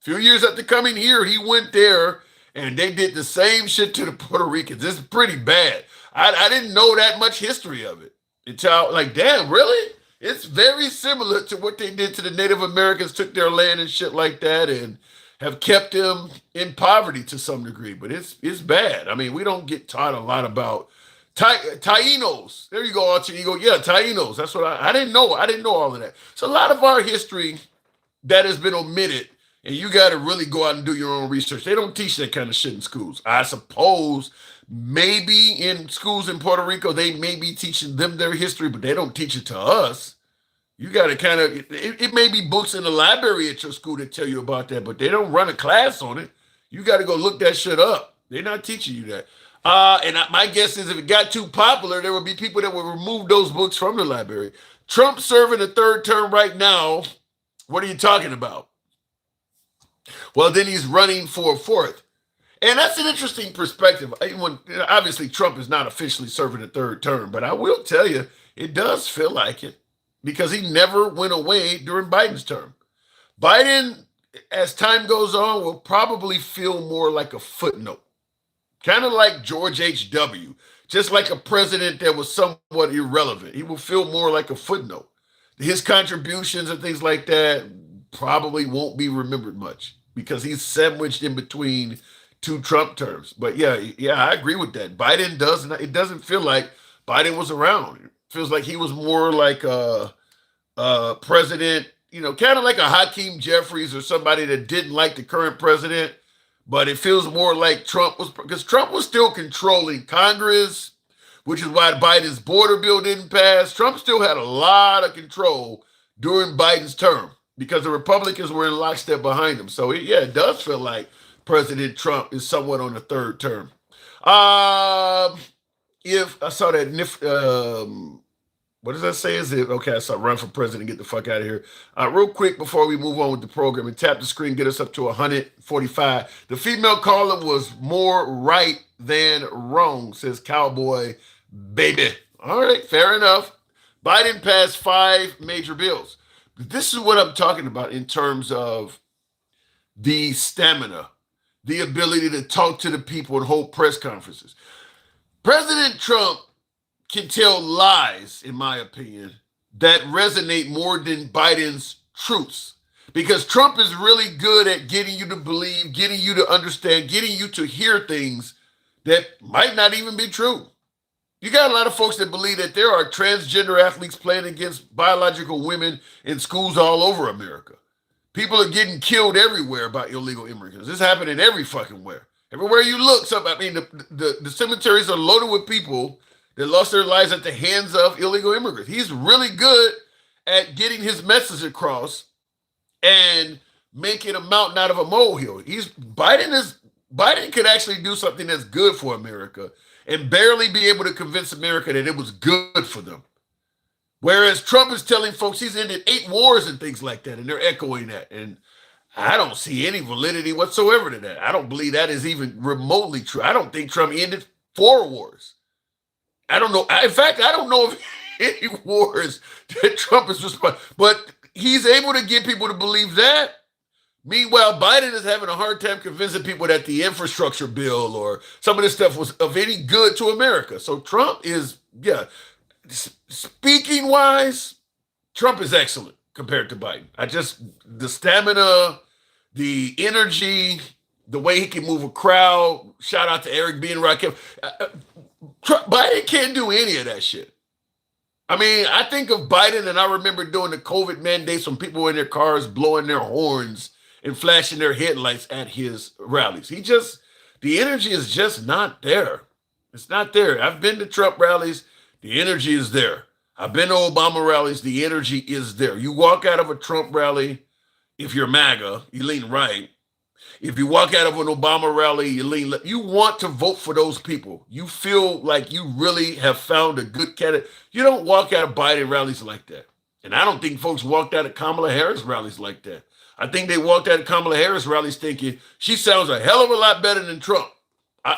Speaker 1: few years after coming here, he went there and they did the same shit to the Puerto Ricans. It's pretty bad. I didn't know that much history of it. Until like, damn, really? It's very similar to what they did to the Native Americans, took their land and shit like that, and have kept them in poverty to some degree. But it's bad. I mean, we don't get taught a lot about Tainos. There you go, Archie. You go, yeah, Tainos. That's what I didn't know. I didn't know all of that. So a lot of our history that has been omitted, and you got to really go out and do your own research. They don't teach that kind of shit in schools. I suppose maybe in schools in Puerto Rico, they may be teaching them their history, but they don't teach it to us. You got to kind of, it may be books in the library at your school that tell you about that, but they don't run a class on it. You got to go look that shit up. They're not teaching you that. My guess is if it got too popular, there would be people that would remove those books from the library. Trump serving a third term right now. What are you talking about? Well, then he's running for a fourth. And that's an interesting perspective. Obviously, Trump is not officially serving a third term, but I will tell you, it does feel like it because he never went away during Biden's term. Biden, as time goes on, will probably feel more like a footnote, kind of like George H.W., just like a president that was somewhat irrelevant. He will feel more like a footnote. His contributions and things like that probably won't be remembered much because he's sandwiched in between two Trump terms. But yeah, I agree with that. Biden doesn't. It doesn't feel like Biden was around. It feels like he was more like a president, kind of like a Hakeem Jeffries or somebody that didn't like the current president. But it feels more like Trump was, because Trump was still controlling Congress, which is why Biden's border bill didn't pass. Trump still had a lot of control during Biden's term because the Republicans were in lockstep behind him. So it does feel like President Trump is somewhat on the third term. If I saw that, what does that say? Is it okay? I saw run for president, get the fuck out of here. Real quick before we move on with the program and tap the screen, get us up to 145. The female caller was more right than wrong, says Cowboy Baby. All right, fair enough. Biden passed 5 major bills. This is what I'm talking about in terms of the stamina, the ability to talk to the people and hold press conferences. President Trump can tell lies, in my opinion, that resonate more than Biden's truths. Because Trump is really good at getting you to believe, getting you to understand, getting you to hear things that might not even be true. You got a lot of folks that believe that there are transgender athletes playing against biological women in schools all over America. People are getting killed everywhere by illegal immigrants. This happening every fucking where. Everywhere you look, the cemeteries are loaded with people that lost their lives at the hands of illegal immigrants. He's really good at getting his message across and making a mountain out of a molehill. Biden is Biden could actually do something that's good for America and barely be able to convince America that it was good for them. Whereas Trump is telling folks he's ended 8 wars and things like that, and they're echoing that. And I don't see any validity whatsoever to that. I don't believe that is even remotely true. I don't think Trump ended 4 wars. I don't know. In fact, I don't know of any wars that Trump is responsible. But he's able to get people to believe that. Meanwhile, Biden is having a hard time convincing people that the infrastructure bill or some of this stuff was of any good to America. So Trump is, speaking wise, Trump is excellent compared to Biden. The stamina, the energy, the way he can move a crowd. Shout out to Eric B. and Rakim. Biden can't do any of that shit. I mean, I think of Biden and I remember doing the COVID mandates when people were in their cars blowing their horns and flashing their headlights at his rallies. The energy is just not there. It's not there. I've been to Trump rallies. The energy is there. I've been to Obama rallies. The energy is there. You walk out of a Trump rally, if you're MAGA, you lean right. If you walk out of an Obama rally, you lean left. You want to vote for those people. You feel like you really have found a good candidate. You don't walk out of Biden rallies like that. And I don't think folks walked out of Kamala Harris rallies like that. I think they walked out of Kamala Harris rallies thinking she sounds a hell of a lot better than Trump.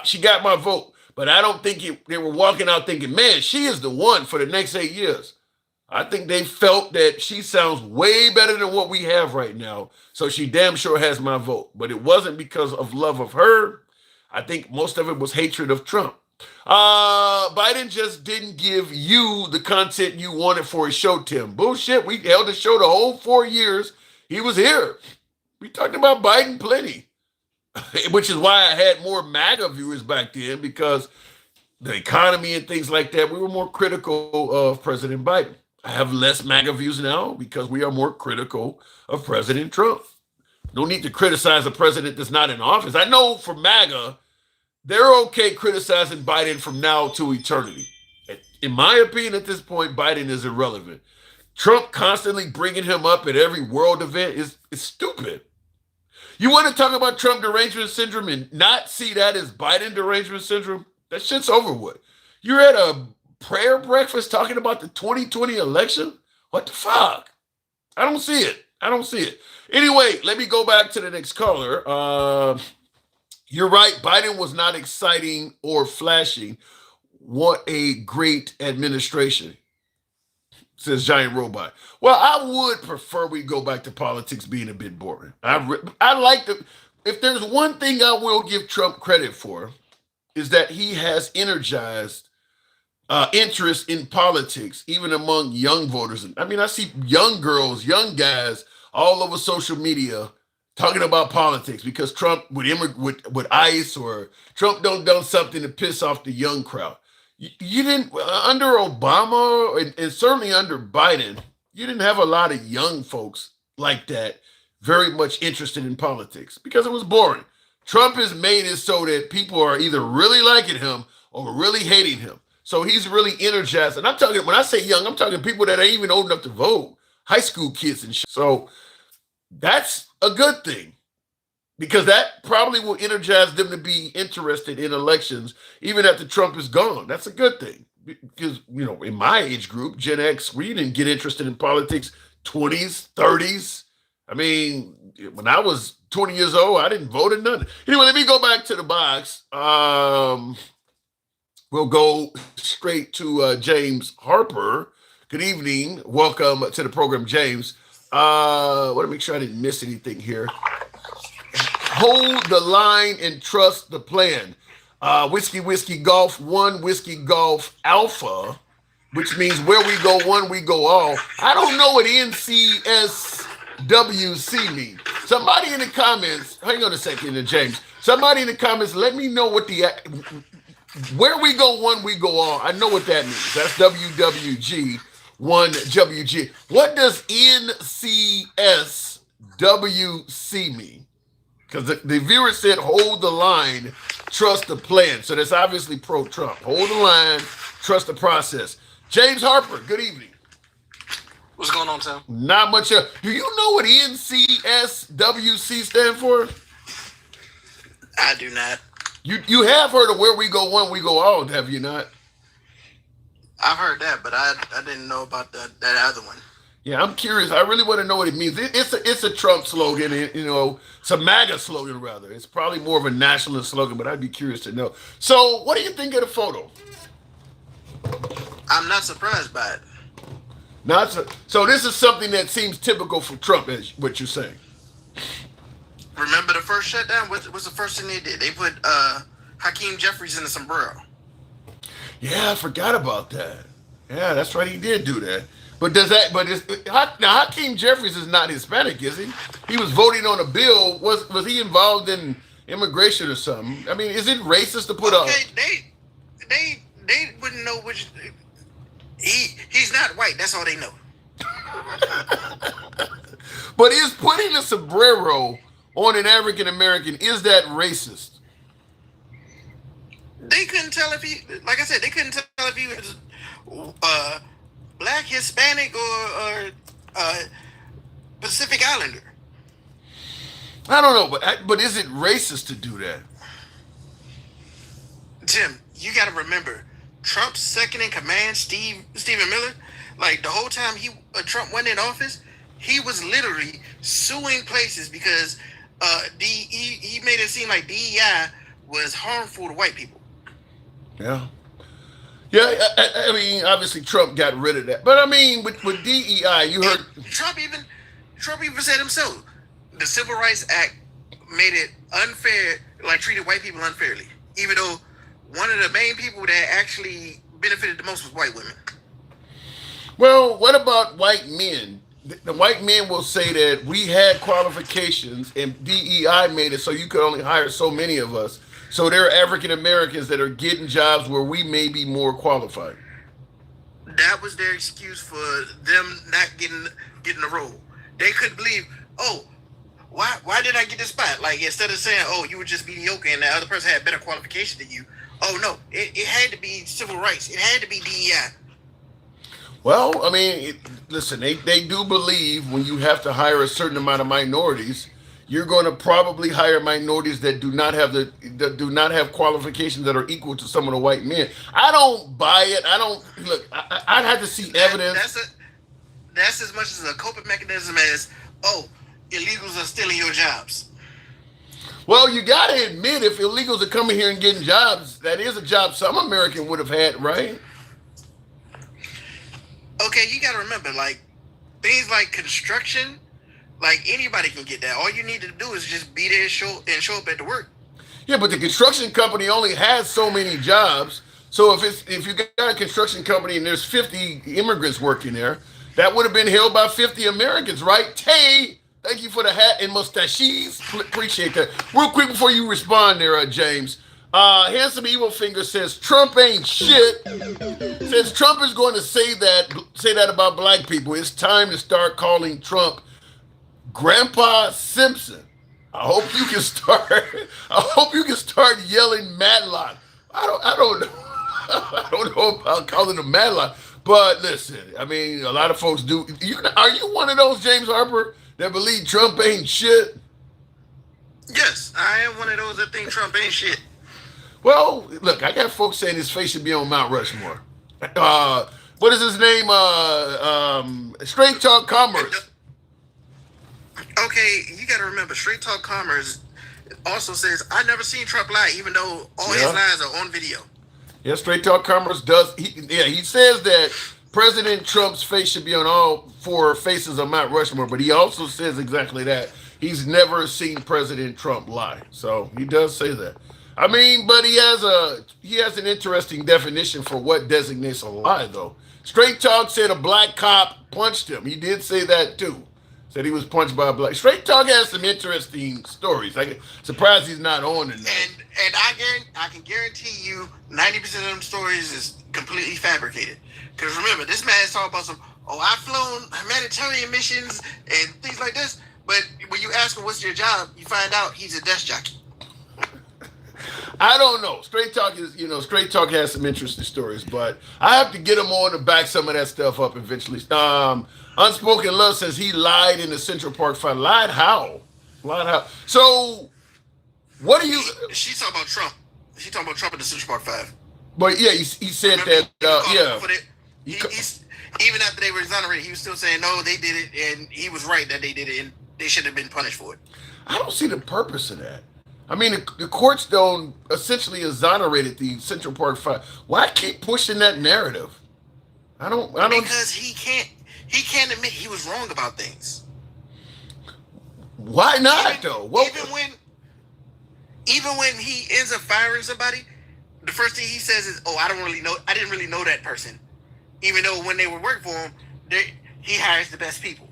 Speaker 1: She got my vote. But I don't think they were walking out thinking, man, she is the one for the next 8 years. I think they felt that she sounds way better than what we have right now. So she damn sure has my vote. But it wasn't because of love of her. I think most of it was hatred of Trump. Biden just didn't give you the content you wanted for his show, Tim. Bullshit. We held the show the whole 4 years. He was here. We talked about Biden plenty, which is why I had more MAGA viewers back then, because the economy and things like that, we were more critical of President Biden. I have less MAGA views now because we are more critical of President Trump. No need to criticize a president that's not in office. I know for MAGA, they're okay criticizing Biden from now to eternity. In my opinion, at this point, Biden is irrelevant. Trump constantly bringing him up at every world event is stupid. You want to talk about Trump derangement syndrome and not see that as Biden derangement syndrome? That shit's over with. You're at a prayer breakfast talking about the 2020 election? What the fuck? I don't see it. Anyway, let me go back to the next caller. You're right. Biden was not exciting or flashing. What a great administration, says Giant Robot. Well, I would prefer we go back to politics being a bit boring. I like the, if there's one thing I will give Trump credit for, is that he has energized interest in politics, even among young voters. I mean, I see young girls, young guys all over social media talking about politics because Trump with ICE or Trump done something to piss off the young crowd. You didn't, under Obama and certainly under Biden, you didn't have a lot of young folks like that very much interested in politics because it was boring. Trump has made it so that people are either really liking him or really hating him. So he's really energized. And I'm talking, when I say young, I'm talking people that ain't even old enough to vote, high school kids and shit. So that's a good thing, because that probably will energize them to be interested in elections even after Trump is gone. That's a good thing, because, you know, in my age group, Gen X, we didn't get interested in politics 20s, 30s. I mean, when I was 20 years old, I didn't vote in nothing. Anyway, let me go back to the box. We'll go straight to James Harper. Good evening. Welcome to the program, James. I want to make sure I didn't miss anything here. Hold the line and trust the plan. Whiskey Golf 1, Whiskey Golf Alpha, which means where we go one, we go all. I don't know what NCSWC means. Somebody in the comments, hang on a second, James. Somebody in the comments, let me know what where we go one, we go all. I know what that means. That's WWG, 1WG. What does NCSWC mean? Because the viewer said, hold the line, trust the plan. So that's obviously pro-Trump. Hold the line, trust the process. James Harper, good evening.
Speaker 11: What's going on, Tim?
Speaker 1: Not much. Do you know what NCSWC stand for?
Speaker 11: I do not.
Speaker 1: You have heard of where we go one, we go all, have you not?
Speaker 11: I've heard that, but I didn't know about that other one.
Speaker 1: Yeah, I'm curious. I really want to know what it means. It's a Trump slogan, it's a MAGA slogan rather. It's probably more of a nationalist slogan, but I'd be curious to know. So, what do you think of the photo?
Speaker 11: I'm not surprised by it.
Speaker 1: So this is something that seems typical for Trump, is what you're saying.
Speaker 11: Remember the first shutdown? What's the first thing they did? They put Hakeem Jeffries in a sombrero.
Speaker 1: Yeah, I forgot about that. Yeah, that's right. He did do that. But now Hakeem Jeffries is not Hispanic, is he? He was voting on a bill. Was he involved in immigration or something? I mean, is it racist to put
Speaker 11: they wouldn't know which. He's not white. That's all they know.
Speaker 1: But is putting a sombrero on an African American, is that racist?
Speaker 11: They couldn't tell if he, like I said, they couldn't tell if he was black, Hispanic, or Pacific Islander.
Speaker 1: I don't know, but is it racist to do that?
Speaker 11: Tim, you got to remember, Trump's second in command, Stephen Miller, like the whole time Trump went in office, he was literally suing places because he made it seem like DEI was harmful to white people.
Speaker 1: Yeah. I mean, obviously Trump got rid of that. But I mean, with DEI, you heard
Speaker 11: Trump even said himself, the Civil Rights Act made it unfair, like treated white people unfairly, even though one of the main people that actually benefited the most was white women.
Speaker 1: Well, what about white men? The white men will say that we had qualifications and DEI made it so you could only hire so many of us. So there are African Americans that are getting jobs where we may be more qualified.
Speaker 11: That was their excuse for them not getting the role. They couldn't believe, why did I get this spot? Like, instead of saying, you were just mediocre and the other person had better qualification than you. Oh, no, it had to be civil rights. It had to be DEI.
Speaker 1: Well, I mean, listen, they do believe when you have to hire a certain amount of minorities, you're going to probably hire minorities that do not have qualifications that are equal to some of the white men. I don't buy it. I'd have to see evidence.
Speaker 11: That's as much as a coping mechanism as, illegals are stealing your jobs.
Speaker 1: Well, you got to admit, if illegals are coming here and getting jobs, that is a job some American would have had, right?
Speaker 11: Okay, you got to remember, like, things like construction, like, anybody can get that. All you need to do is just be there and show up at the work.
Speaker 1: Yeah, but the construction company only has so many jobs. So if you got a construction company and there's 50 immigrants working there, that would have been held by 50 Americans, right? Tay, thank you for the hat and mustaches. Appreciate that. Real quick before you respond there, James. Handsome Evil Finger says Trump ain't shit. Says Trump is going to say that about black people. It's time to start calling Trump Grandpa Simpson. I hope you can start yelling Matlock. I don't know. I don't know about calling him Matlock. But listen, I mean, a lot of folks do. Are you one of those, James Harper, that believe Trump ain't shit?
Speaker 11: Yes, I am one of those that think Trump ain't shit.
Speaker 1: Well, look, I got folks saying his face should be on Mount Rushmore. What is his name? Straight Talk Commerce.
Speaker 11: Okay, you got to remember, Straight Talk Commerce also says, I never seen Trump lie, even though all his lies are on video.
Speaker 1: Yeah, Straight Talk Commerce does. He says that President Trump's face should be on all four faces of Mount Rushmore, but he also says exactly that. He's never seen President Trump lie. So he does say that. I mean, but he has an interesting definition for what designates a lie, though. Straight Talk said a black cop punched him. He did say that, too. Said he was punched by a black. Straight Talk has some interesting stories. I'm surprised he's not on tonight.
Speaker 11: And I can guarantee you 90% of them stories is completely fabricated. Because remember, this man is talking about I've flown humanitarian missions and things like this. But when you ask him what's your job, you find out he's a desk jockey.
Speaker 1: I don't know. Straight Talk has some interesting stories, but I have to get him on to back some of that stuff up eventually. Unspoken Love says he lied in the Central Park fight. Lied how? So What do you?
Speaker 11: She's talking about Trump. She's talking about Trump in the Central Park Five.
Speaker 1: But yeah, he said
Speaker 11: Remember,
Speaker 1: that.
Speaker 11: He's even after they were exonerated, he was still saying no, they did it, and he was right that they did it, and they should have been punished for it.
Speaker 1: I don't see the purpose of that. I mean, the courts don't essentially exonerated the Central Park Five. Why keep pushing that narrative? I don't.
Speaker 11: Because he can't admit he was wrong about things.
Speaker 1: Why not though?
Speaker 11: Even when he ends up firing somebody, the first thing he says is, "Oh, I didn't really know that person." Even though when they were working for him, he hires the best people.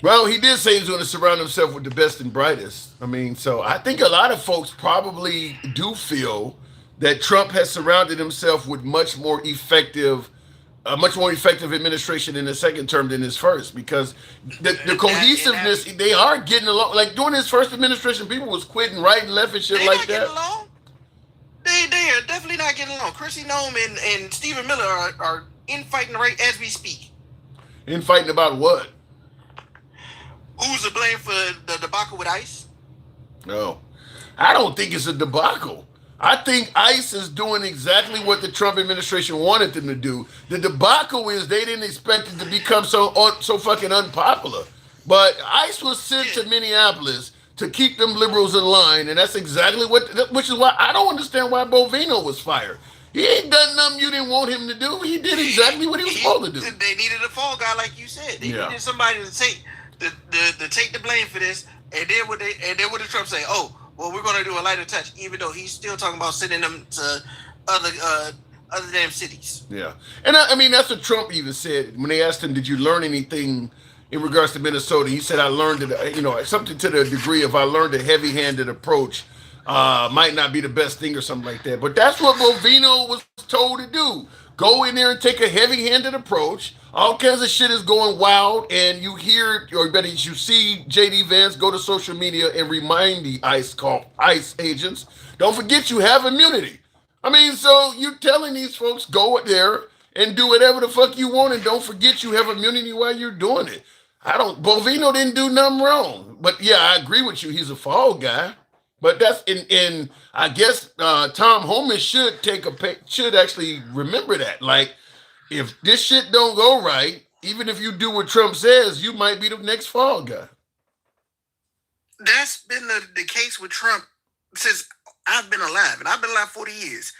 Speaker 1: Well, he did say he's going to surround himself with the best and brightest. I mean, so I think a lot of folks probably do feel that Trump has surrounded himself with much more effective administration in his second term than his first, because the cohesiveness, they are getting along. Like during his first administration, people was quitting right and left and shit like that.
Speaker 11: Along. They are definitely not getting along. Chrissy Nome and Stephen Miller are infighting right as we speak.
Speaker 1: Infighting about what?
Speaker 11: Who's to blame for the debacle with ICE?
Speaker 1: No, I don't think it's a debacle. I think ICE is doing exactly what the Trump administration wanted them to do. The debacle is they didn't expect it to become so fucking unpopular. But ICE was sent to Minneapolis to keep them liberals in line, and that's exactly which is why I don't understand why Bovino was fired. He ain't done nothing you didn't want him to do. He did exactly what he was supposed to do.
Speaker 11: They needed a fall guy, like you said. They needed somebody to take the blame for this, and then what did Trump say? Oh, well, we're going to do a lighter touch, even though he's still talking about sending them to other damn cities.
Speaker 1: Yeah, and I mean that's what Trump even said when they asked him, "Did you learn anything in regards to Minnesota?" He said, "I learned it, something to the degree of I learned a heavy-handed approach might not be the best thing or something like that." But that's what Bovino was told to do. Go in there and take a heavy-handed approach. All kinds of shit is going wild, and you hear, or better, you see J.D. Vance go to social media and remind the ICE agents, don't forget you have immunity. I mean, so you're telling these folks, go there and do whatever the fuck you want, and don't forget you have immunity while you're doing it. Bovino didn't do nothing wrong. But yeah, I agree with you. He's a fall guy. But that's in I guess Tom Homan should actually remember that. Like, if this shit don't go right, even if you do what Trump says, you might be the next fall guy.
Speaker 11: That's been the case with Trump since I've been alive, and I've been alive 40 years.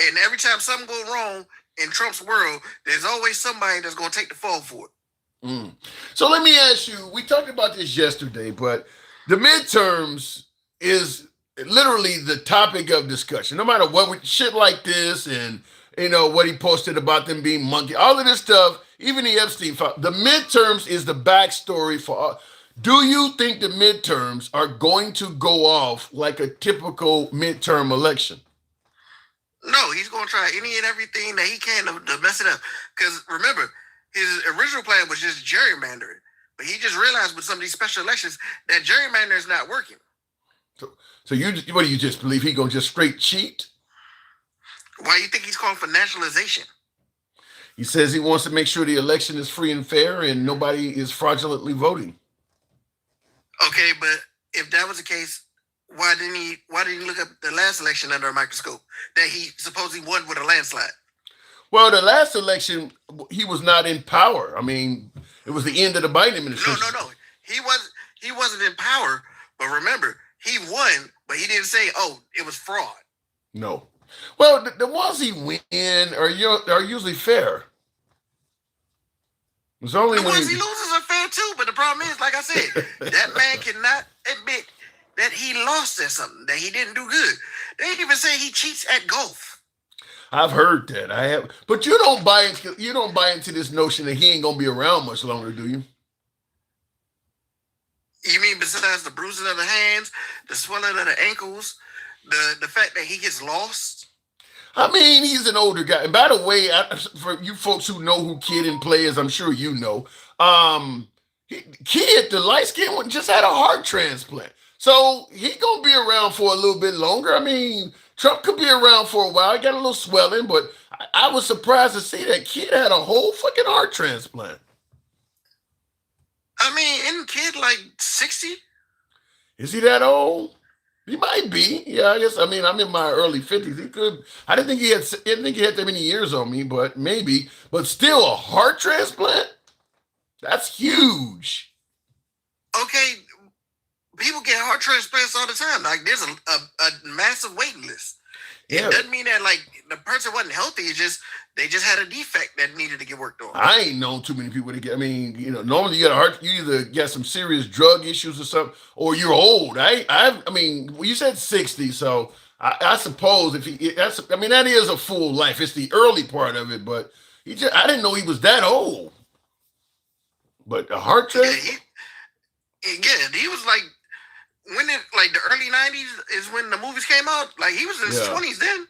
Speaker 11: And every time something goes wrong in Trump's world, there's always somebody that's going to take the fall for it.
Speaker 1: So let me ask you, we talked about this yesterday, but the midterms is literally the topic of discussion. No matter what, shit like this and what he posted about them being monkey, all of this stuff, even the Epstein file, the midterms is the backstory for. Do you think the midterms are going to go off like a typical midterm election?
Speaker 11: No, he's going to try any and everything that he can to mess it up. Because remember, his original plan was just gerrymandering, but he just realized with some of these special elections that gerrymandering is not working.
Speaker 1: So what do you just believe he gonna just straight cheat?
Speaker 11: Why do you think he's calling for nationalization?
Speaker 1: He says he wants to make sure the election is free and fair and nobody is fraudulently voting.
Speaker 11: Okay, but if that was the case, why didn't he look up the last election under a microscope that he supposedly won with a landslide?
Speaker 1: Well, the last election, he was not in power. I mean, it was the end of the Biden administration.
Speaker 11: No. He wasn't in power, but remember, he won, but he didn't say, oh, it was fraud.
Speaker 1: No. Well, the ones he win are usually fair. It's only
Speaker 11: the ones he loses are fair too, but the problem is, like I said, that man cannot admit that he lost at something, that he didn't do good. They even say he cheats at golf.
Speaker 1: I've heard that. I have, but you don't buy into this notion that he ain't gonna be around much longer, do you?
Speaker 11: You mean besides the bruising of the hands, the swelling of the ankles, the fact that he gets lost?
Speaker 1: I mean, he's an older guy. And by the way, for you folks who know who Kid and Play is, I'm sure you know. Kid, the light skinned one, just had a heart transplant. So he gonna be around for a little bit longer. I mean, Trump could be around for a while. He got a little swelling, but I was surprised to see that Kid had a whole fucking heart transplant.
Speaker 11: I mean, isn't Kid like 60?
Speaker 1: Is he that old? He might be. Yeah, I guess. I mean, I'm in my early 50s. He could. I didn't think he had. I didn't think he had that many years on me, but maybe. But still, a heart transplant. That's huge.
Speaker 11: Okay, people get heart transplants all the time. Like there's a massive waiting list. It doesn't mean that like the person wasn't healthy. It's just they just had a defect that needed to get worked on.
Speaker 1: I ain't known too many people to get. I mean, normally you got a heart. You either got some serious drug issues or something, or you're old. I mean, well, you said 60, so I suppose if he. That's. I mean, that is a full life. It's the early part of it, but I didn't know he was that old. But a heart transplant.
Speaker 11: He was like. When like the early 90s is when the movies came out. Like he was in his 20s then.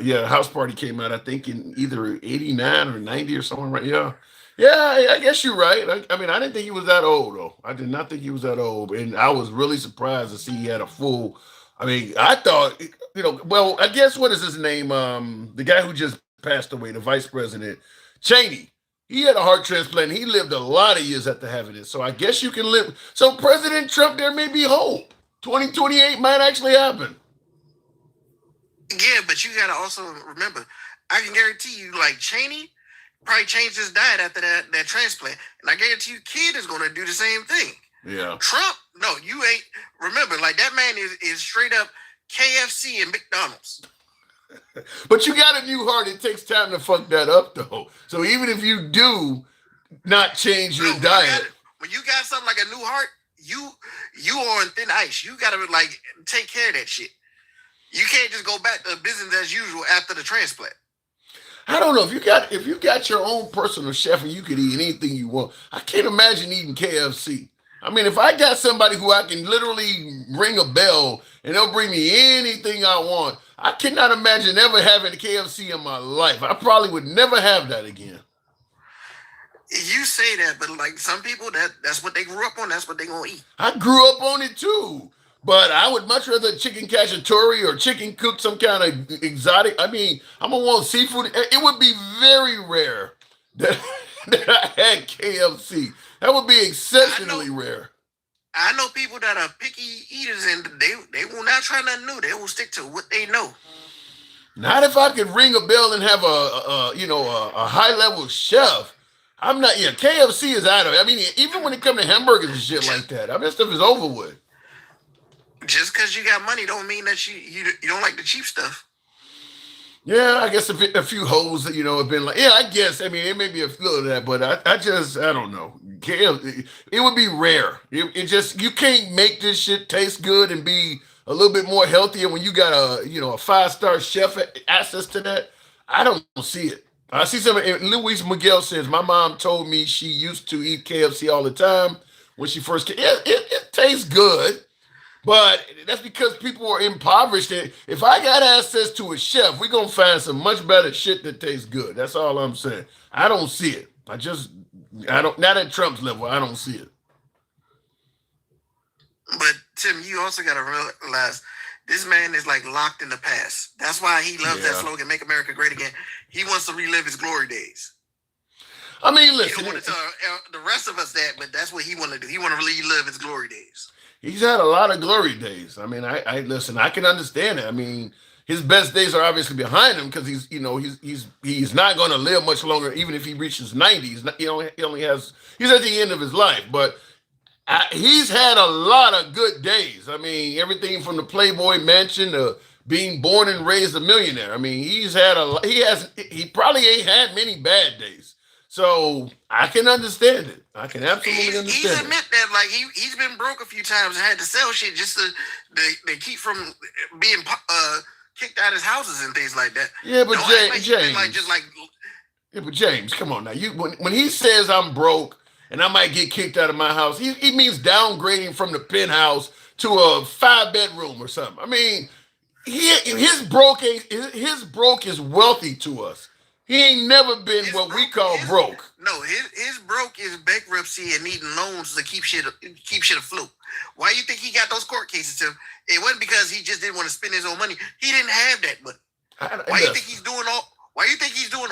Speaker 1: Yeah. House Party came out, I think, in either 89 or 90 or something, right? Yeah. I guess you're right. I mean, I didn't think he was that old, though. I did not think he was that old. And I was really surprised to see he had a full. I mean, I thought, well, I guess what is his name? The guy who just passed away, the vice president, Cheney. He had a heart transplant. He lived a lot of years after having it. So I guess you can live. So President Trump, there may be hope. 2028 might actually happen.
Speaker 11: Yeah, but you got to also remember, I can guarantee you, like Cheney probably changed his diet after that transplant. And I guarantee you, Kid is going to do the same thing.
Speaker 1: Yeah.
Speaker 11: Trump, no, you ain't. Remember, like that man is straight up KFC and McDonald's.
Speaker 1: But you got a new heart. It takes time to fuck that up, though. So even if you do not change your diet.
Speaker 11: When you got something like a new heart, you are on thin ice. You gotta like take care of that shit. You can't just go back to business as usual after the transplant.
Speaker 1: I don't know if you got your own personal chef and you could eat anything you want. I can't imagine eating KFC. I mean, if I got somebody who I can literally ring a bell and they'll bring me anything I want, I cannot imagine ever having a KFC in my life. I probably would never have that again.
Speaker 11: You say that, but like some people, that's what they grew up on. That's what they gonna eat.
Speaker 1: I grew up on it too, but I would much rather chicken cacciatore or chicken cook some kind of exotic. I mean, I'm gonna want seafood. It would be very rare that I had KFC. That would be exceptionally rare.
Speaker 11: I know people that are picky eaters, and they will not try nothing new. They will stick to what they know.
Speaker 1: Not if I could ring a bell and have a high level chef. I'm not. Yeah, KFC is out of it. I mean, even when it comes to hamburgers and shit like that, I mean, that stuff is over with.
Speaker 11: Just because you got money don't mean that you don't like the cheap stuff.
Speaker 1: Yeah, I guess a few hoes that have been like, yeah, I guess. I mean, it may be a little of that, but I don't know. It would be rare. It just you can't make this shit taste good and be a little bit more healthy. And when you got a 5-star chef access to that, I don't see it. I see something. Luis Miguel says, my mom told me she used to eat KFC all the time when she first came. It tastes good, but that's because people are impoverished. If I got access to a chef, we're going to find some much better shit that tastes good. That's all I'm saying. I don't see it. Not at Trump's level, I don't see it.
Speaker 11: But Tim, you also got to realize this man is like locked in the past. That's why he loves that slogan, "Make America Great Again." He wants to relive his glory days.
Speaker 1: I mean, listen.
Speaker 11: He don't want to tell the rest of us that, but that's what he want to do. He want to relive his glory days.
Speaker 1: He's had a lot of glory days. I mean, I listen. I can understand it. I mean, his best days are obviously behind him because he's not going to live much longer, even if he reaches 90. He's at the end of his life, but. He's had a lot of good days. I mean, everything from the Playboy Mansion to being born and raised a millionaire. I mean, he probably ain't had many bad days. So I can understand it. I can absolutely understand
Speaker 11: He's admit that like he's been broke a few times and had to sell shit just to keep from being kicked out of his houses and things like that.
Speaker 1: Yeah, but James, come on now. When he says I'm broke and I might get kicked out of my house, he means downgrading from the penthouse to a 5-bedroom or something. I mean, his broke is wealthy to us. He ain't never been what we call broke.
Speaker 11: No, his broke is bankruptcy and needing loans to keep shit afloat. Why you think he got those court cases, Tim? It wasn't because he just didn't want to spend his own money. He didn't have that money. Why you think he's doing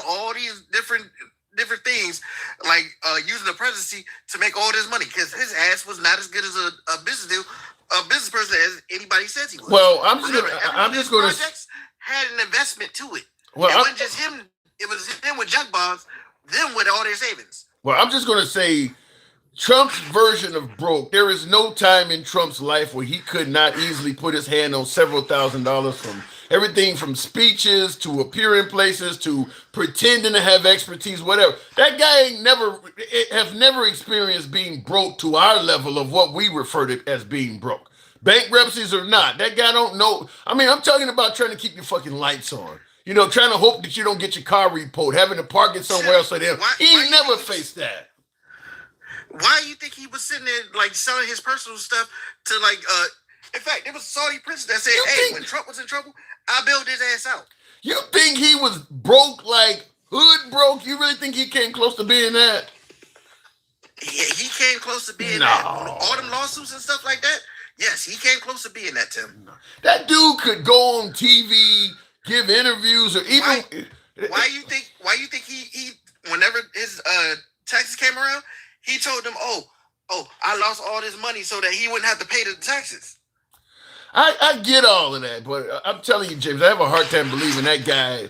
Speaker 11: all these different things, like using the presidency to make all this money? Because his ass was not as good as a business deal a business person as anybody says he was.
Speaker 1: Well, I'm
Speaker 11: just going to had an investment to it. Well, it wasn't just him. It was him with junk bonds, them with all their savings.
Speaker 1: Well, I'm just going to say Trump's version of broke. There is no time in Trump's life where he could not easily put his hand on several $1,000s from everything from speeches to appearing places to pretending to have expertise, whatever. That guy have never experienced being broke to our level of what we refer to as being broke. Bankruptcies or not, that guy don't know. I mean, I'm talking about trying to keep your fucking lights on. You know, trying to hope that you don't get your car repoed, having to park it somewhere else. He ain't never faced that.
Speaker 11: Why do you think he was sitting there like selling his personal stuff to like in fact there was a Saudi prince that said, hey, when Trump was in trouble, I bailed his ass out.
Speaker 1: You think he was broke, like hood broke? You really think he came close to being that?
Speaker 11: Yeah, he came close to being that. All them lawsuits and stuff like that. Yes, he came close to being that, Tim.
Speaker 1: No. That dude could go on TV, give interviews, or even
Speaker 11: why you think he whenever his taxes came around, he told them, oh, I lost all this money so that he wouldn't have to pay the taxes.
Speaker 1: I get all of that, but I'm telling you, James, I have a hard time believing that guy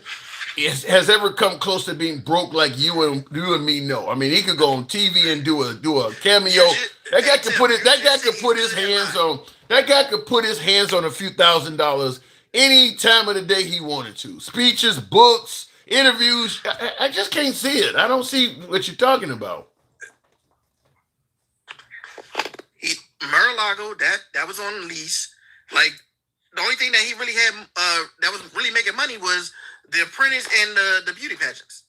Speaker 1: has ever come close to being broke like you and me know. I mean, he could go on TV and do a cameo. That guy could put his hands on a few $1,000s any time of the day he wanted to. Speeches, books, interviews. I just can't see it. I don't see what you're talking about.
Speaker 11: Mar-a-Lago, that was on lease. Like the only thing that he really had that was really making money was The Apprentice and the beauty pageants.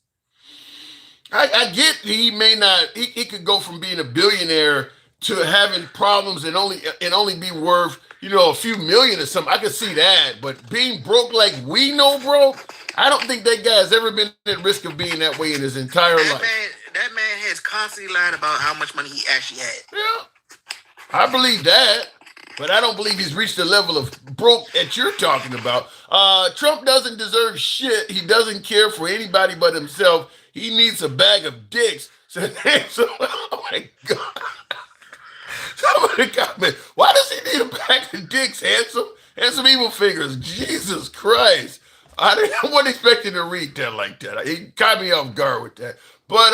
Speaker 1: I get he may not. He could go from being a billionaire to having problems and only be worth a few million or something. I could see that, but being broke like we know broke, I don't think that guy has ever been at risk of being that way in his entire life.
Speaker 11: That man has constantly lied about how much money he actually had.
Speaker 1: Yeah, I believe that, but I don't believe he's reached the level of broke that you're talking about. Trump doesn't deserve shit. He doesn't care for anybody but himself. He needs a bag of dicks. Oh my God. Somebody got me. Why does he need a bag of dicks, handsome? Handsome evil figures. Jesus Christ. I wasn't expecting to read that like that. He caught me off guard with that. But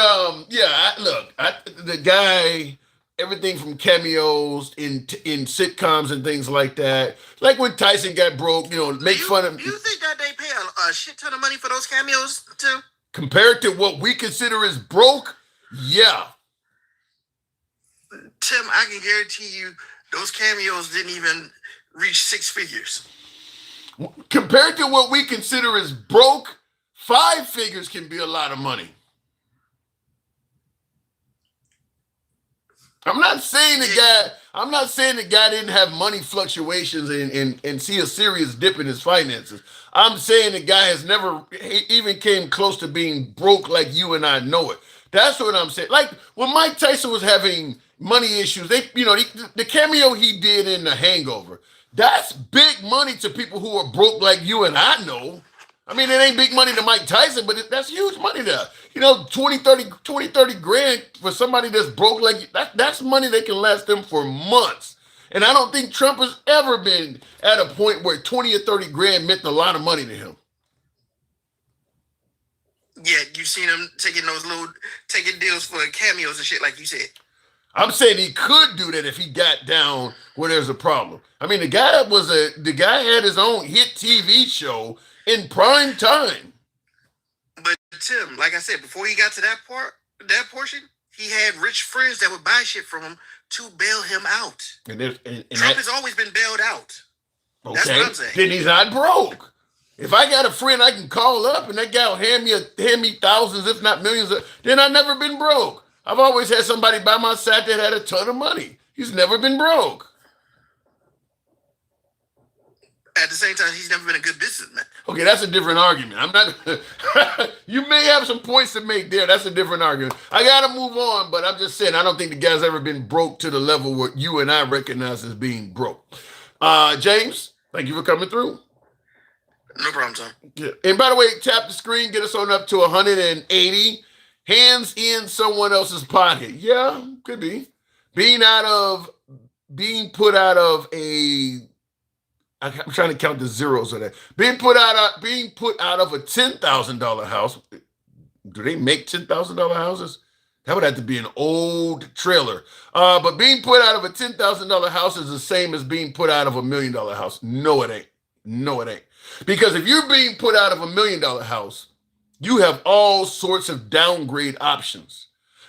Speaker 1: the guy, everything from cameos in sitcoms and things like that. Like when Tyson got broke, make fun of.
Speaker 11: Do you think that they pay a shit ton of money for those cameos too?
Speaker 1: Compared to what we consider as broke, yeah.
Speaker 11: Tim, I can guarantee you those cameos didn't even reach 6 figures.
Speaker 1: Compared to what we consider as broke, 5 figures can be a lot of money. I'm not saying the guy didn't have money fluctuations and see a serious dip in his finances. I'm saying the guy has never even came close to being broke like you and I know it. That's what I'm saying. Like when Mike Tyson was having money issues, the cameo he did in The Hangover, that's big money to people who are broke like you and I know. I mean, it ain't big money to Mike Tyson, but that's huge money there. 20, 30 grand for somebody that's broke like that's money that can last them for months. And I don't think Trump has ever been at a point where 20 or 30 grand meant a lot of money to him.
Speaker 11: Yeah, you've seen him taking deals for cameos and shit, like you said.
Speaker 1: I'm saying he could do that if he got down where there's a problem. I mean, the guy had his own hit TV show in prime time.
Speaker 11: But Tim, like I said, before he got to that portion, he had rich friends that would buy shit from him to bail him out. And Trump has always been bailed out. Okay. That's what I'm saying.
Speaker 1: Then he's not broke. If I got a friend I can call up and that guy will hand me thousands, if not millions, then I've never been broke. I've always had somebody by my side that had a ton of money. He's never been broke.
Speaker 11: At the same time, he's never been a good businessman.
Speaker 1: Okay, that's a different argument. I'm not. You may have some points to make there. That's a different argument. I gotta move on, but I'm just saying I don't think the guy's ever been broke to the level where you and I recognize as being broke. James, thank you for coming through.
Speaker 11: No problem, Tom.
Speaker 1: Yeah. And by the way, tap the screen, get us on up to 180. Hands in someone else's pocket. Yeah, could be. Being out of being put out of a, I'm trying to count the zeros of that. Being put out of a $10,000 house. Do they make $10,000 houses? That would have to be an old trailer. But being put out of a $10,000 house is the same as being put out of $1 million house. No, it ain't. No, it ain't. Because if you're being put out of $1 million house, you have all sorts of downgrade options.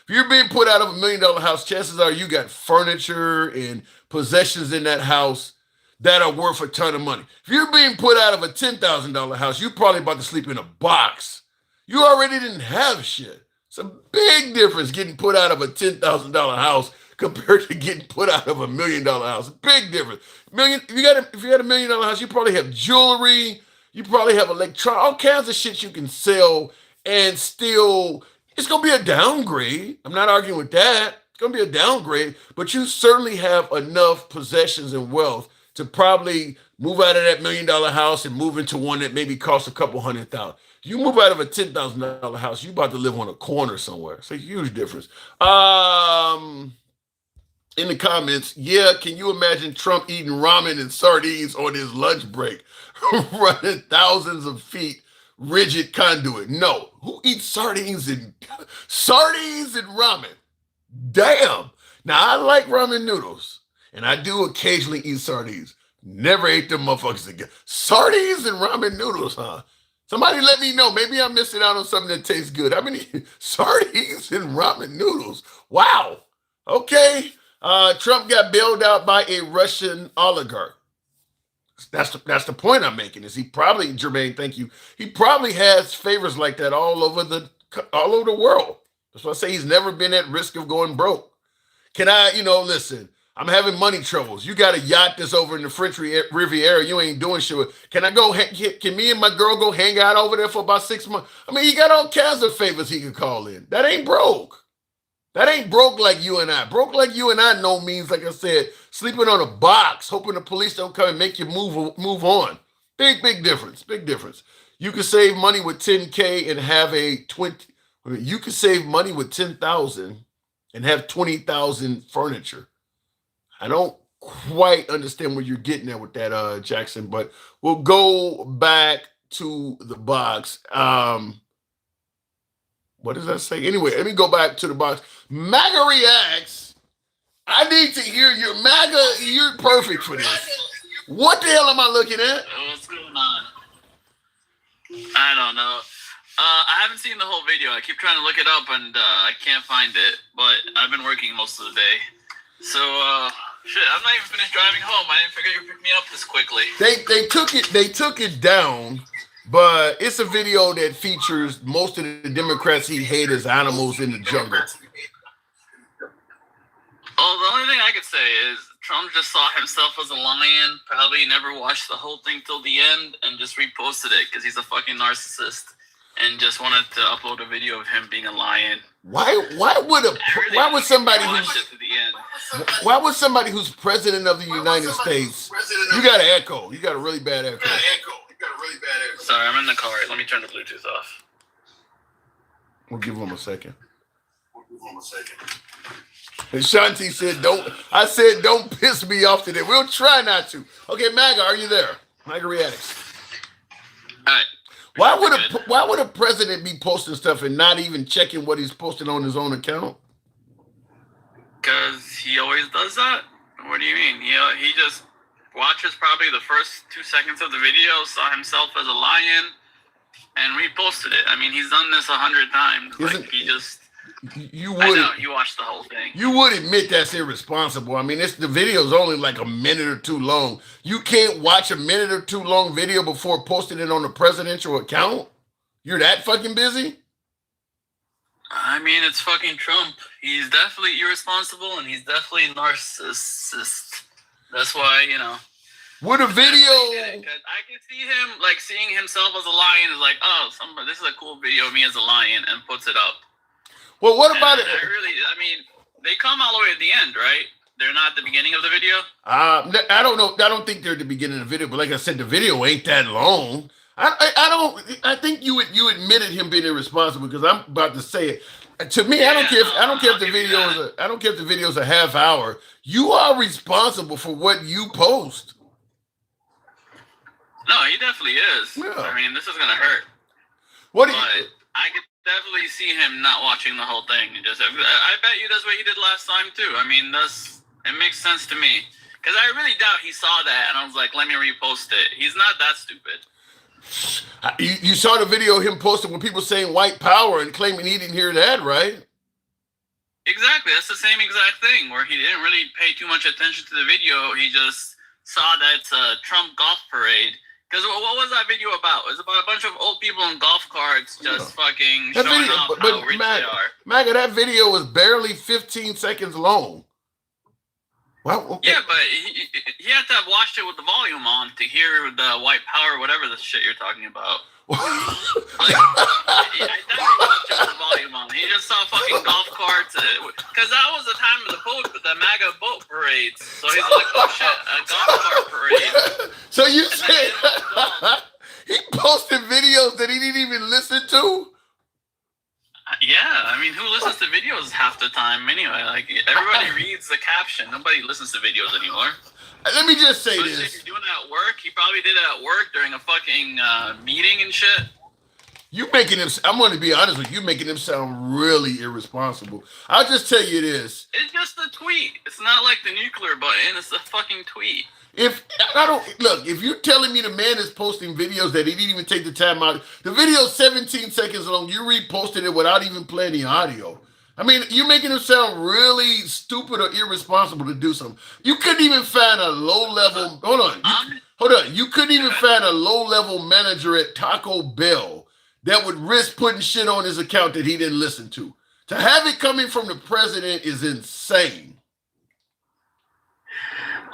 Speaker 1: If you're being put out of $1 million house, chances are you got furniture and possessions in that house that are worth a ton of money. If you're being put out of a $10,000 house, you're probably about to sleep in a box. You already didn't have shit. It's a big difference getting put out of a $10,000 house compared to getting put out of $1 million house. Big difference. If you got $1 million house, you probably have jewelry, you probably have all kinds of shit you can sell and still, it's gonna be a downgrade. I'm not arguing with that. It's gonna be a downgrade, but you certainly have enough possessions and wealth to probably move out of that $1 million house and move into one that maybe costs a couple $100,000. You move out of a $10,000 house, you about to live on a corner somewhere. It's a huge difference. In the comments, yeah, can you imagine Trump eating ramen and sardines on his lunch break, running thousands of feet, rigid conduit? No. Who eats sardines and ramen? Damn. Now, I like ramen noodles, and I do occasionally eat sardines. Never ate them motherfuckers again. Sardines and ramen noodles, huh? Somebody let me know. Maybe I'm missing out on something that tastes good. How many sardines and ramen noodles? Wow. Okay. Trump got bailed out by a Russian oligarch. That's the point I'm making. Is he probably, Jermaine? Thank you. He probably has favors like that all over the world. That's why I say he's never been at risk of going broke. Can I, listen? I'm having money troubles. You got a yacht that's over in the French Riviera. You ain't doing shit with. Can I go? Can me and my girl go hang out over there for about 6 months? I mean, he got all kinds of favors he could call in. That ain't broke. That ain't broke like you and I. Broke like you and I no means, like I said, sleeping on a box, hoping the police don't come and make you move on. Big difference. Big difference. You can save money with $10K and have a 20. You can save money with $10,000 and have 20,000 furniture. I don't quite understand what you're getting at with that, Jackson, but we'll go back to the box. What does that say? Anyway, let me go back to the box. MAGA reacts. I need to hear your MAGA. You're perfect for this. What the hell am I looking at?
Speaker 12: What's going on? I don't know. I haven't seen the whole video. I keep trying to look it up and I can't find it. But I've been working most of the day. So, shit, I'm not even finished driving home. I didn't figure you'd pick me up this quickly.
Speaker 1: They took it down, but it's a video that features most of the Democrats he hate as animals in the jungle.
Speaker 12: Well, the only thing I could say is Trump just saw himself as a lion, probably never watched the whole thing till the end, and just reposted it because he's a fucking narcissist and just wanted to upload a video of him being a lion.
Speaker 1: Why would somebody who's president of the United States? You got an echo. You got a really bad echo.
Speaker 12: Sorry, I'm in the car. Let me turn the Bluetooth off.
Speaker 1: We'll give him a second. And Shanti said, don't piss me off today. We'll try not to. Okay, MAGA, are you there? MAGA Reacts.
Speaker 12: All right.
Speaker 1: Why would a president be posting stuff and not even checking what he's posting on his own account?
Speaker 12: Because he always does that. What do you mean? He just watches probably the first 2 seconds of the video, saw himself as a lion, and reposted it. I mean, he's done this 100 times. I know, you watched the whole thing.
Speaker 1: You would admit that's irresponsible. I mean, the video's only like a minute or two long. You can't watch a minute or two long video before posting it on the presidential account? You're that fucking busy?
Speaker 12: I mean, it's fucking Trump. He's definitely irresponsible, and he's definitely a narcissist. That's why,
Speaker 1: Would a video...
Speaker 12: I can see him, seeing himself as a lion is like, oh, this is a cool video of me as a lion, and puts it up.
Speaker 1: Well, what about it?
Speaker 12: They come all the way at the end, right? They're not at the beginning of the video?
Speaker 1: I don't know. I don't think they're at the beginning of the video, but like I said, the video ain't that long. I think you admitted him being irresponsible because I'm about to say it. To me, I don't care. I don't care if the video is I don't care if the video is a half hour. You are responsible for what you post.
Speaker 12: No, he definitely is. Yeah. I mean, this is gonna hurt. I could definitely see him not watching the whole thing. I bet you that's what he did last time too. I mean, it makes sense to me because I really doubt he saw that and I was like, let me repost it. He's not that stupid.
Speaker 1: You saw the video of him posting when people saying white power and claiming he didn't hear that, right?
Speaker 12: Exactly. That's the same exact thing where he didn't really pay too much attention to the video. He just saw that it's a Trump golf parade. Because what was that video about? It was about a bunch of old people in golf carts just fucking showing off how rich they are.
Speaker 1: Maga, that video was barely 15 seconds long. Well, okay.
Speaker 12: Yeah, but he had to have watched it with the volume on to hear the white power, whatever the shit you're talking about. I definitely watched it with the volume on. He just saw fucking golf carts. Because that was the time of the MAGA boat parades. So he's like, oh shit, a golf cart parade.
Speaker 1: So you said he posted videos that he didn't even listen to?
Speaker 12: Yeah, I mean, who listens to videos half the time anyway? Like, everybody reads the caption. Nobody listens to videos anymore.
Speaker 1: Let me just say this.
Speaker 12: If you're doing it at work, he probably did it at work during a fucking meeting and shit.
Speaker 1: You making him, I'm going to be honest with you, making him sound really irresponsible. I'll just tell you this.
Speaker 12: It's just a tweet. It's not like the nuclear button. It's a fucking tweet.
Speaker 1: If you're telling me the man is posting videos that he didn't even take the time out, the video's 17 seconds long, you reposted it without even playing the audio. I mean, you're making him sound really stupid or irresponsible to do something. You couldn't even find a low-level, you couldn't even find a low-level manager at Taco Bell that would risk putting shit on his account that he didn't listen to. To have it coming from the president is insane.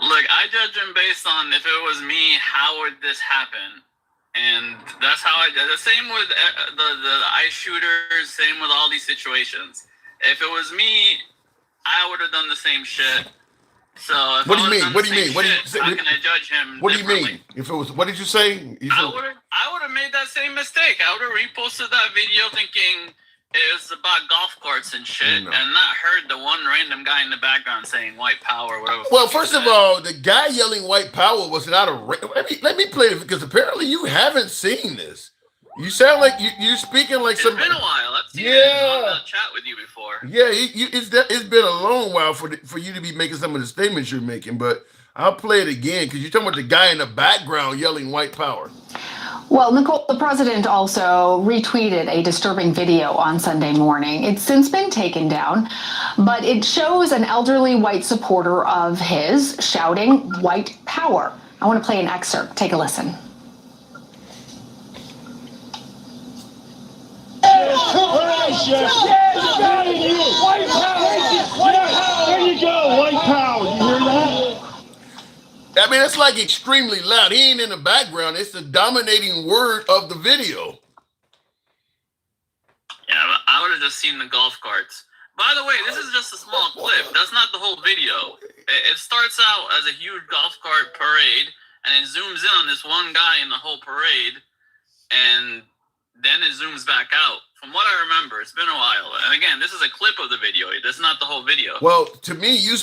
Speaker 12: Look, I judge him based on if it was me, how would this happen? And that's how I did. The same with the ice shooters, same with all these situations. If it was me, I would have done the same shit. So if
Speaker 1: what do you mean? What do you mean?
Speaker 12: How can I judge him?
Speaker 1: What do you mean? If it was, what did you say?
Speaker 12: I would have made that same mistake. I would have reposted that video thinking it was about golf carts and shit, and not heard the one random guy in the background saying white power or whatever.
Speaker 1: Well, first of all, the guy yelling white power was not a. Let me play it because apparently you haven't seen this. You sound like you're speaking like some.
Speaker 12: It's been a while. I've seen it on the chat with you before.
Speaker 1: Yeah, it's been a long while for you to be making some of the statements you're making, but I'll play it again because you're talking about the guy in the background yelling white power.
Speaker 4: Well, Nicole, the president also retweeted a disturbing video on Sunday morning. It's since been taken down, but it shows an elderly white supporter of his shouting white power. I want to play an excerpt. Take a listen.
Speaker 5: White power! There you go, white power. You hear that?
Speaker 1: I mean, it's like extremely loud. He ain't in the background. It's the dominating word of the video.
Speaker 12: Yeah, but I would have just seen the golf carts. By the way, this is just a small clip. That's not the whole video. It starts out as a huge golf cart parade, and it zooms in on this one guy in the whole parade, and then it zooms back out. From what I remember, it's been a while. And again, this is a clip of the video. That's not the whole video.
Speaker 1: Well, to me, you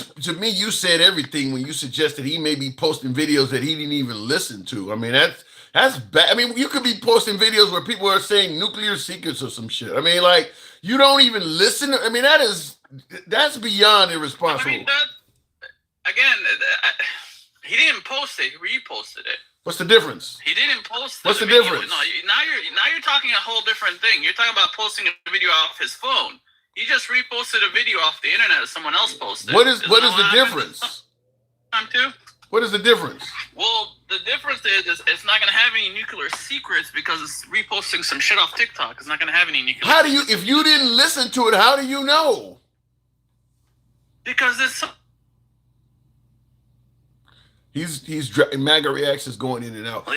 Speaker 1: said everything when you suggested he may be posting videos that he didn't even listen to. I mean, that's bad. I mean, you could be posting videos where people are saying nuclear secrets or some shit. I mean, like, you don't even listen. I mean, that's beyond irresponsible. I mean,
Speaker 12: he didn't post it. He reposted it.
Speaker 1: What's the difference?
Speaker 12: He didn't post
Speaker 1: What's the difference?
Speaker 12: No, now you're talking a whole different thing. You're talking about posting a video off his phone. He just reposted a video off the internet that someone else posted.
Speaker 1: What is the difference?
Speaker 12: Time too.
Speaker 1: What is the difference?
Speaker 12: Well, the difference is it's not going to have any nuclear secrets because it's reposting some shit off TikTok. It's not going to have any nuclear.
Speaker 1: How do you? If you didn't listen to it, how do you know?
Speaker 12: Because it's.
Speaker 1: MAGA reacts is going in and out.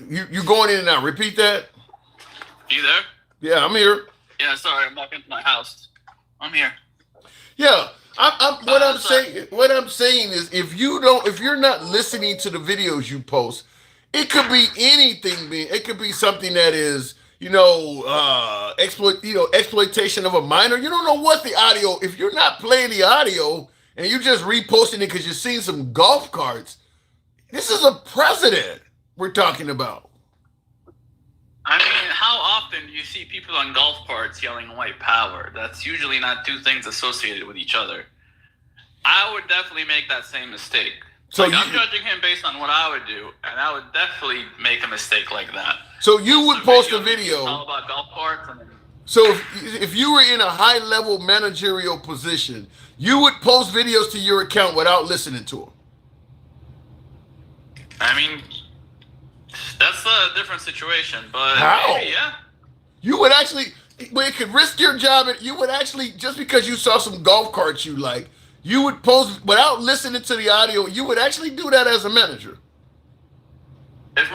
Speaker 1: You're going in and out. Repeat that.
Speaker 12: You there?
Speaker 1: Yeah, I'm here.
Speaker 12: Yeah, sorry, I'm walking to my house. I'm here.
Speaker 1: Yeah, what I'm saying is if you're not listening to the videos you post, it could be anything. It could be something that is exploitation of a minor. You don't know what the audio. If you're not playing the audio and you just reposting it because you've seen some golf carts, this is a president we're talking about.
Speaker 12: I mean, how often do you see people on golf carts yelling white power? That's usually not two things associated with each other. I would definitely make that same mistake. So I'm judging him based on what I would do, and I would definitely make a mistake like that.
Speaker 1: So you would post a video.
Speaker 12: All about golf carts.
Speaker 1: So if you were in a high-level managerial position, you would post videos to your account without listening to them.
Speaker 12: I mean, that's a different situation, but maybe, yeah.
Speaker 1: You would actually, it could risk your job. You would actually, just because you saw some golf carts you like, you would post without listening to the audio. You would actually do that as a manager.
Speaker 12: If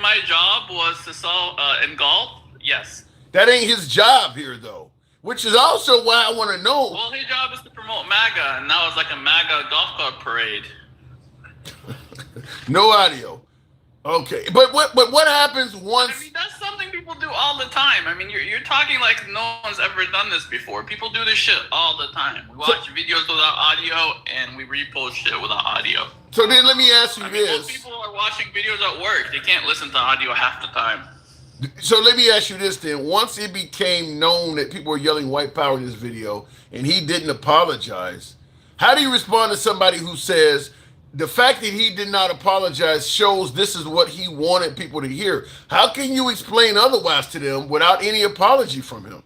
Speaker 12: my job was to sell in golf, yes.
Speaker 1: That ain't his job here, though. Which is also why I want to know.
Speaker 12: Well, his job is to promote MAGA, and that was like a MAGA golf cart parade.
Speaker 1: No audio. Okay, but what happens once?
Speaker 12: I mean, that's something people do all the time. I mean, you're talking like no one's ever done this before. People do this shit all the time. We watch videos without audio, and we repost shit without audio.
Speaker 1: So then let me ask you this.
Speaker 12: Most people are watching videos at work. They can't listen to audio half the time.
Speaker 1: So let me ask you this then. Once it became known that people were yelling white power in this video, and he didn't apologize, how do you respond to somebody who says, the fact that he did not apologize shows this is what he wanted people to hear? How can you explain otherwise to them without any apology from him?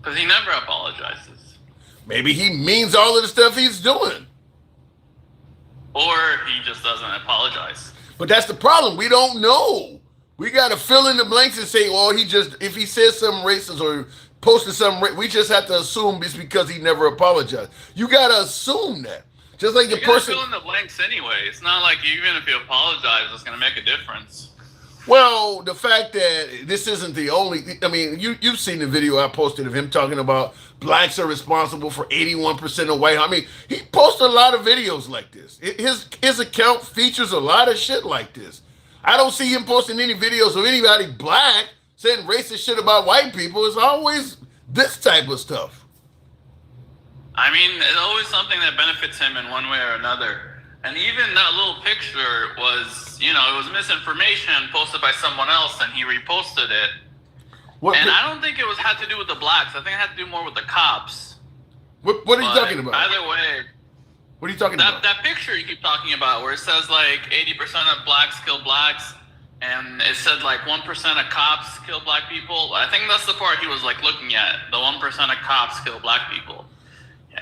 Speaker 12: Because he never apologizes.
Speaker 1: Maybe he means all of the stuff he's doing.
Speaker 12: Or he just doesn't apologize.
Speaker 1: But that's the problem. We don't know. We got to fill in the blanks and say, well, if he says something racist or posted something, we just have to assume it's because he never apologized. You got to assume that. Just like the person
Speaker 12: fill in the blanks anyway. It's not like even if you apologize, it's going to make a difference.
Speaker 1: Well, the fact that this isn't the only, I mean, you've seen the video I posted of him talking about blacks are responsible for 81% of white. I mean, he posted a lot of videos like this. His account features a lot of shit like this. I don't see him posting any videos of anybody black saying racist shit about white people. It's always this type of stuff.
Speaker 12: I mean, it's always something that benefits him in one way or another. And even that little picture was, it was misinformation posted by someone else, and he reposted it. I don't think it had to do with the blacks. I think it had to do more with the cops.
Speaker 1: What are you talking about?
Speaker 12: Either way.
Speaker 1: What are you talking about?
Speaker 12: That picture you keep talking about where it says like 80% of blacks kill blacks, and it said like 1% of cops kill black people. I think that's the part he was like looking at. The 1% of cops kill black people.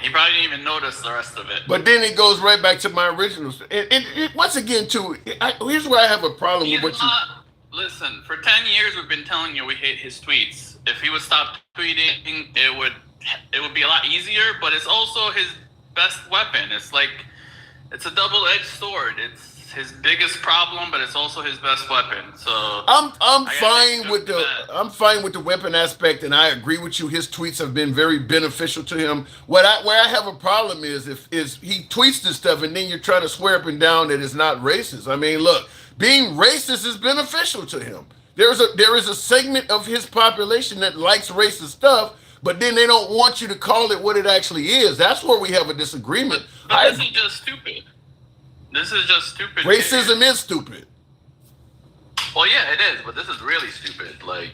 Speaker 12: He probably didn't even notice the rest of it.
Speaker 1: But then it goes right back to my original. And once again, too, here's where I have a problem with what you...
Speaker 12: Listen, for 10 years, we've been telling you we hate his tweets. If he would stop tweeting, it would be a lot easier, but it's also his best weapon. It's a double-edged sword. It's his biggest problem, but it's also his best weapon. So
Speaker 1: I'm fine with the weapon aspect, and I agree with you. His tweets have been very beneficial to him. Where I have a problem is he tweets this stuff, and then you're trying to swear up and down that it's not racist. I mean, look, being racist is beneficial to him. There is a segment of his population that likes racist stuff, but then they don't want you to call it what it actually is. That's where we have a disagreement.
Speaker 12: But this is just stupid. This is just stupid.
Speaker 1: Racism is stupid.
Speaker 12: Well, yeah, it is, but this is really stupid. Like,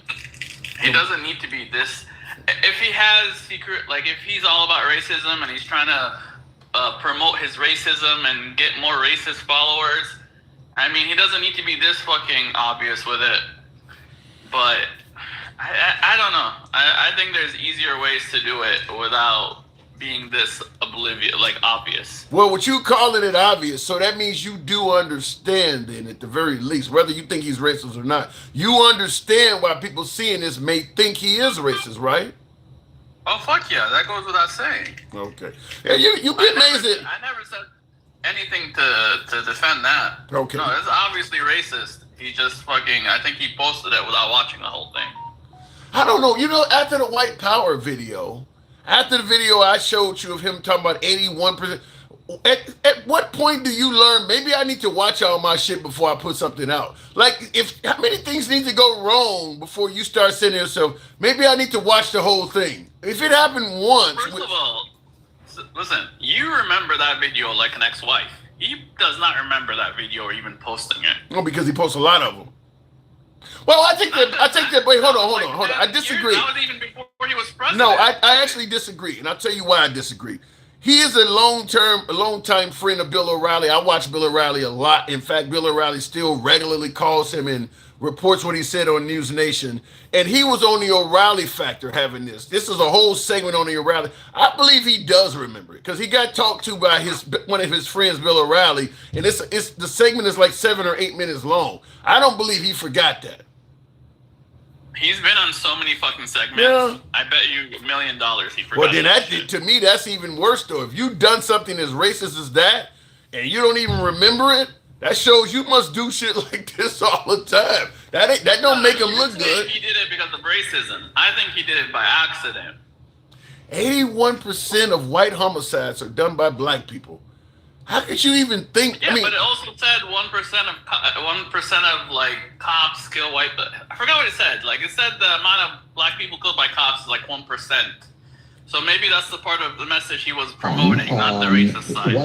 Speaker 12: he doesn't need to be this. If he has if he's all about racism and he's trying to promote his racism and get more racist followers, I mean, he doesn't need to be this fucking obvious with it. But I don't know. I think there's easier ways to do it without being this obvious.
Speaker 1: Well, what you calling it obvious, so that means you do understand then, at the very least, whether you think he's racist or not, you understand why people seeing this may think he is racist, right?
Speaker 12: Oh, fuck yeah, that goes without saying.
Speaker 1: Okay. Yeah, you get amazed.
Speaker 12: I never said anything to defend that.
Speaker 1: Okay.
Speaker 12: No, it's obviously racist. He just I think he posted it without watching the whole thing.
Speaker 1: I don't know. After the white power video, after the video I showed you of him talking about 81%, At what point do you learn? Maybe I need to watch all my shit before I put something out. Like, if how many things need to go wrong before you start saying to yourself, maybe I need to watch the whole thing. If it happened once,
Speaker 12: First of all, listen, you remember that video like an ex-wife. He does not remember that video or even posting it.
Speaker 1: no, because he posts a lot of them. Well, I think that. Wait, hold on. I disagree.
Speaker 12: That was even before he was president.
Speaker 1: No, I actually disagree, and I'll tell you why I disagree. He is a long-time friend of Bill O'Reilly. I watch Bill O'Reilly a lot. In fact, Bill O'Reilly still regularly calls him and reports what he said on News Nation. And he was on the O'Reilly Factor having this. This is a whole segment on the O'Reilly. I believe he does remember it because he got talked to by one of his friends, Bill O'Reilly, and it's the segment is like 7 or 8 minutes long. I don't believe he forgot that.
Speaker 12: He's been on so many fucking segments.
Speaker 1: Yeah.
Speaker 12: I bet you $1 million he forgot.
Speaker 1: Well, then to me, that's even worse, though. If you've done something as racist as that and you don't even remember it, that shows you must do shit like this all the time. That don't make him look good.
Speaker 12: He did it because of racism. I think he did it by accident.
Speaker 1: 81% of white homicides are done by black people. How could you even think?
Speaker 12: Yeah, but it also said 1% of like cops kill white. I forgot what it said. Like it said the amount of black people killed by cops is like 1%. So maybe that's the part of the message he was promoting, not the racist side.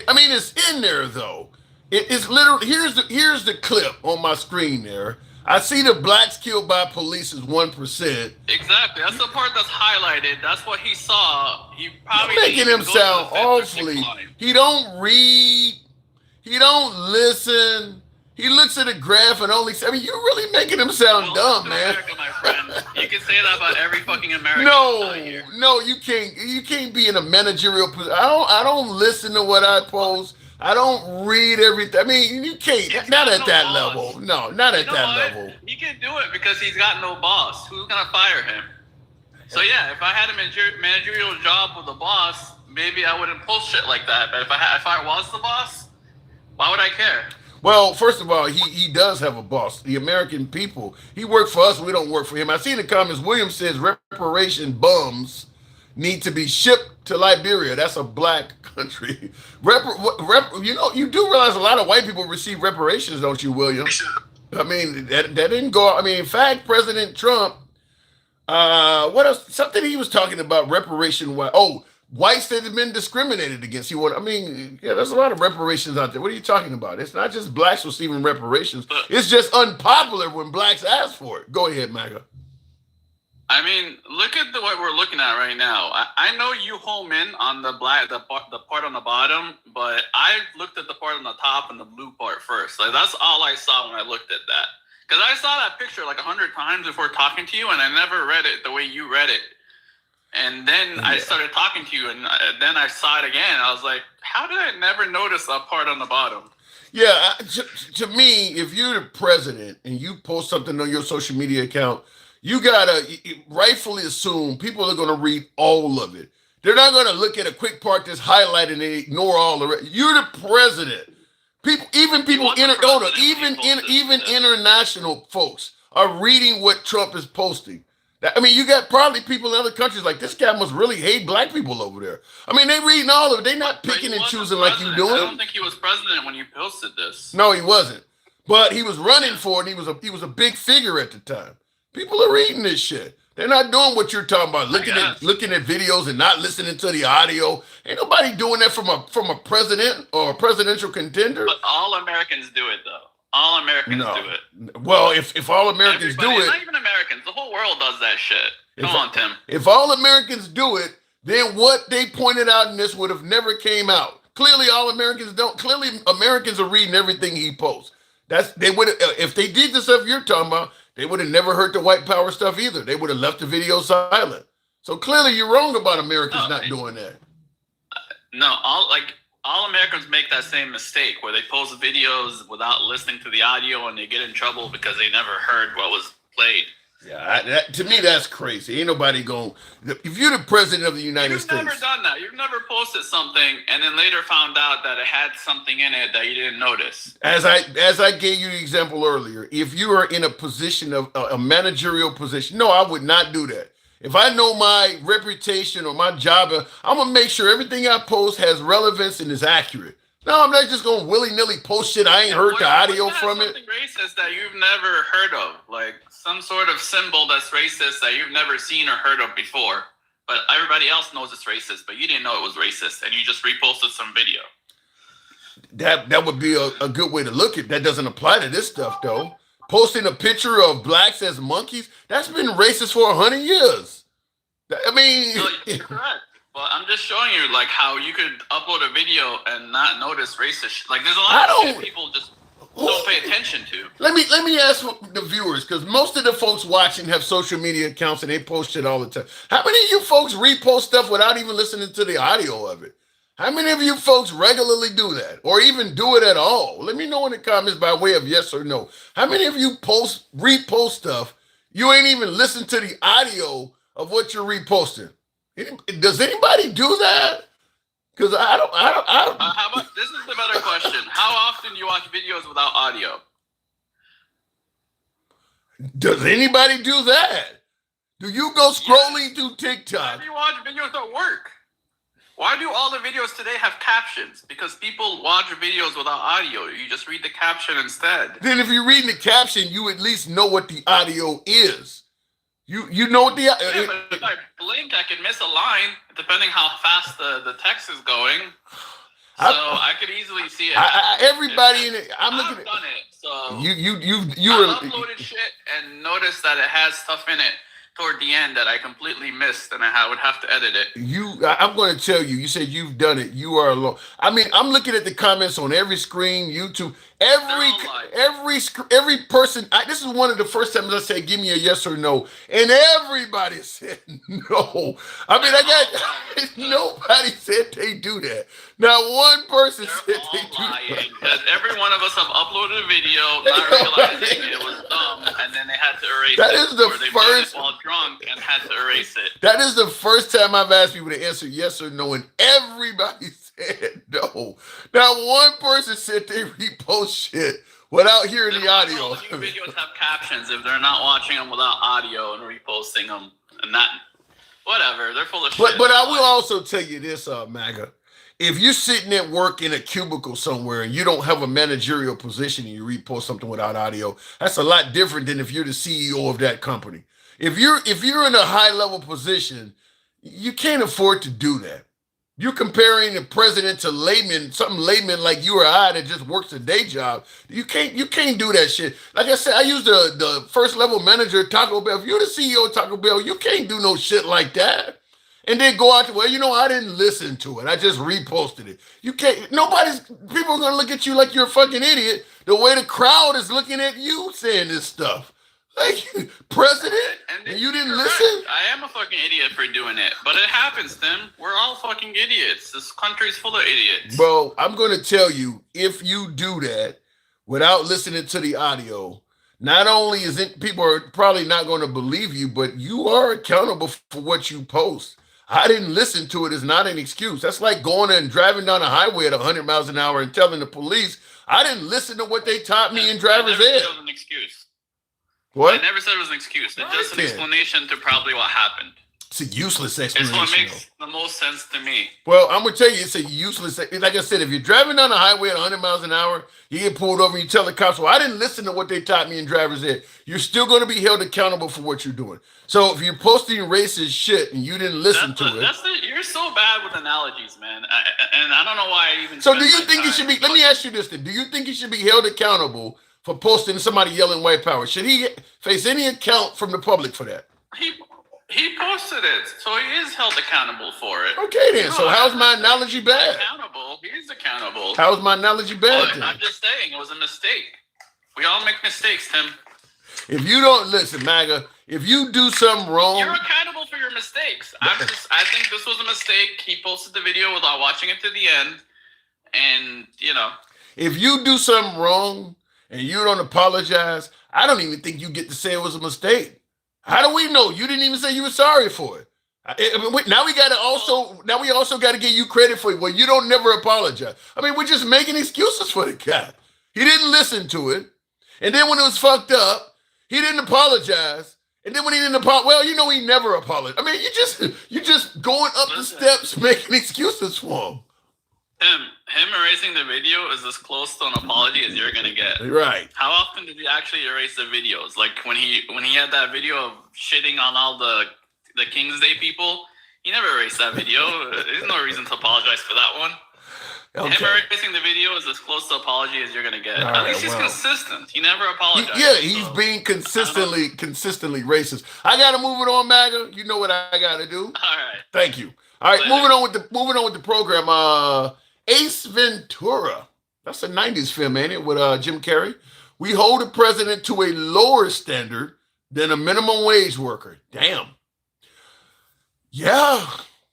Speaker 1: I mean, it's in there though. It's literally here's the clip on my screen there. I see the blacks killed by police is 1%.
Speaker 12: Exactly. That's the part that's highlighted. That's what he saw. He probably
Speaker 1: You're making him sound awfully. He don't read. He don't listen. He looks at a graph and only. I mean, you're really making him sound dumb, man.
Speaker 12: America, my friend. You can say that about every fucking American.
Speaker 1: No, you can't. You can't be in a managerial position. I don't listen to what I post. I don't read everything. I mean, you can't. Not at that level. No, not at that level.
Speaker 12: He can do it because he's got no boss. Who's gonna fire him? So yeah, if I had a managerial job with a boss, maybe I wouldn't post shit like that. But if I was the boss, why would I care?
Speaker 1: Well, first of all, he does have a boss. The American people. He worked for us. We don't work for him. I see in the comments, William says reparation bums need to be shipped to Liberia. That's a black country. You do realize a lot of white people receive reparations, don't you, William? I mean, that didn't go. I mean, in fact, President Trump, what else? Something he was talking about reparation. Whites that have been discriminated against. There's a lot of reparations out there. What are you talking about? It's not just blacks receiving reparations. It's just unpopular when blacks ask for it. Go ahead, MAGA.
Speaker 12: I mean, look at what we're looking at right now. I know you home in on the part on the bottom, but I looked at the part on the top and the blue part first. Like that's all I saw when I looked at that. Because I saw that picture like 100 times before talking to you, and I never read it the way you read it. And then I started talking to you, and then I saw it again. I was like, how did I never notice that part on the bottom?
Speaker 1: Yeah, to me, if you're the president and you post something on your social media account, you gotta rightfully assume people are gonna read all of it. They're not gonna look at a quick part that's highlighted and ignore all the rest. You're the president. Even international folks are reading what Trump is posting. I mean, you got probably people in other countries like this guy must really hate black people over there. I mean, they reading all of it. They're not picking and choosing like you doing.
Speaker 12: I don't think he was president when you posted this.
Speaker 1: No, he wasn't. But he was running for it. And he was a big figure at the time. People are reading this shit. They're not doing what you're talking about, looking at videos and not listening to the audio. Ain't nobody doing that from a president or a presidential contender.
Speaker 12: But all Americans do it, though. All Americans do it.
Speaker 1: Well, if all Americans do it,
Speaker 12: not even Americans, the whole world does that shit. Come on, Tim.
Speaker 1: If all Americans do it, then what they pointed out in this would have never came out. Clearly, all Americans don't. Clearly, Americans are reading everything he posts. They would if they did the stuff you're talking about, they would have never heard the white power stuff either. They would have left the video silent. So clearly, you're wrong about Americans not doing that.
Speaker 12: No, all Americans make that same mistake where they post videos without listening to the audio and they get in trouble because they never heard what was played.
Speaker 1: Yeah, to me, that's crazy. Ain't nobody going. If you're the president of the United States,
Speaker 12: you've never done that. You've never posted something and then later found out that it had something in it that you didn't notice.
Speaker 1: As I gave you the example earlier, if you are in a position of a managerial position, no, I would not do that. If I know my reputation or my job, I'm gonna make sure everything I post has relevance and is accurate. No, I'm not just gonna willy-nilly post shit I ain't heard the audio from it.
Speaker 12: Something racist that you've never heard of, like some sort of symbol that's racist that you've never seen or heard of before, but everybody else knows it's racist, but you didn't know it was racist, and you just reposted some video.
Speaker 1: That would be a good way to look at it. That doesn't apply to this stuff, though. Posting a picture of blacks as monkeys, that's been racist for 100 years. I mean...
Speaker 12: No, you're correct. But I'm just showing you, like, how you could upload a video and not notice racist. Like, there's a lot of shit people just don't pay attention to.
Speaker 1: Let me ask the viewers, because most of the folks watching have social media accounts and they post shit all the time. How many of you folks repost stuff without even listening to the audio of it? How many of you folks regularly do that, or even do it at all? Let me know in the comments by way of yes or no. How many of you repost stuff you ain't even listen to the audio of what you're reposting? Does anybody do that? Because I don't.
Speaker 12: How about this is the better question? How often do you watch videos without audio?
Speaker 1: Does anybody do that? Do you go scrolling through TikTok?
Speaker 12: Why do you watch videos at work? Why do all the videos today have captions? Because people watch videos without audio. You just read the caption instead.
Speaker 1: Then if you're reading the caption, you at least know what the audio is. You know what the...
Speaker 12: Yeah, but if I blink, I can miss a line, depending how fast the text is going. So I could easily see it.
Speaker 1: Everybody in it...
Speaker 12: I've done it, so...
Speaker 1: I've
Speaker 12: uploaded shit and noticed that it has stuff in it toward the end that I completely missed, and I would have to edit it.
Speaker 1: I'm going to tell you, you said you've done it. You are alone. I mean, I'm looking at the comments on every screen, YouTube, every person. This is one of the first times I said, give me a yes or no. And everybody said no. I mean, nobody said they do that. Not one person said they do that.
Speaker 12: Because every one of us have uploaded a video, not realizing it was dumb, and then they had to erase
Speaker 1: that
Speaker 12: it.
Speaker 1: Is the first...
Speaker 12: while drunk and had to erase it.
Speaker 1: That is the first time I've asked people to answer yes or no, and everybody said no. Not one person said they repost shit without hearing the audio.
Speaker 12: All videos have captions if they're not watching them without audio and reposting them, and not whatever. They're full of shit.
Speaker 1: But I will also tell you this, MAGA. If you're sitting at work in a cubicle somewhere and you don't have a managerial position and you repost something without audio, that's a lot different than if you're the CEO of that company. If you're in a high level position, you can't afford to do that. You're comparing the president to layman, something layman like you or I that just works a day job. You can't do that shit. Like I said, I use the first level manager at Taco Bell. If you're the CEO of Taco Bell, you can't do no shit like that. And then go out to, well, I didn't listen to it. I just reposted it. You can't, people are going to look at you like you're a fucking idiot the way the crowd is looking at you saying this stuff. Like, president, and you didn't listen?
Speaker 12: I am a fucking idiot for doing it, but it happens, Tim. We're all fucking idiots. This country's full of idiots.
Speaker 1: Bro, I'm going to tell you, if you do that without listening to the audio, not only is it, people are probably not going to believe you, but you are accountable for what you post. I didn't listen to it is not an excuse. That's like going and driving down a highway at 100 miles an hour and telling the police, I didn't listen to what they taught me in driver's ed.
Speaker 12: It was an excuse.
Speaker 1: What?
Speaker 12: I never said it was an excuse. It's just an explanation to probably what happened.
Speaker 1: It's a useless explanation.
Speaker 12: It's what makes the most sense to me.
Speaker 1: Well, I'm going to tell you, it's a useless, like I said, if you're driving down the highway at 100 miles an hour, you get pulled over and you tell the cops, well, I didn't listen to what they taught me in driver's ed. You're still going to be held accountable for what you're doing. So if you're posting racist shit and you didn't listen to it.
Speaker 12: You're so bad with analogies, man. And I don't know why I even.
Speaker 1: So do you think he should be, let me ask you this then. Do you think he should be held accountable for posting somebody yelling white power? Should he face any account from the public for that?
Speaker 12: He posted it, so he is held accountable for it.
Speaker 1: Okay then, so how's my analogy bad?
Speaker 12: Accountable, he is accountable.
Speaker 1: How's my analogy bad then?
Speaker 12: I'm just saying, it was a mistake. We all make mistakes, Tim.
Speaker 1: If you don't listen, MAGA, if you do something wrong...
Speaker 12: You're accountable for your mistakes. I think this was a mistake. He posted the video without watching it to the end, and,
Speaker 1: If you do something wrong and you don't apologize, I don't even think you get to say it was a mistake. How do we know? You didn't even say you were sorry for it. Now we also got to give you credit for it. Well, you don't never apologize. I mean, we're just making excuses for the guy. He didn't listen to it. And then when it was fucked up, he didn't apologize. And then when he didn't apologize, well, you know, he never apologized. I mean, you just going up the steps making excuses for him.
Speaker 12: Him erasing the video is as close to an apology as you're gonna get.
Speaker 1: Right.
Speaker 12: How often did he actually erase the videos? Like when he had that video of shitting on all the King's Day people, he never erased that video. There's no reason to apologize for that one. Okay. Him erasing the video is as close to apology as you're gonna get. At least he's consistent. He never apologized.
Speaker 1: He's being consistently racist. I gotta move it on, MAGA. You know what I gotta do.
Speaker 12: All right.
Speaker 1: Thank you. All right, moving on with the program. Ace Ventura. That's a 90s film, ain't it? With Jim Carrey. We hold the president to a lower standard than a minimum wage worker. Damn. Yeah.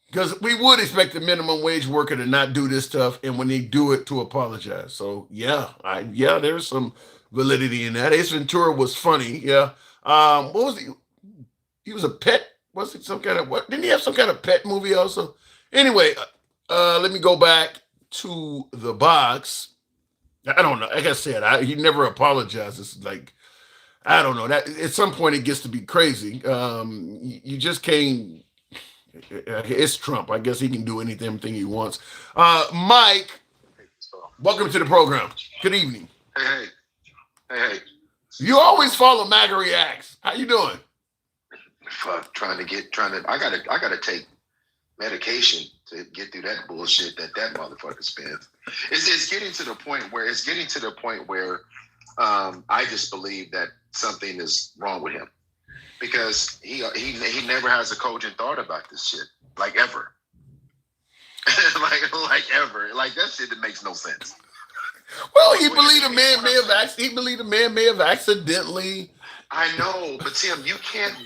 Speaker 1: Because we would expect the minimum wage worker to not do this stuff, and when they do it, to apologize. So yeah, there's some validity in that. Ace Ventura was funny. Yeah. What was he? He was a pet. Was it some kind of what? Didn't he have some kind of pet movie also? Anyway, let me go back to the box. I don't know. Like I said, he never apologizes. Like, I don't know. That at some point it gets to be crazy. You just can't. It's Trump. I guess he can do anything he wants. Mike, welcome to the program. Good evening.
Speaker 13: Hey.
Speaker 1: You always follow MAGA Reacts. How you doing?
Speaker 13: I gotta take medication to get through that bullshit that motherfucker spends. It's getting to the point where I just believe that something is wrong with him. Because he never has a cogent thought about this shit, like ever, like ever, like that shit that makes no sense.
Speaker 1: Well, he believed a man may have accidentally.
Speaker 13: I know, but Tim, you can't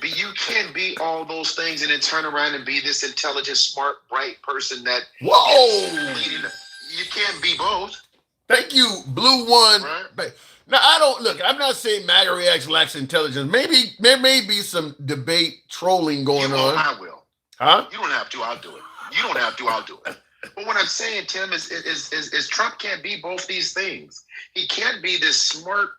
Speaker 13: be all those things and then turn around and be this intelligent, smart, bright person that.
Speaker 1: Whoa!
Speaker 13: You can't be both.
Speaker 1: Thank you, Blue One.
Speaker 13: Right.
Speaker 1: Now, I'm not saying MAGA Reacts lacks intelligence. Maybe there may be some debate trolling going on.
Speaker 13: I will.
Speaker 1: Huh?
Speaker 13: You don't have to. I'll do it. You don't have to. I'll do it. But what I'm saying, Tim, is Trump can't be both these things. He can't be this smart,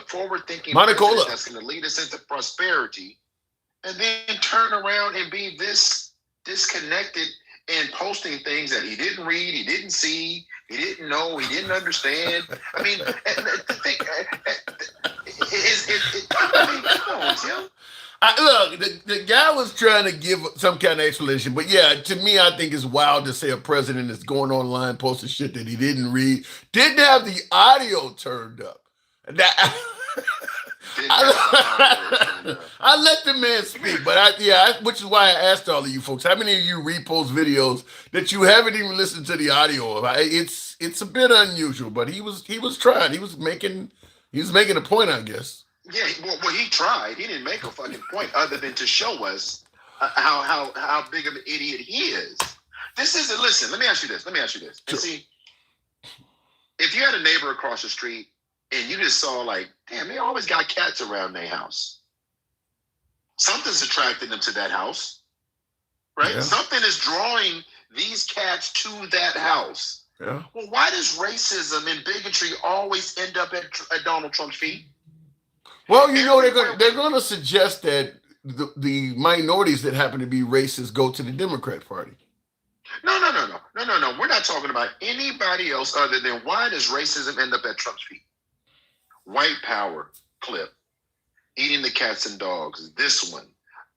Speaker 13: forward-thinking president that's going to lead us into prosperity, and then turn around and be this disconnected and posting things that he didn't read, he didn't see, he didn't know, he didn't understand. I mean, come on, Tim.
Speaker 1: Look, the guy was trying to give some kind of explanation, but yeah, to me, I think it's wild to say a president is going online posting shit that he didn't read, didn't have the audio turned up. I let the man speak, but which is why I asked all of you folks, how many of you repost videos that you haven't even listened to the audio of? It's a bit unusual, but he was trying. He was making a point, I guess.
Speaker 13: Yeah, well, he tried. He didn't make a fucking point other than to show us how big of an idiot he is. Listen, let me ask you this. And see, if you had a neighbor across the street and you just saw like, damn, they always got cats around their house. Something's attracting them to that house, right? Yeah. Something is drawing these cats to that house.
Speaker 1: Yeah.
Speaker 13: Well, why does racism and bigotry always end up at Donald Trump's feet?
Speaker 1: Well, you know, they're going to suggest that the minorities that happen to be racist go to the Democrat Party.
Speaker 13: No. We're not talking about anybody else other than why does racism end up at Trump's feet? White power clip, eating the cats and dogs. This one,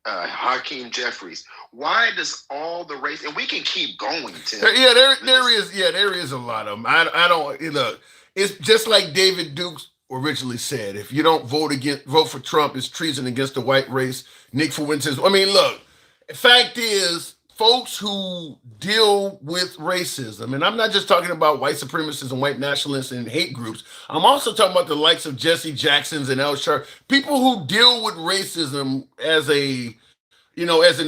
Speaker 13: Hakeem Jeffries. Why does all the race, and we can keep going, Tim.
Speaker 1: Yeah, there is a lot of them. I don't, look, it's just like David Dukes originally said, if you don't vote for Trump, it's treason against the white race. Nick Fuentes. I mean, look, the fact is, folks who deal with racism, and I'm not just talking about white supremacists and white nationalists and hate groups, I'm also talking about the likes of Jesse Jacksons and Al Sharpton, people who deal with racism as an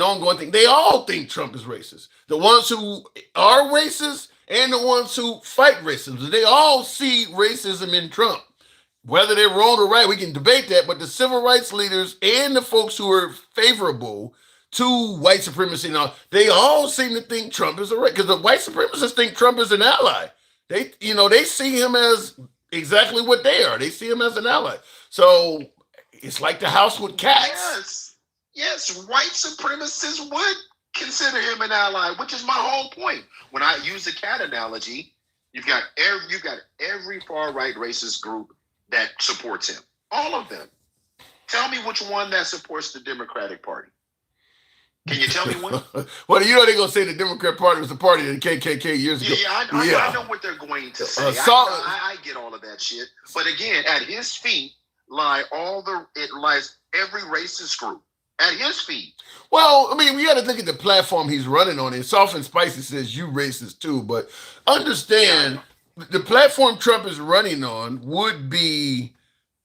Speaker 1: ongoing thing. They all think Trump is racist. The ones who are racist and the ones who fight racism, they all see racism in Trump. Whether they're wrong or right, we can debate that, but the civil rights leaders and the folks who are favorable to white supremacy and all, they all seem to think Trump is a right, because the white supremacists think Trump is an ally. They see him as exactly what they are. They see him as an ally. So It's like the house with cats.
Speaker 13: Yes, white supremacists would consider him an ally, which is my whole point. When I use the cat analogy, you've got every far right racist group that supports him. All of them. Tell me which one that supports the Democratic Party. Can you tell me one?
Speaker 1: Well, you know they're gonna say the Democrat Party was the party of the KKK years ago.
Speaker 13: I know what they're going to say. I get all of that shit. But again, at his feet lies every racist group. At his feet.
Speaker 1: Well, I mean, we got to look at the platform he's running on. And Soft and Spicy says you racist too, but understand the platform Trump is running on would be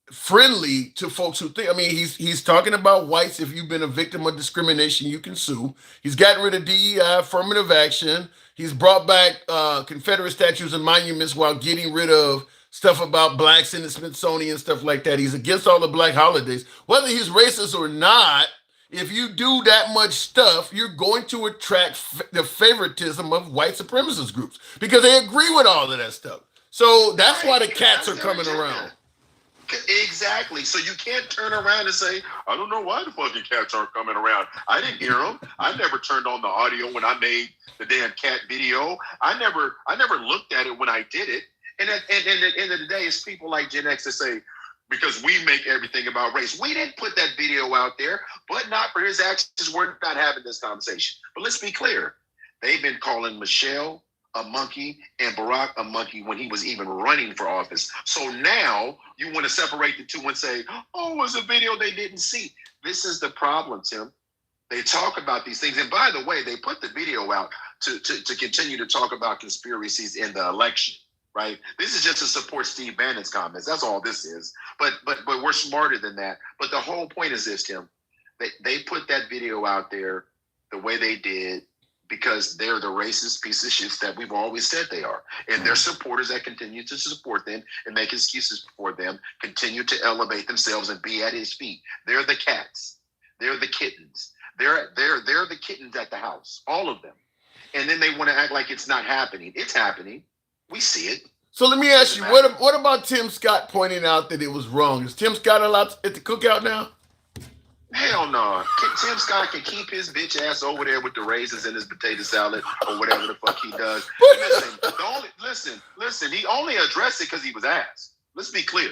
Speaker 1: friendly to folks who think. I mean, he's talking about whites. If you've been a victim of discrimination, you can sue. He's gotten rid of DEI, affirmative action. He's brought back Confederate statues and monuments while getting rid of stuff about blacks in the Smithsonian, stuff like that. He's against all the black holidays. Whether he's racist or not, if you do that much stuff, you're going to attract the favoritism of white supremacist groups because they agree with all of that stuff. So that's why the cats are coming around.
Speaker 13: Exactly. So you can't turn around and say, I don't know why the fucking cats aren't coming around. I didn't hear them. I never turned on the audio when I made the damn cat video. I never looked at it when I did it. And at the end of the day, it's people like Gen X that say, because we make everything about race. We didn't put that video out there, but not for his actions. We're not having this conversation. But let's be clear. They've been calling Michelle a monkey and Barack a monkey when he was even running for office. So now you want to separate the two and say, oh, it was a video they didn't see. This is the problem, Tim. They talk about these things. And by the way, they put the video out to continue to talk about conspiracies in the election. Right. This is just to support Steve Bannon's comments. That's all this is. But we're smarter than that. But the whole point is this, Tim. They put that video out there the way they did because they're the racist piece of shit that we've always said they are. And their supporters that continue to support them and make excuses for them continue to elevate themselves and be at his feet. They're the cats. They're the kittens. They're the kittens at the house. All of them. And then they want to act like it's not happening. It's happening. We see it.
Speaker 1: So let me ask you, what about Tim Scott pointing out that it was wrong? Is Tim Scott allowed at the cookout now?
Speaker 13: Hell no. Tim Scott can keep his bitch ass over there with the raisins and his potato salad or whatever the fuck he does. Listen, he only addressed it because he was asked. Let's be clear.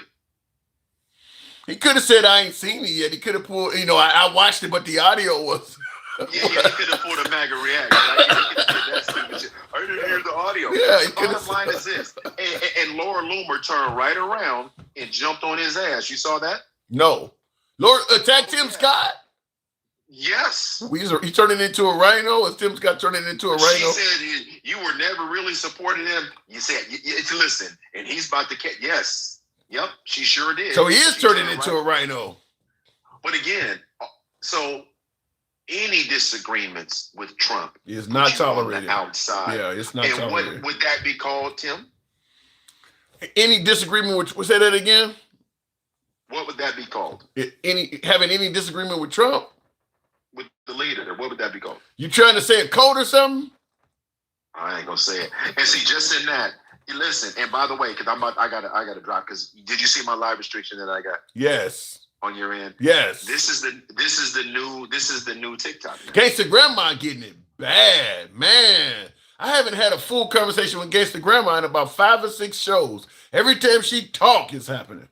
Speaker 1: He could have said, I ain't seen it yet. He could have pulled, I watched it, but the audio was...
Speaker 13: Yeah, he could have pulled a MAGA reaction. Right? I didn't hear the audio.
Speaker 1: Yeah,
Speaker 13: the bottom line is this. And Laura Loomer turned right around and jumped on his ass. You saw that?
Speaker 1: No. Laura attacked Tim Scott?
Speaker 13: Yes.
Speaker 1: He turned it into a rhino? Is Tim Scott turning it into a rhino?
Speaker 13: She said, you were never really supporting him. You said, listen, and he's about to catch. Yes. Yep, she sure did.
Speaker 1: So he is turning into a rhino.
Speaker 13: But again, so... any disagreements with Trump
Speaker 1: is not tolerated
Speaker 13: outside.
Speaker 1: Yeah, it's not tolerated.
Speaker 13: And what would that be called, Tim?
Speaker 1: Any disagreement with, say that again?
Speaker 13: What would that be called?
Speaker 1: Having any disagreement with Trump?
Speaker 13: With the leader, what would that be called?
Speaker 1: You trying to say a code or something?
Speaker 13: I ain't gonna say it. And see, just in that, listen, and by the way, because I gotta drop, because did you see my live restriction that I got?
Speaker 1: Yes.
Speaker 13: On your end,
Speaker 1: yes.
Speaker 13: This is the new TikTok.
Speaker 1: Gangsta Grandma getting it bad, man. I haven't had a full conversation with Gangsta Grandma in about 5 or 6 shows. Every time she talk, it's happening.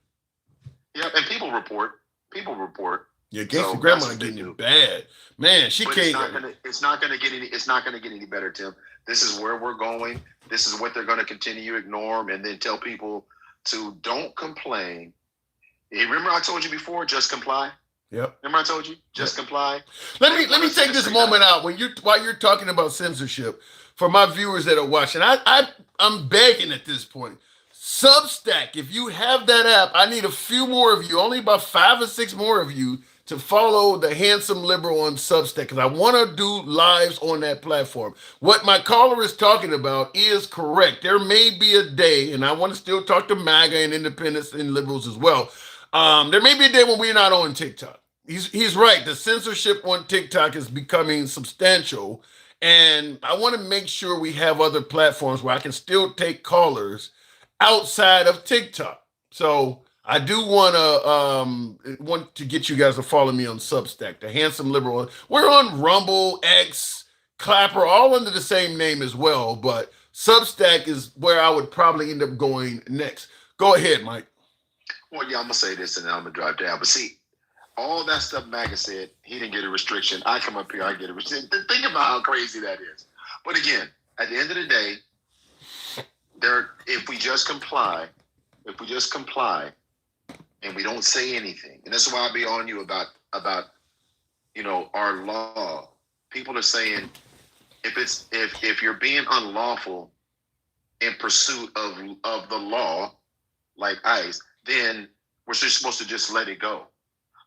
Speaker 13: Yeah, and people report.
Speaker 1: Yeah, Gangsta Grandma getting it bad, man. She can't.
Speaker 13: It's not gonna get any better, Tim. This is where we're going. This is what they're gonna continue to ignore and then tell people to don't complain. Remember I told you before, just comply?
Speaker 1: Yep.
Speaker 13: Remember I told you? Just comply?
Speaker 1: Let me take this moment out while you're talking about censorship for my viewers that are watching. I'm begging at this point. Substack, if you have that app, I need a few more of you, only about 5 or 6 more of you to follow the Handsome Liberal on Substack because I want to do lives on that platform. What my caller is talking about is correct. There may be a day, and I want to still talk to MAGA and independents and liberals as well. There may be a day when we're not on TikTok. He's right. The censorship on TikTok is becoming substantial, and I want to make sure we have other platforms where I can still take callers outside of TikTok. So I do want to get you guys to follow me on Substack, the Handsome Liberal. We're on Rumble, X, Clapper, all under the same name as well, but Substack is where I would probably end up going next. Go ahead, Mike.
Speaker 13: Well, yeah, I'm gonna say this and then I'm gonna drive down. But see, all that stuff MAGA said, he didn't get a restriction. I come up here, I get a restriction. Think about how crazy that is. But again, at the end of the day, if we just comply, and we don't say anything, and that's why I'll be on you about our law. People are saying if you're being unlawful in pursuit of the law, like ICE, then we're just supposed to just let it go.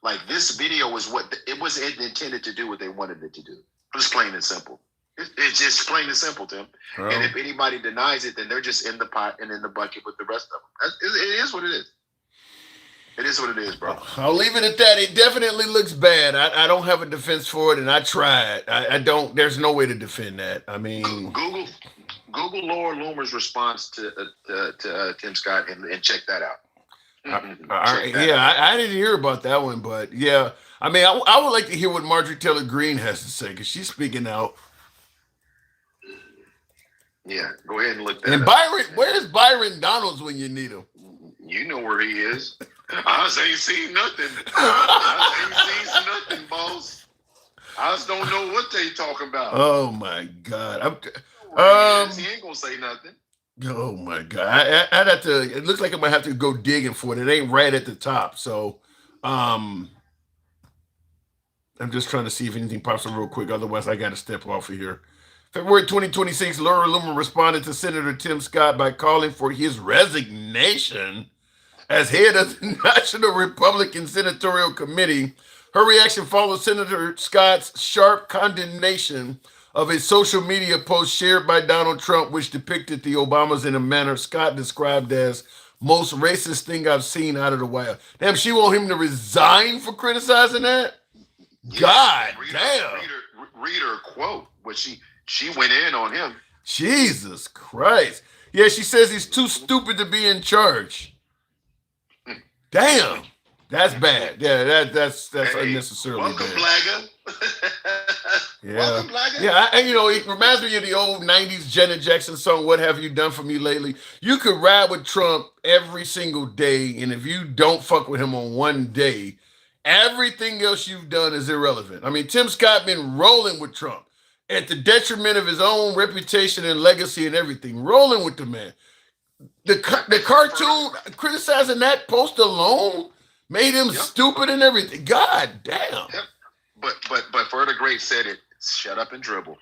Speaker 13: Like this video was it was intended to do what they wanted it to do. Just plain and simple. It's just plain and simple, Tim. Oh. And if anybody denies it, then they're just in the pot and in the bucket with the rest of them. It is what it is. It is what it is, bro.
Speaker 1: I'll leave it at that. It definitely looks bad. I don't have a defense for it, and I tried. I don't. There's no way to defend that. I mean,
Speaker 13: Google Laura Loomer's response to Tim Scott and check that out.
Speaker 1: I didn't hear about that one, but yeah. I mean, I would like to hear what Marjorie Taylor Greene has to say because she's speaking out.
Speaker 13: Yeah, go ahead and look that
Speaker 1: up. Byron, where's Byron Donalds when you need him?
Speaker 13: You know where he is. I ain't seen nothing. I ain't seen nothing, boss. I just don't know what they talking about.
Speaker 1: Oh my God.
Speaker 13: He ain't gonna say nothing.
Speaker 1: Oh my God. I'd have to. It looks like I might have to go digging for it. It ain't right at the top. So, I'm just trying to see if anything pops up real quick. Otherwise, I got to step off of here. February 2026, Laura Loomer responded to Senator Tim Scott by calling for his resignation as head of the National Republican Senatorial Committee. Her reaction followed Senator Scott's sharp condemnation of a social media post shared by Donald Trump, which depicted the Obamas in a manner Scott described as most racist thing I've seen out of the White House. Damn, she want him to resign for criticizing that?
Speaker 13: Yeah,
Speaker 1: God damn.
Speaker 13: Read her quote, but she went in on him.
Speaker 1: Jesus Christ. Yeah, she says he's too stupid to be in charge. Damn. That's bad. Yeah, that's unnecessarily
Speaker 13: welcome,
Speaker 1: bad.
Speaker 13: Blagger.
Speaker 1: Yeah.
Speaker 13: Welcome, Blagger.
Speaker 1: Yeah, it reminds me of the old 90s Janet Jackson song, What Have You Done For Me Lately? You could ride with Trump every single day, and if you don't fuck with him on one day, everything else you've done is irrelevant. I mean, Tim Scott been rolling with Trump at the detriment of his own reputation and legacy and everything. Rolling with the man. The cartoon criticizing that post alone made him stupid and everything. God damn.
Speaker 13: Yep. But Further Great said it. Shut up and dribble.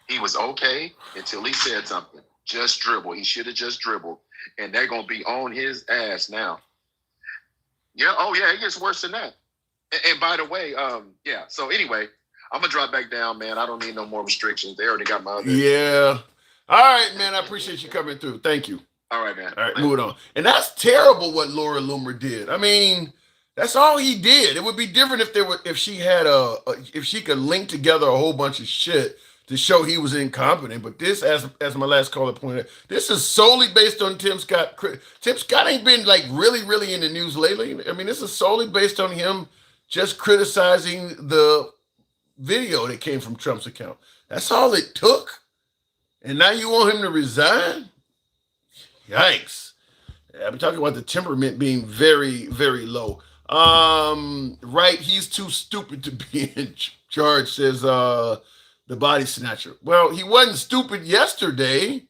Speaker 13: He was okay until he said something. Just dribble. He should have just dribbled. And they're gonna be on his ass now. Yeah. Oh yeah. It gets worse than that. And by the way, yeah. So anyway, I'm gonna drop back down, man. I don't need no more restrictions. They already got my other.
Speaker 1: Yeah. All right, man. I appreciate you coming through. Thank you.
Speaker 13: All right, man.
Speaker 1: All right, moving on. And that's terrible what Laura Loomer did. I mean, that's all he did. It would be different if she had if she could link together a whole bunch of shit to show he was incompetent. But this, as my last caller pointed out, this is solely based on Tim Scott. Tim Scott ain't been like really in the news lately. I mean, this is solely based on him just criticizing the video that came from Trump's account. That's all it took. And now you want him to resign? Yikes. I'm talking about the temperament being very, very low. Right, he's too stupid to be in charge, says the body snatcher. Well, he wasn't stupid yesterday.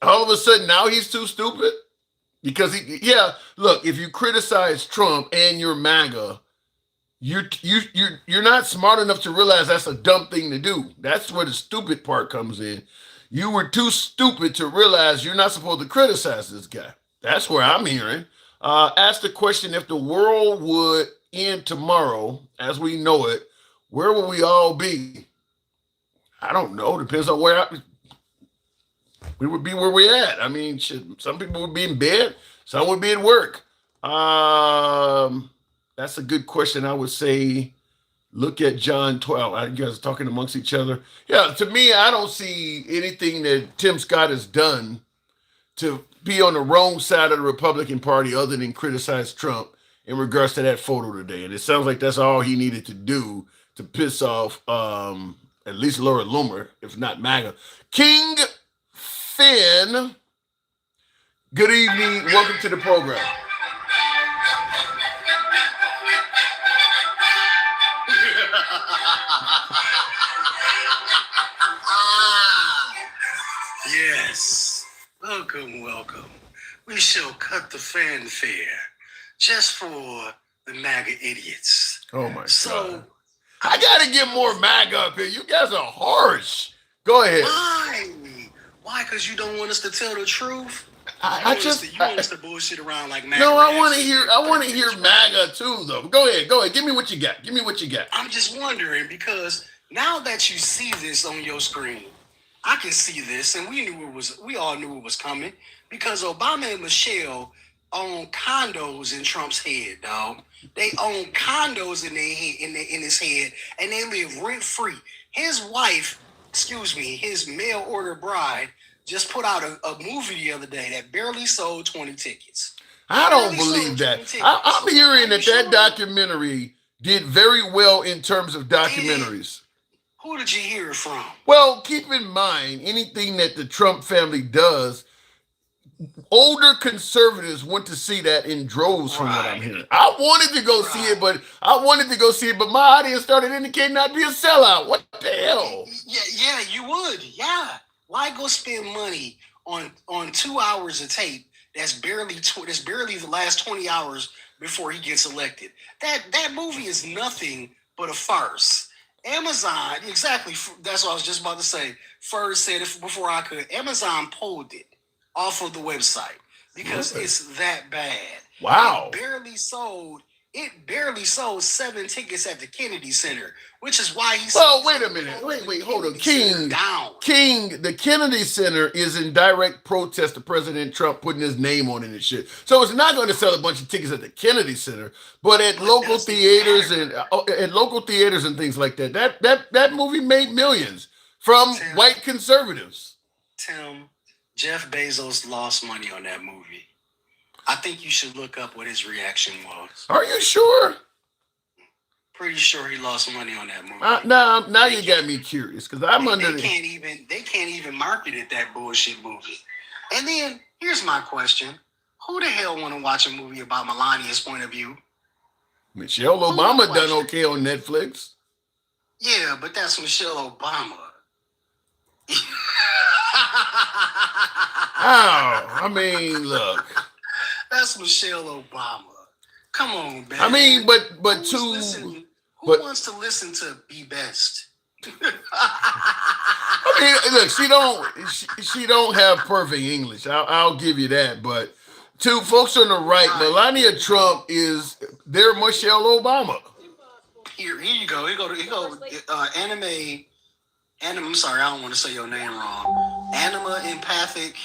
Speaker 1: All of a sudden, now he's too stupid? Because look, if you criticize Trump and you're MAGA, you're not smart enough to realize that's a dumb thing to do. That's where the stupid part comes in. You were too stupid to realize you're not supposed to criticize this guy. That's where I'm hearing. Ask the question, if the world would end tomorrow as we know it, where will we all be? I don't know. Depends on where we would be where we're at. I mean, some people would be in bed. Some would be at work. That's a good question. I would say, look at John 12. You guys are talking amongst each other. Yeah, to me, I don't see anything that Tim Scott has done to be on the wrong side of the Republican Party other than criticize Trump in regards to that photo today. And it sounds like that's all he needed to do to piss off at least Laura Loomer, if not MAGA. King Finn, good evening. Welcome to the program.
Speaker 14: Yes. Welcome, welcome. We shall cut the fanfare just for the MAGA idiots.
Speaker 1: Oh my God. I gotta get more MAGA up here. You guys are harsh. Go ahead.
Speaker 14: Why? Why? Because you don't want us to tell the truth?
Speaker 1: You want
Speaker 14: us to bullshit around like MAGA.
Speaker 1: No, I want to hear MAGA too, though. Go ahead. Give me what you got.
Speaker 14: I'm just wondering, because now that you see this on your screen, I can see this, and we all knew it was coming, because Obama and Michelle own condos in Trump's head, dog. They own condos in their head, in his head, and they live rent free. His wife, his mail order bride, just put out a movie the other day that barely sold 20 tickets.
Speaker 1: I don't believe that. I'm hearing that documentary did very well in terms of documentaries.
Speaker 14: Who did you hear it from?
Speaker 1: Well, keep in mind, anything that the Trump family does, older conservatives went to see that in droves from what I'm hearing. I wanted to go see it, but my audience started indicating I'd be a sellout. What the hell?
Speaker 14: Yeah, you would. Yeah. Why go spend money on 2 hours of tape that's barely the last 20 hours before he gets elected? That movie is nothing but a farce. Amazon, exactly. That's what I was just about to say. First said it before I could. Amazon pulled it off of the website because it's that bad.
Speaker 1: Wow.
Speaker 14: It barely sold 7 tickets at the Kennedy Center, which is why he.
Speaker 1: Well, wait a minute. Wait, hold on. King, the Kennedy Center is in direct protest to President Trump putting his name on it and shit. So it's not going to sell a bunch of tickets at the Kennedy Center, but at local theaters and things like that. That movie made millions from white conservatives.
Speaker 14: Tim, Jeff Bezos lost money on that movie. I think you should look up what his reaction was.
Speaker 1: Are you sure?
Speaker 14: Pretty sure he lost money on that movie.
Speaker 1: Now you got me curious because
Speaker 14: they can't even market it, that bullshit movie. And then here's my question: who the hell want to watch a movie about Melania's point of view?
Speaker 1: Michelle Obama done okay on Netflix.
Speaker 14: Yeah, but that's Michelle Obama.
Speaker 1: I mean, look.
Speaker 14: That's Michelle Obama. Come on, man.
Speaker 1: I mean, but
Speaker 14: who wants to listen to Be Best?
Speaker 1: I mean, look, she don't have perfect English. I'll give you that. But to folks on the right, Melania Trump is their Michelle Obama.
Speaker 14: Here you go. Here you go. Anime. I'm sorry, I don't want to say your name wrong. Anima Empathic.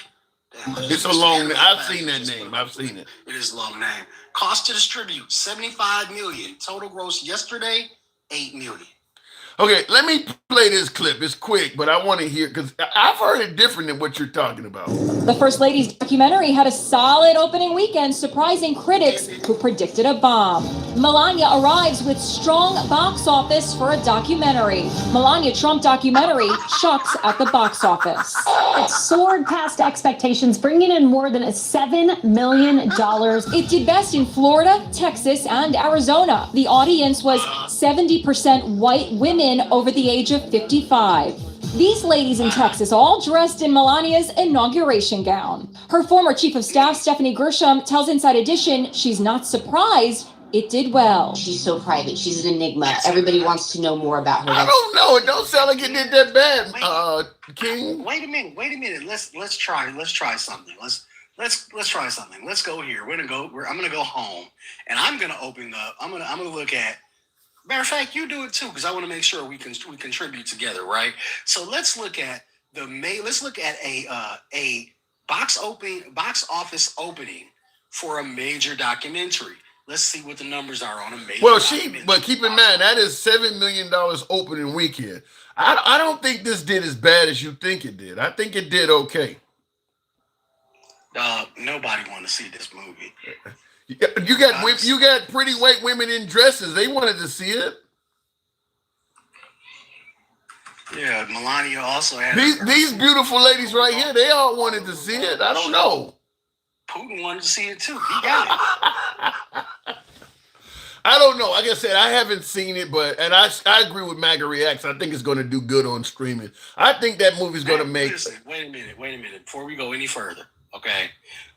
Speaker 1: It's a long name. I've seen that name. I've seen it.
Speaker 14: It is a long name. Cost to distribute, $75 million. Total gross yesterday, $8 million.
Speaker 1: Okay, let me play this clip. It's quick, but I want to hear, because I've heard it different than what you're talking about.
Speaker 15: The First Lady's documentary had a solid opening weekend, surprising critics who predicted a bomb. Melania arrives with strong box office for a documentary. Melania Trump documentary shocks at the box office.
Speaker 16: It soared past expectations, bringing in more than $7 million.
Speaker 15: It did best in Florida, Texas, and Arizona. The audience was 70% white women over the age of 55. These ladies in Texas all dressed in Melania's inauguration gown. Her former chief of staff, Stephanie Grisham, tells Inside Edition she's not surprised it did well.
Speaker 17: She's so private. She's an enigma. Everybody wants to know more about her.
Speaker 1: I don't know. It don't sound like it did that bad, King.
Speaker 14: Wait a minute. Let's try something. Let's try something. Let's go here. I'm gonna go home, and I'm gonna open up. I'm gonna look at. Matter of fact, you do it too, because I want to make sure we contribute together, right? So let's look at a box office opening for a major documentary. Let's see what the numbers are on a major.
Speaker 1: But keep in mind that is $7 million opening weekend. I don't think this did as bad as you think it did. I think it did okay.
Speaker 14: Nobody want to see this movie.
Speaker 1: You got pretty white women in dresses. They wanted to see it.
Speaker 14: Yeah, Melania also had
Speaker 1: these beautiful ladies right here. They all wanted to see it. I don't know.
Speaker 14: Putin wanted to see it too. He got it.
Speaker 1: I don't know. Like I said, I haven't seen it, and I agree with MAGA Reacts. I think it's going to do good on streaming. I think that movie's going to make.
Speaker 14: Listen, wait a minute. Before we go any further, okay,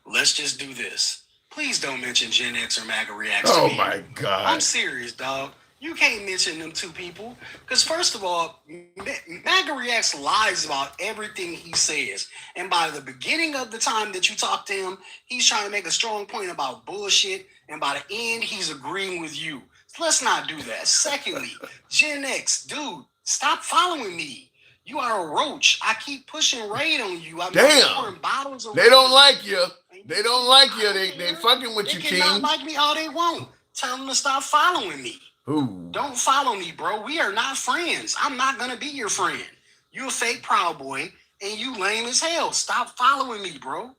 Speaker 14: let's just do this. Please don't mention Gen X or MAGA Reacts.
Speaker 1: Oh my God!
Speaker 14: I'm serious, dog. You can't mention them two people because first of all, MAGA Reacts lies about everything he says, and by the beginning of the time that you talk to him, he's trying to make a strong point about bullshit, and by the end, he's agreeing with you. So let's not do that. Secondly, Gen X, dude, stop following me. You are a roach. I keep pushing raid on you. I'm pouring bottles of
Speaker 1: They don't like you. They don't like you. They fucking with you, King.
Speaker 14: They cannot like me all they want. Tell them to stop following me.
Speaker 1: Ooh.
Speaker 14: Don't follow me, bro. We are not friends. I'm not gonna be your friend. You a fake Proud Boy and you lame as hell. Stop following me, bro.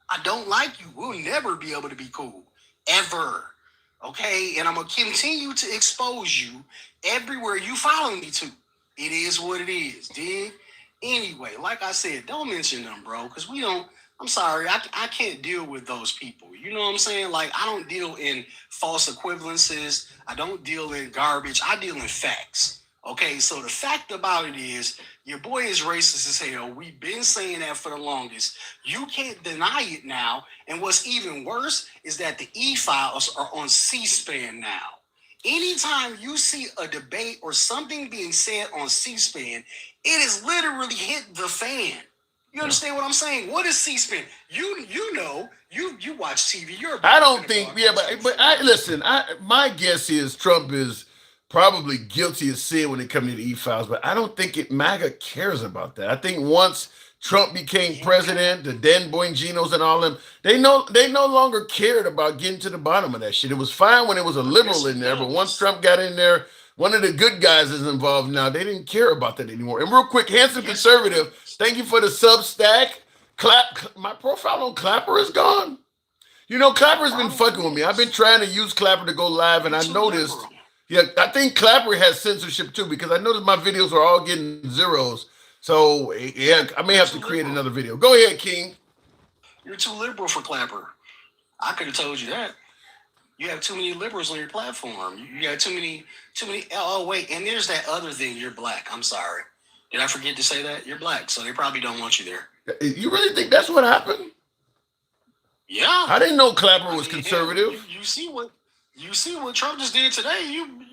Speaker 14: I don't like you. We'll never be able to be cool. Ever. Okay? And I'm gonna continue to expose you everywhere you follow me to. It is what it is, dig? Anyway, like I said, don't mention them, bro, because we don't. I'm sorry, I can't deal with those people. You know what I'm saying? Like, I don't deal in false equivalences. I don't deal in garbage. I deal in facts. Okay, so the fact about it is, your boy is racist as hell. We've been saying that for the longest. You can't deny it now. And what's even worse is that the E-files are on C-SPAN now. Anytime you see a debate or something being said on C-SPAN, it is literally hit the fan. You understand what I'm saying? What is C-SPAN? You know, you watch TV.
Speaker 1: I don't think, but I listen. My guess is Trump is probably guilty of sin when it comes to the E-files, but I don't think MAGA cares about that. I think once Trump became president, the Dan Boinginos and all them, they no longer cared about getting to the bottom of that shit. It was fine when it was a liberal in there, but once Trump got in there, one of the good guys is involved now. They didn't care about that anymore. And real quick, Handsome Conservative, thank you for the Substack. My profile on Clapper is gone. You know, Clapper's been fucking with me. I've been trying to use Clapper to go live, and I noticed, I think Clapper has censorship too, because I noticed my videos are all getting zeros. So, yeah, I may have to create another video. Go ahead, King.
Speaker 14: You're too liberal for Clapper. I could have told you that. You have too many liberals on your platform. You got too many. Oh, wait, and there's that other thing. You're black. I'm sorry. Did I forget to say that? You're black, so they probably don't want you there.
Speaker 1: You really think that's what happened?
Speaker 14: Yeah.
Speaker 1: I didn't know Clapper was conservative.
Speaker 14: You see what Trump just did today.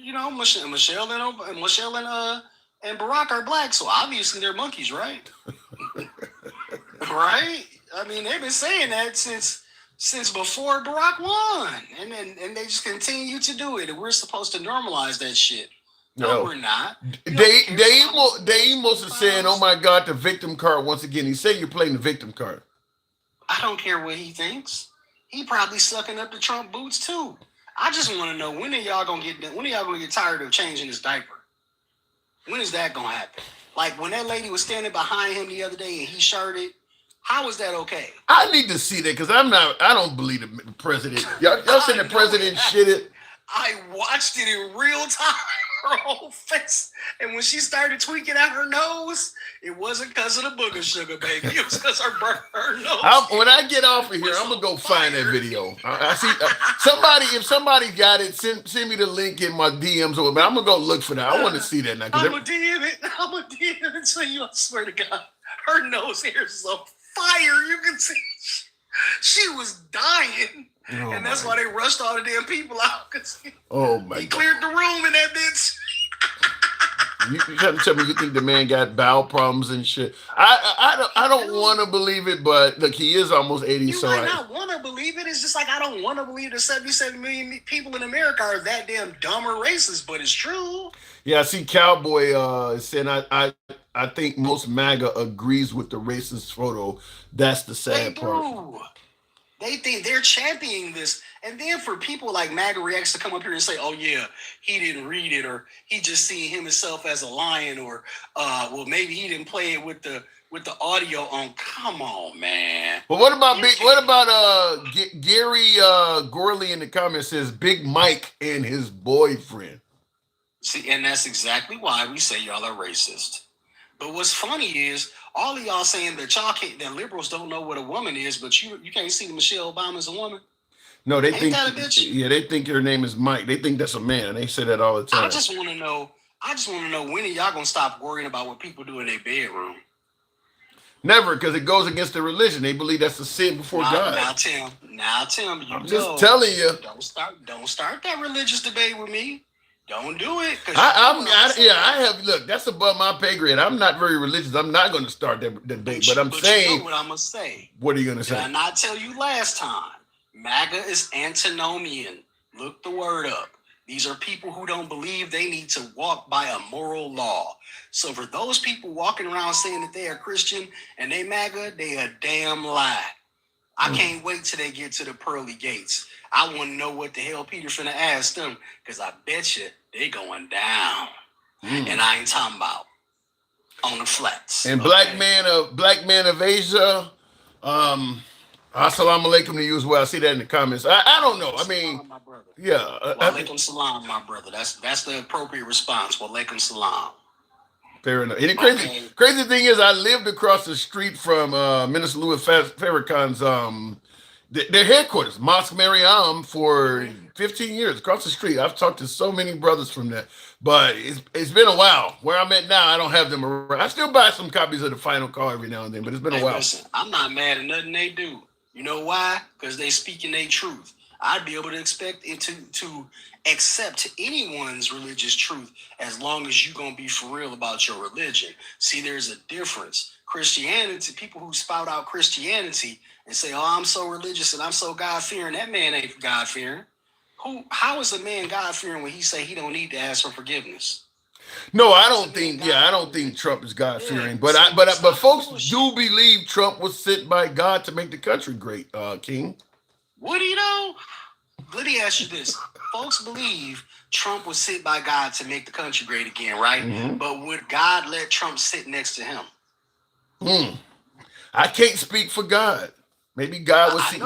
Speaker 14: You know Michelle and Barack are black, so obviously they're monkeys, right? Right? I mean, they've been saying that since before Barack won, and they just continue to do it. And we're supposed to normalize that shit. No, we're not.
Speaker 1: Dave must have said, "Oh my God, the victim card once again." He said you're playing the victim card.
Speaker 14: I don't care what he thinks. He probably sucking up the Trump boots too. I just want to know when are y'all gonna get tired of changing his diaper? When is that gonna happen? Like when that lady was standing behind him the other day and he shirted. How is that okay?
Speaker 1: I need to see that because I don't believe the president. Y'all said the president shitted.
Speaker 14: I watched it in real time. Her whole face. And when she started tweaking out her nose, it wasn't because of the booger sugar, baby. It was because her nose.
Speaker 1: When I get off of here, I'm going to go find that video. I see if somebody got it, send me the link in my DMs. But I'm going to go look for that. I want to see that now.
Speaker 14: I'm going to DM it to you. I swear to God. Her nose hair is on fire. You can see she was dying. Oh, and that's why they rushed all the damn people out. He cleared the room in that bitch.
Speaker 1: You trying to tell me you think the man got bowel problems and shit? I don't want to believe it, but look, he is almost 80.
Speaker 14: You might not want to believe it. It's just like I don't want to believe that 77 million people in America are that damn dumb or racist, but it's true.
Speaker 1: Yeah, I see Cowboy saying I think most MAGA agrees with the racist photo. That's the sad part.
Speaker 14: They think they're championing this. And then for people like MAGA Reacts to come up here and say, oh, yeah, he didn't read it, or he just seen himself as a lion, or, well, maybe he didn't play it with the with the audio on. Come on, man.
Speaker 1: But what about Gary Gorley in the comments says Big Mike and his boyfriend?
Speaker 14: See, and that's exactly why we say y'all are racist. But what's funny is all of y'all saying that that liberals don't know what a woman is, but you can't see Michelle Obama as a woman.
Speaker 1: No, they
Speaker 14: Ain't
Speaker 1: think
Speaker 14: that a bitch?
Speaker 1: yeah, they think her name is Mike. They think that's a man. They say that all the time.
Speaker 14: I just want to know when are y'all gonna stop worrying about what people do in their bedroom?
Speaker 1: Never, because it goes against their religion. They believe that's a sin before God.
Speaker 14: Now Tim,
Speaker 1: I'm just telling you.
Speaker 14: Don't start that religious debate with me. Don't do it.
Speaker 1: I have. Look, that's above my pay grade. I'm not very religious. I'm not going to start that debate. But I'm saying.
Speaker 14: You know what I'm gonna say?
Speaker 1: What are you going to say?
Speaker 14: Did I not tell you last time? MAGA is antinomian. Look the word up. These are people who don't believe they need to walk by a moral law. So for those people walking around saying that they are Christian and they MAGA, they a damn lie. I can't wait till they get to the pearly gates. I want to know what the hell Peter finna ask them, because I bet you they going down. And I ain't talking about on the flats.
Speaker 1: And black man of Asia, assalamu alaikum to you as well. I see that in the comments. I don't know. I mean, yeah.
Speaker 14: Walaikum salam, my brother. That's the appropriate response. Walaikum salam.
Speaker 1: Fair enough. And the crazy thing is, I lived across the street from Minister Louis Farrakhan's their headquarters, Mosque Mariam, for 15 years across the street. I've talked to so many brothers from that, but it's been a while. Where I'm at now, I don't have them around. I still buy some copies of the Final Call every now and then, but it's been a while.
Speaker 14: Listen, I'm not mad at nothing they do. You know why? Because they speaking their truth. I'd be able to expect it to accept anyone's religious truth as long as you're going to be for real about your religion. See, there's a difference. Christianity, people who spout out Christianity and say, oh, I'm so religious and I'm so God-fearing, that man ain't God-fearing. How is a man God-fearing when he say he don't need to ask for forgiveness?
Speaker 1: No, I don't think Trump is God-fearing, but folks do believe Trump was sent by God to make the country great, King.
Speaker 14: Would he though? Let me ask you this. Folks believe Trump was sent by God to make the country great again, right? Mm-hmm. But would God let Trump sit next to him?
Speaker 1: I can't speak for God. Maybe God will see.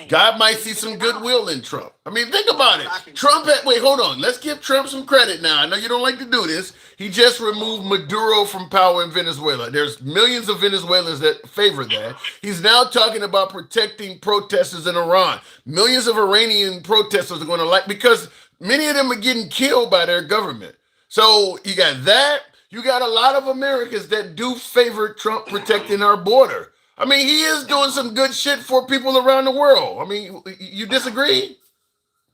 Speaker 1: God might see some goodwill in Trump. I mean, think about it. Wait, hold on. Let's give Trump some credit now. I know you don't like to do this. He just removed Maduro from power in Venezuela. There's millions of Venezuelans that favor that. He's now talking about protecting protesters in Iran. Millions of Iranian protesters are going to because many of them are getting killed by their government. So you got that. You got a lot of Americans that do favor Trump protecting our border. I mean, he is doing some good shit for people around the world. I mean, you disagree?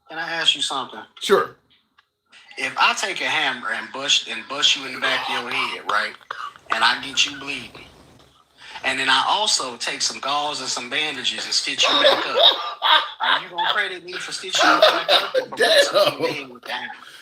Speaker 14: Can I ask you something?
Speaker 1: Sure.
Speaker 14: If I take a hammer and bust you in the back of your head, right, and I get you bleeding, and then I also take some gauze and some bandages and stitch you back up, are you gonna credit me for stitching you back up? Damn.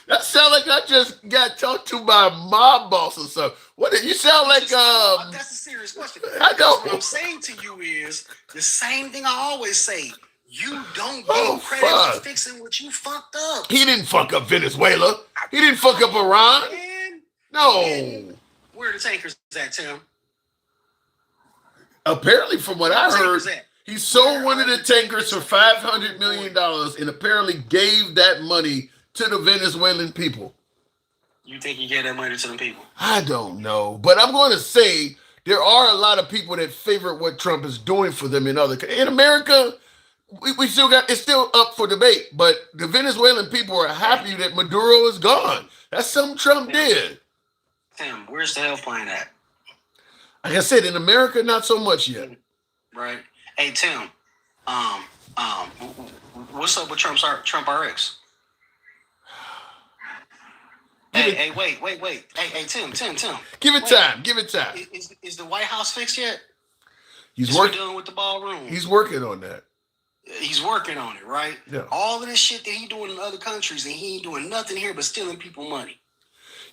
Speaker 1: That sounds like I just got talked to by a mob boss or something. What did you sound like?
Speaker 14: That's a serious question.
Speaker 1: I know.
Speaker 14: What I'm saying to you is the same thing I always say. You don't get credit for fixing what you fucked up.
Speaker 1: He didn't fuck up Venezuela. He didn't fuck up Iran. No.
Speaker 14: Where are the tankers at, Tim?
Speaker 1: Apparently, from what I heard, he sold one of the tankers for $500 million and apparently gave that money to the Venezuelan people.
Speaker 14: You think he gave that money to the people?
Speaker 1: I don't know, but I'm going to say there are a lot of people that favor what Trump is doing for them in America. We still got it's still up for debate, but the Venezuelan people are happy that Maduro is gone. That's something Trump did.
Speaker 14: Tim, where's the health plan at?
Speaker 1: Like I said, in America, not so much yet.
Speaker 14: Right. Hey Tim, what's up with Trump RX? Hey, wait. Hey, Tim.
Speaker 1: Give it time.
Speaker 14: Is the White House fixed yet?
Speaker 1: He's working.
Speaker 14: Dealing with the ballroom.
Speaker 1: He's working on that.
Speaker 14: He's working on it, right?
Speaker 1: Yeah.
Speaker 14: All of this shit that he's doing in other countries, and he ain't doing nothing here but stealing people money.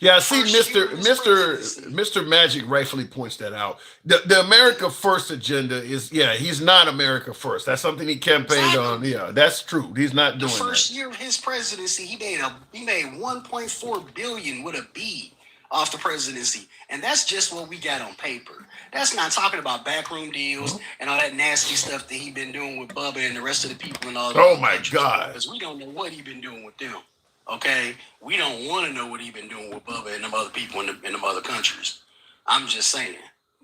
Speaker 1: Yeah, I see Mr. Magic rightfully points that out. The America First agenda is, he's not America First. That's something he campaigned on. Yeah, that's true. He's not doing that.
Speaker 14: The first year of his presidency, he made $1.4 billion with a B off the presidency. And that's just what we got on paper. That's not talking about backroom deals and all that nasty stuff that he been doing with Bubba and the rest of the people and all that.
Speaker 1: Oh my God.
Speaker 14: Because we don't know what he been doing with them. Okay? We don't want to know what he been doing with Bubba and them other people in them other countries. I'm just saying.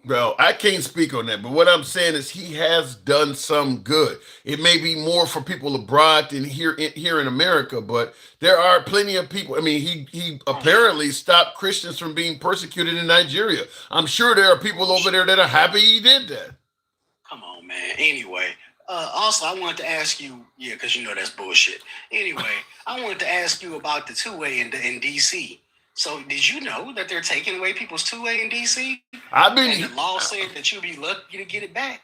Speaker 1: Well, I can't speak on that, but what I'm saying is he has done some good. It may be more for people abroad than here in America, but there are plenty of people. I mean, he apparently stopped Christians from being persecuted in Nigeria. I'm sure there are people over there that are happy he did that.
Speaker 14: Come on, man. Anyway, also, I wanted to ask you, because you know that's bullshit. Anyway, I wanted to ask you about the two-way in D.C. So, did you know that they're taking away people's two-way in D.C.? And the law said that you'll be lucky to get it back.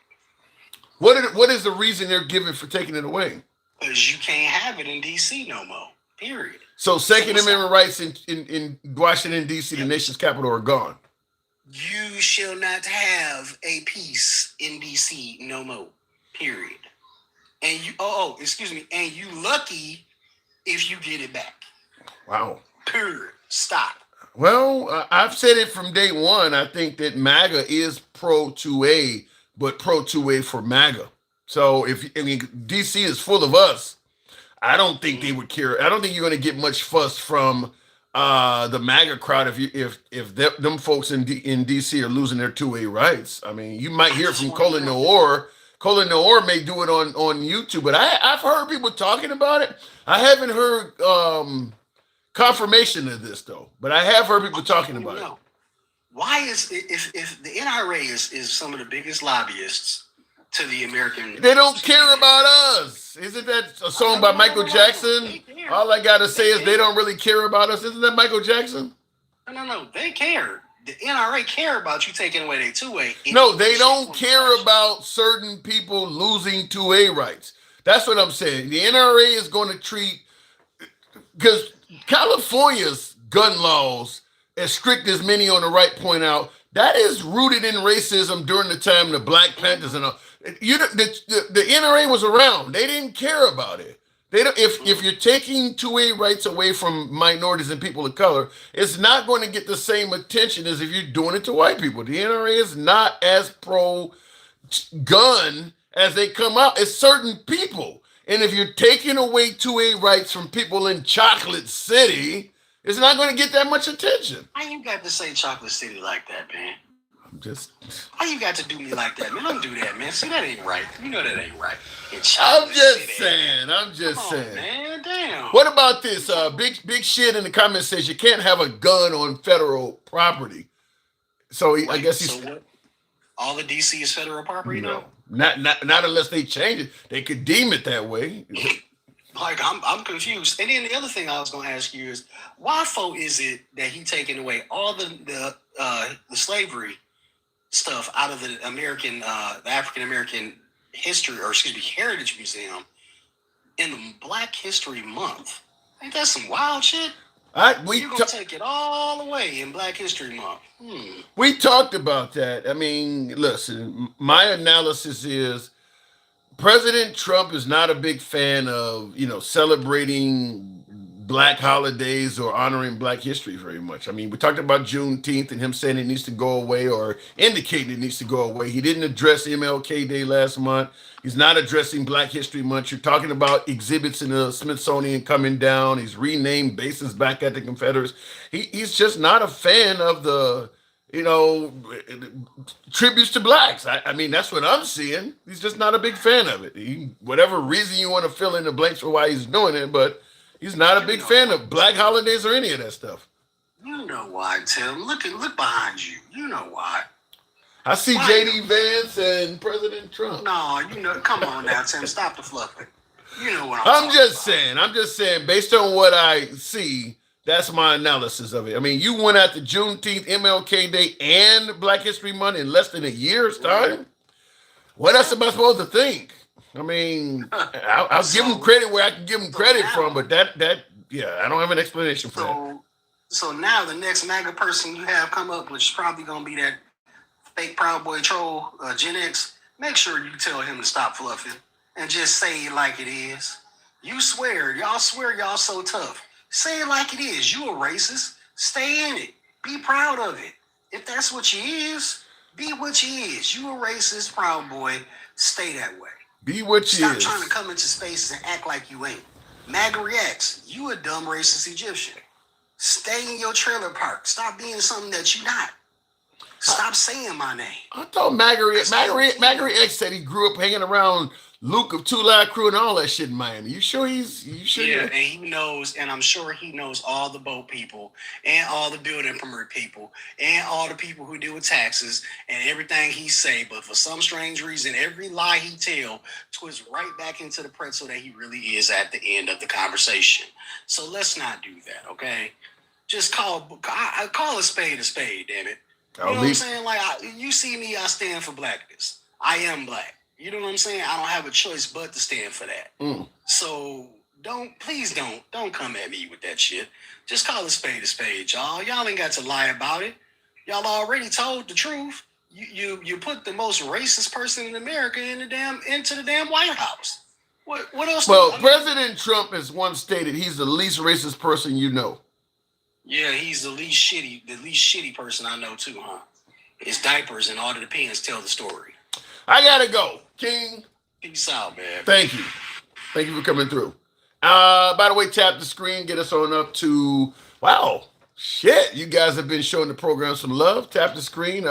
Speaker 1: What is the reason they're giving for taking it away?
Speaker 14: Because you can't have it in D.C. no more. Period.
Speaker 1: So, Second Amendment rights in Washington, D.C., the nation's capital, are gone.
Speaker 14: You shall not have a peace in D.C. no more. Period. And you, excuse me. And you lucky if you get it back.
Speaker 1: Wow.
Speaker 14: Period. Stop.
Speaker 1: Well, I've said it from day one. I think that MAGA is pro 2A, but pro 2A for MAGA. So DC is full of us. I don't think they would care. I don't think you're going to get much fuss from the MAGA crowd if them folks in DC are losing their 2A rights. I mean, you might hear from Colin Noor. Colin Noor may do it on YouTube, but I've heard people talking about it. I haven't heard confirmation of this though, but I have heard people talking about it.
Speaker 14: Why is if the NRA is some of the biggest lobbyists to the American?
Speaker 1: They don't care about us. Isn't that a song by Michael Jackson? All I gotta say is they don't really care about us. Isn't that Michael Jackson?
Speaker 14: No. They care. The NRA care about you taking away their 2A.
Speaker 1: No, they don't care about certain people losing 2A rights. That's what I'm saying. The NRA is going to treat, because California's gun laws, as strict as many on the right point out, that is rooted in racism during the time the Black Panthers and all. The NRA was around. They didn't care about it. They don't. If you're taking 2A rights away from minorities and people of color, it's not going to get the same attention as if you're doing it to white people. The NRA is not as pro gun as they come out. It's certain people. And if you're taking away 2A rights from people in Chocolate City, it's not going to get that much attention.
Speaker 14: Why you got to say Chocolate City like that, man?
Speaker 1: I'm just...
Speaker 14: Why you got to do me like that, man? Don't do that, man. See, that ain't right. You know that ain't right.
Speaker 1: I'm just saying. I'm just saying.
Speaker 14: Man, damn.
Speaker 1: What about this? Big shit in the comments says you can't have a gun on federal property. So I guess he's...
Speaker 14: So what? All the DC is federal property?
Speaker 1: No. Not unless they change it. They could deem it that way.
Speaker 14: Like, I'm confused. And then the other thing I was going to ask you is, why is it that he taking away all the slavery stuff out of the African American history, or excuse me, Heritage Museum in the Black History Month? Ain't that some wild shit? You're going to take it all away in Black History Month.
Speaker 1: We talked about that. I mean, listen, my analysis is President Trump is not a big fan of, celebrating Black holidays or honoring Black history very much. I mean, we talked about Juneteenth and him saying it needs to go away or indicating it needs to go away. He didn't address MLK Day last month. He's not addressing Black History Month. You're talking about exhibits in the Smithsonian coming down. He's renamed bases back at the Confederates. He's just not a fan of the, tributes to Blacks. I mean, that's what I'm seeing. He's just not a big fan of it. Whatever reason you want to fill in the blanks for why he's doing it, but he's not a big fan of Black holidays or any of that stuff.
Speaker 14: You know why, Tim. Look behind you. You know why.
Speaker 1: I see J.D. Vance and President Trump.
Speaker 14: No, come on now, Tim. Stop the fluffing. You know what
Speaker 1: I'm just saying. I'm just saying, based on what I see, that's my analysis of it. I mean, you went after Juneteenth, MLK Day, and Black History Month in less than a year's time. What else am I supposed to think? I mean, I'll give him credit where I can give him credit from, but I don't have an explanation for that.
Speaker 14: So now the next MAGA person you have come up, which is probably going to be that fake Proud Boy troll, Gen X, make sure you tell him to stop fluffing and just say it like it is. Y'all swear y'all so tough. Say it like it is. You a racist. Stay in it. Be proud of it. If that's what you is, be what you is. You a racist, Proud Boy. Stay that way.
Speaker 1: Be what you
Speaker 14: Stop
Speaker 1: is.
Speaker 14: trying to come into spaces and act like you ain't. MAGA reacts. You a dumb racist Egyptian. Stay in your trailer park. Stop being something that you not. Stop saying my name.
Speaker 1: I thought Magari X said he grew up hanging around Luke of Two Live Crew and all that shit in Miami. You sure?
Speaker 14: Yeah, and he knows, and I'm sure he knows all the boat people and all the building permit people and all the people who deal with taxes and everything he say. But for some strange reason, every lie he tell twists right back into the pretzel that he really is at the end of the conversation. So let's not do that, okay? Just call a spade, damn it. You know what I'm saying? Like, you see me, I stand for blackness. I am black. You know what I'm saying? I don't have a choice but to stand for that. So please don't come at me with that shit. Just call a spade, y'all. Y'all ain't got to lie about it. Y'all already told the truth. You put the most racist person in America into the damn White House. What else?
Speaker 1: Well, President Trump has once stated he's the least racist person you know.
Speaker 14: Yeah, he's the least shitty person I know too, huh? His diapers and all the pants tell the story.
Speaker 1: I gotta go, King.
Speaker 14: Peace out, man.
Speaker 1: Thank you for coming through. By the way, tap the screen, get us on up to shit. You guys have been showing the program some love. Tap the screen,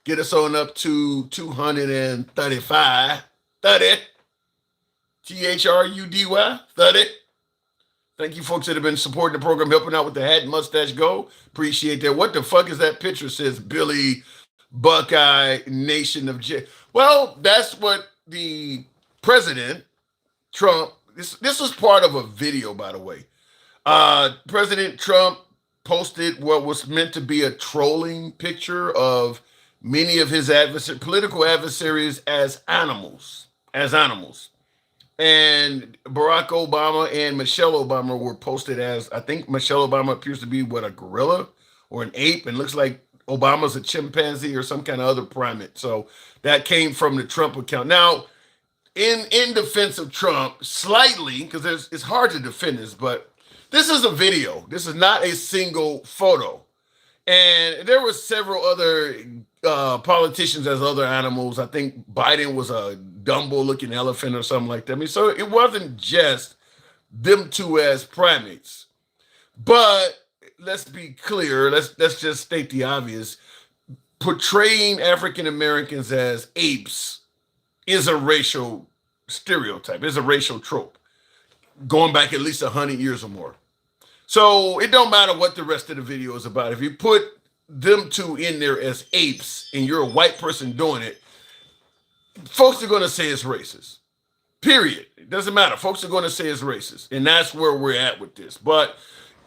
Speaker 1: get us on up to 235. 30. THRUDY 30. Thank you, folks that have been supporting the program, helping out with the Hat and Mustache Go. Appreciate that. What the fuck is that picture? Says Billy Buckeye Nation of J. Well, that's what the President Trump. This was part of a video, by the way. President Trump posted what was meant to be a trolling picture of many of his political adversaries as animals. And Barack Obama and Michelle Obama were posted as, I think Michelle Obama appears to be a gorilla or an ape, and looks like Obama's a chimpanzee or some kind of other primate. So that came from the Trump account. Now, in defense of Trump, slightly, because it's hard to defend this, but this is a video. This is not a single photo. And there were several other politicians as other animals. I think Biden was a Dumbo-looking elephant or something like that. I mean, so it wasn't just them two as primates. But let's be clear. Let's just state the obvious. Portraying African Americans as apes is a racial stereotype. It's a racial trope, going back at least 100 years or more. So it don't matter what the rest of the video is about. If you put them two in there as apes and you're a white person doing it, folks are going to say it's racist. Period. It doesn't matter. Folks are going to say it's racist. And that's where we're at with this. But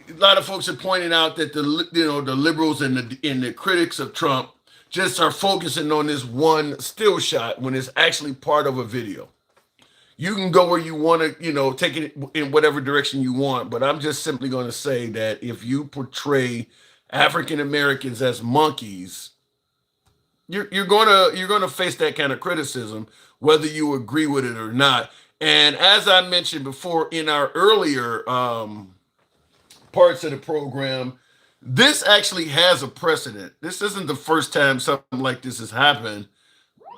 Speaker 1: a lot of folks are pointing out that the liberals and the critics of Trump just are focusing on this one still shot when it's actually part of a video. You can go where you want to, take it in whatever direction you want. But I'm just simply going to say that if you portray African Americans as monkeys, you're gonna face that kind of criticism, whether you agree with it or not. And as I mentioned before in our earlier parts of the program, this actually has a precedent. This isn't the first time something like this has happened.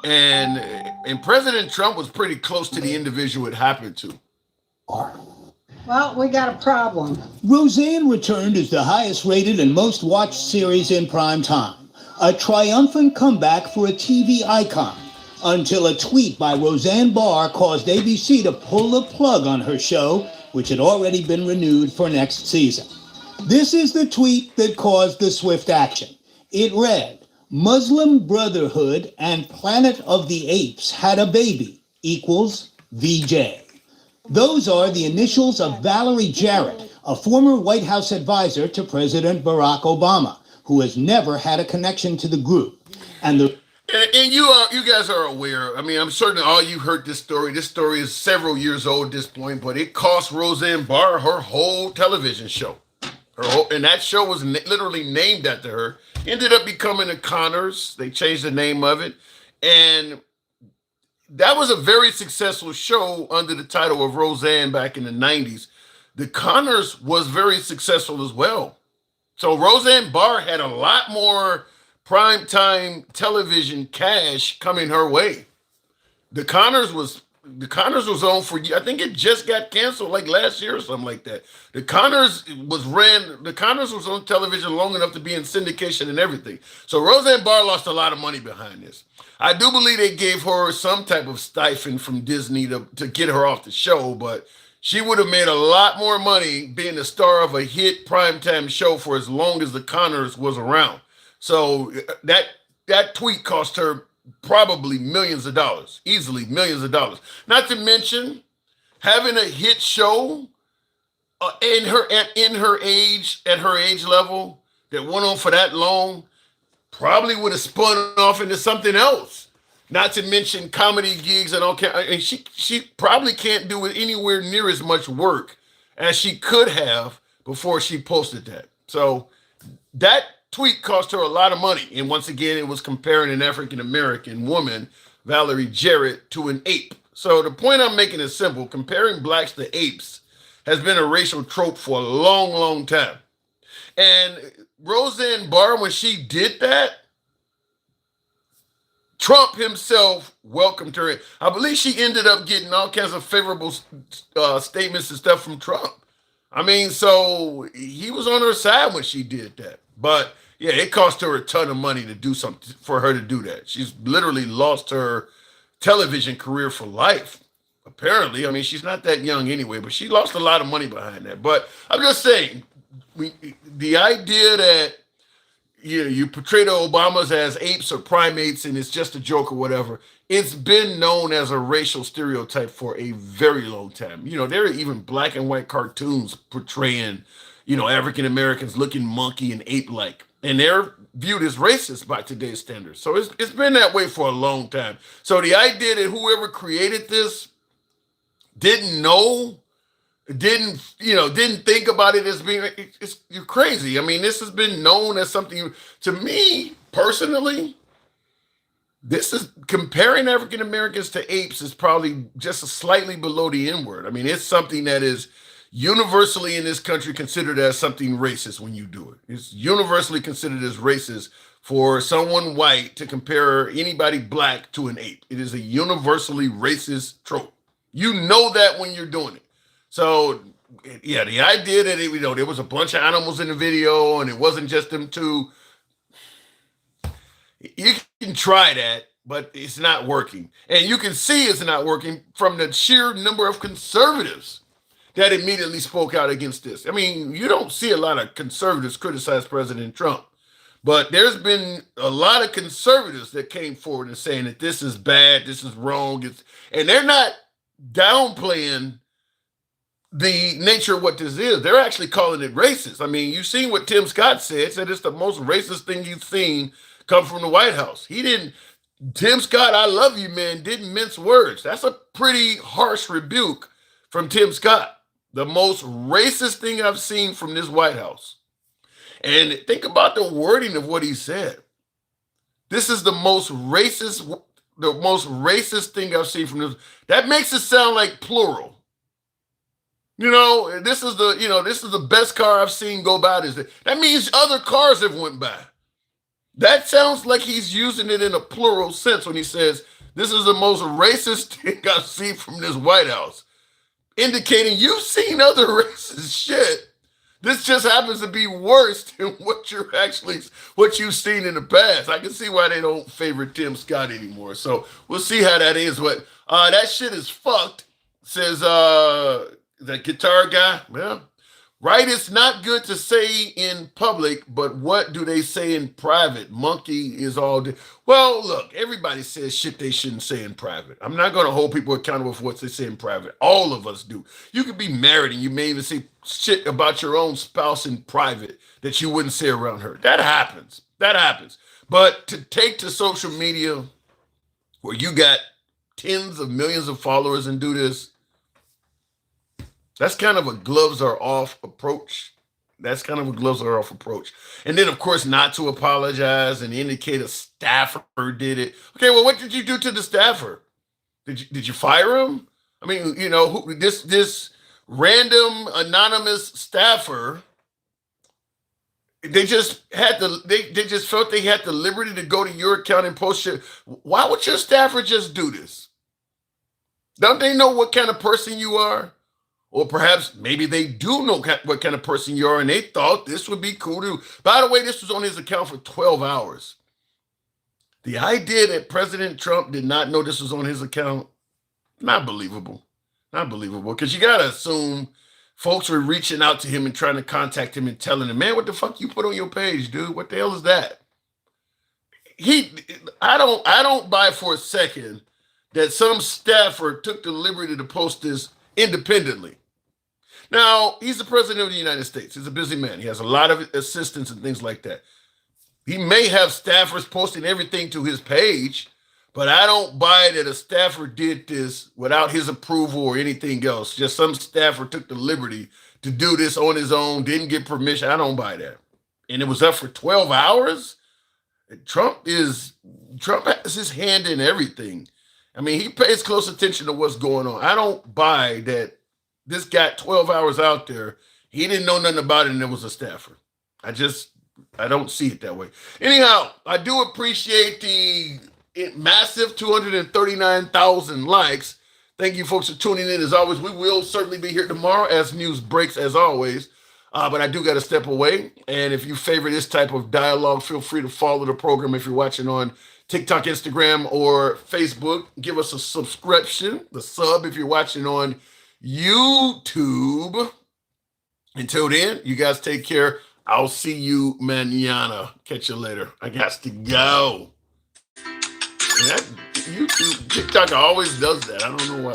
Speaker 1: And President Trump was pretty close to the individual it happened to.
Speaker 2: Well, we got a problem. Roseanne returned as the highest rated and most watched series in prime time. A triumphant comeback for a TV icon, until a tweet by Roseanne Barr caused ABC to pull the plug on her show, which had already been renewed for next season. This is the tweet that caused the swift action. It read, "Muslim Brotherhood and Planet of the Apes had a baby equals VJ." Those are the initials of Valerie Jarrett, a former White House advisor to President Barack Obama, who has never had a connection to the group. And
Speaker 1: you guys are aware. I mean, I'm certain all you heard this story. This story is several years old at this point, but it cost Roseanne Barr her whole television show. And that show was literally named after her. Ended up becoming the Connors. They changed the name of it. And that was a very successful show under the title of Roseanne back in the 90s. The Connors was very successful as well. So Roseanne Barr had a lot more primetime television cash coming her way. The Connors was on for, I think it just got canceled like last year or something like that. The Connors was on television long enough to be in syndication and everything. So Roseanne Barr lost a lot of money behind this. I do believe they gave her some type of stipend from Disney to get her off the show, but she would have made a lot more money being the star of a hit primetime show for as long as the Connors was around. So that tweet cost her probably millions of dollars, easily millions of dollars. Not to mention having a hit show at her age level that went on for that long probably would have spun off into something else. Not to mention comedy gigs and all. And she probably can't do it anywhere near as much work as she could have before she posted that. So that tweet cost her a lot of money. And once again, it was comparing an African-American woman, Valerie Jarrett, to an ape. So the point I'm making is simple. Comparing blacks to apes has been a racial trope for a long, long time. And Roseanne Barr, when she did that, Trump himself welcomed her in. I believe she ended up getting all kinds of favorable statements and stuff from Trump. I mean, so he was on her side when she did that. But yeah, it cost her a ton of money to do something for her to do that. She's literally lost her television career for life. Apparently, I mean, she's not that young anyway, but she lost a lot of money behind that. But I'm just saying, the idea that you portray the Obamas as apes or primates and it's just a joke or whatever, it's been known as a racial stereotype for a very long time. There are even black and white cartoons portraying, African Americans looking monkey and ape-like. And they're viewed as racist by today's standards. So it's been that way for a long time. So the idea that whoever created this didn't think about it as being, you're crazy. I mean, this has been known as something, to me personally, this is comparing African Americans to apes is probably just slightly below the N-word. I mean, it's something that is universally in this country considered as something racist when you do it. It's universally considered as racist for someone white to compare anybody black to an ape. It is a universally racist trope. You know that when you're doing it. So, yeah, the idea that there was a bunch of animals in the video and it wasn't just them two, you can try that, but it's not working. And you can see it's not working from the sheer number of conservatives that immediately spoke out against this. I mean, you don't see a lot of conservatives criticize President Trump, but there's been a lot of conservatives that came forward and saying that this is bad, this is wrong, and they're not downplaying the nature of what this is. They're actually calling it racist. I mean, you've seen what Tim Scott said it's the most racist thing you've seen come from the White House. Tim Scott, I love you, man, didn't mince words. That's a pretty harsh rebuke from Tim Scott. The most racist thing I've seen from this White House. And think about the wording of what he said. This is the most racist thing I've seen from this. That makes it sound like plural. This is the best car I've seen go by. That means other cars have went by. That sounds like he's using it in a plural sense when he says, this is the most racist thing I've seen from this White House. Indicating you've seen other racist shit. This just happens to be worse than what you've seen in the past. I can see why they don't favor Tim Scott anymore. So we'll see how that is. But that shit is fucked, says the guitar guy. Well, right, it's not good to say in public, but what do they say in private? Monkey is all well, look, everybody says shit they shouldn't say in private. I'm not going to hold people accountable for what they say in private. All of us do. You could be married and you may even say shit about your own spouse in private that you wouldn't say around her. That happens. But to take to social media where you got tens of millions of followers and do this, that's kind of a gloves are off approach. And then, of course, not to apologize and indicate a staffer did it. Okay, well, what did you do to the staffer? Did you fire him? I mean, this random anonymous staffer They just had the they just felt they had the liberty to go to your account and post shit. Why would your staffer just do this? Don't they know what kind of person you are? Or perhaps maybe they do know what kind of person you are, and they thought this would be cool to. By the way, this was on his account for 12 hours. The idea that President Trump did not know this was on his account, not believable. Not believable. Because you got to assume folks were reaching out to him and trying to contact him and telling him, man, what the fuck you put on your page, dude? What the hell is that? I don't buy for a second that some staffer took the liberty to post this independently. Now, he's the president of the United States. He's a busy man. He has a lot of assistants and things like that. He may have staffers posting everything to his page, but I don't buy that a staffer did this without his approval or anything else. Just some staffer took the liberty to do this on his own, didn't get permission. I don't buy that. And it was up for 12 hours? Trump has his hand in everything. I mean, he pays close attention to what's going on. I don't buy that this got 12 hours out there. He didn't know nothing about it and it was a staffer. I don't see it that way. Anyhow, I do appreciate the massive 239,000 likes. Thank you folks for tuning in as always. We will certainly be here tomorrow as news breaks as always. But I do got to step away. And if you favor this type of dialogue, feel free to follow the program if you're watching on TikTok, Instagram, or Facebook. Give us a subscription, the sub if you're watching on YouTube. Until then, you guys take care. I'll see you mañana. Catch you later. I got to go. YouTube, TikTok always does that. I don't know why.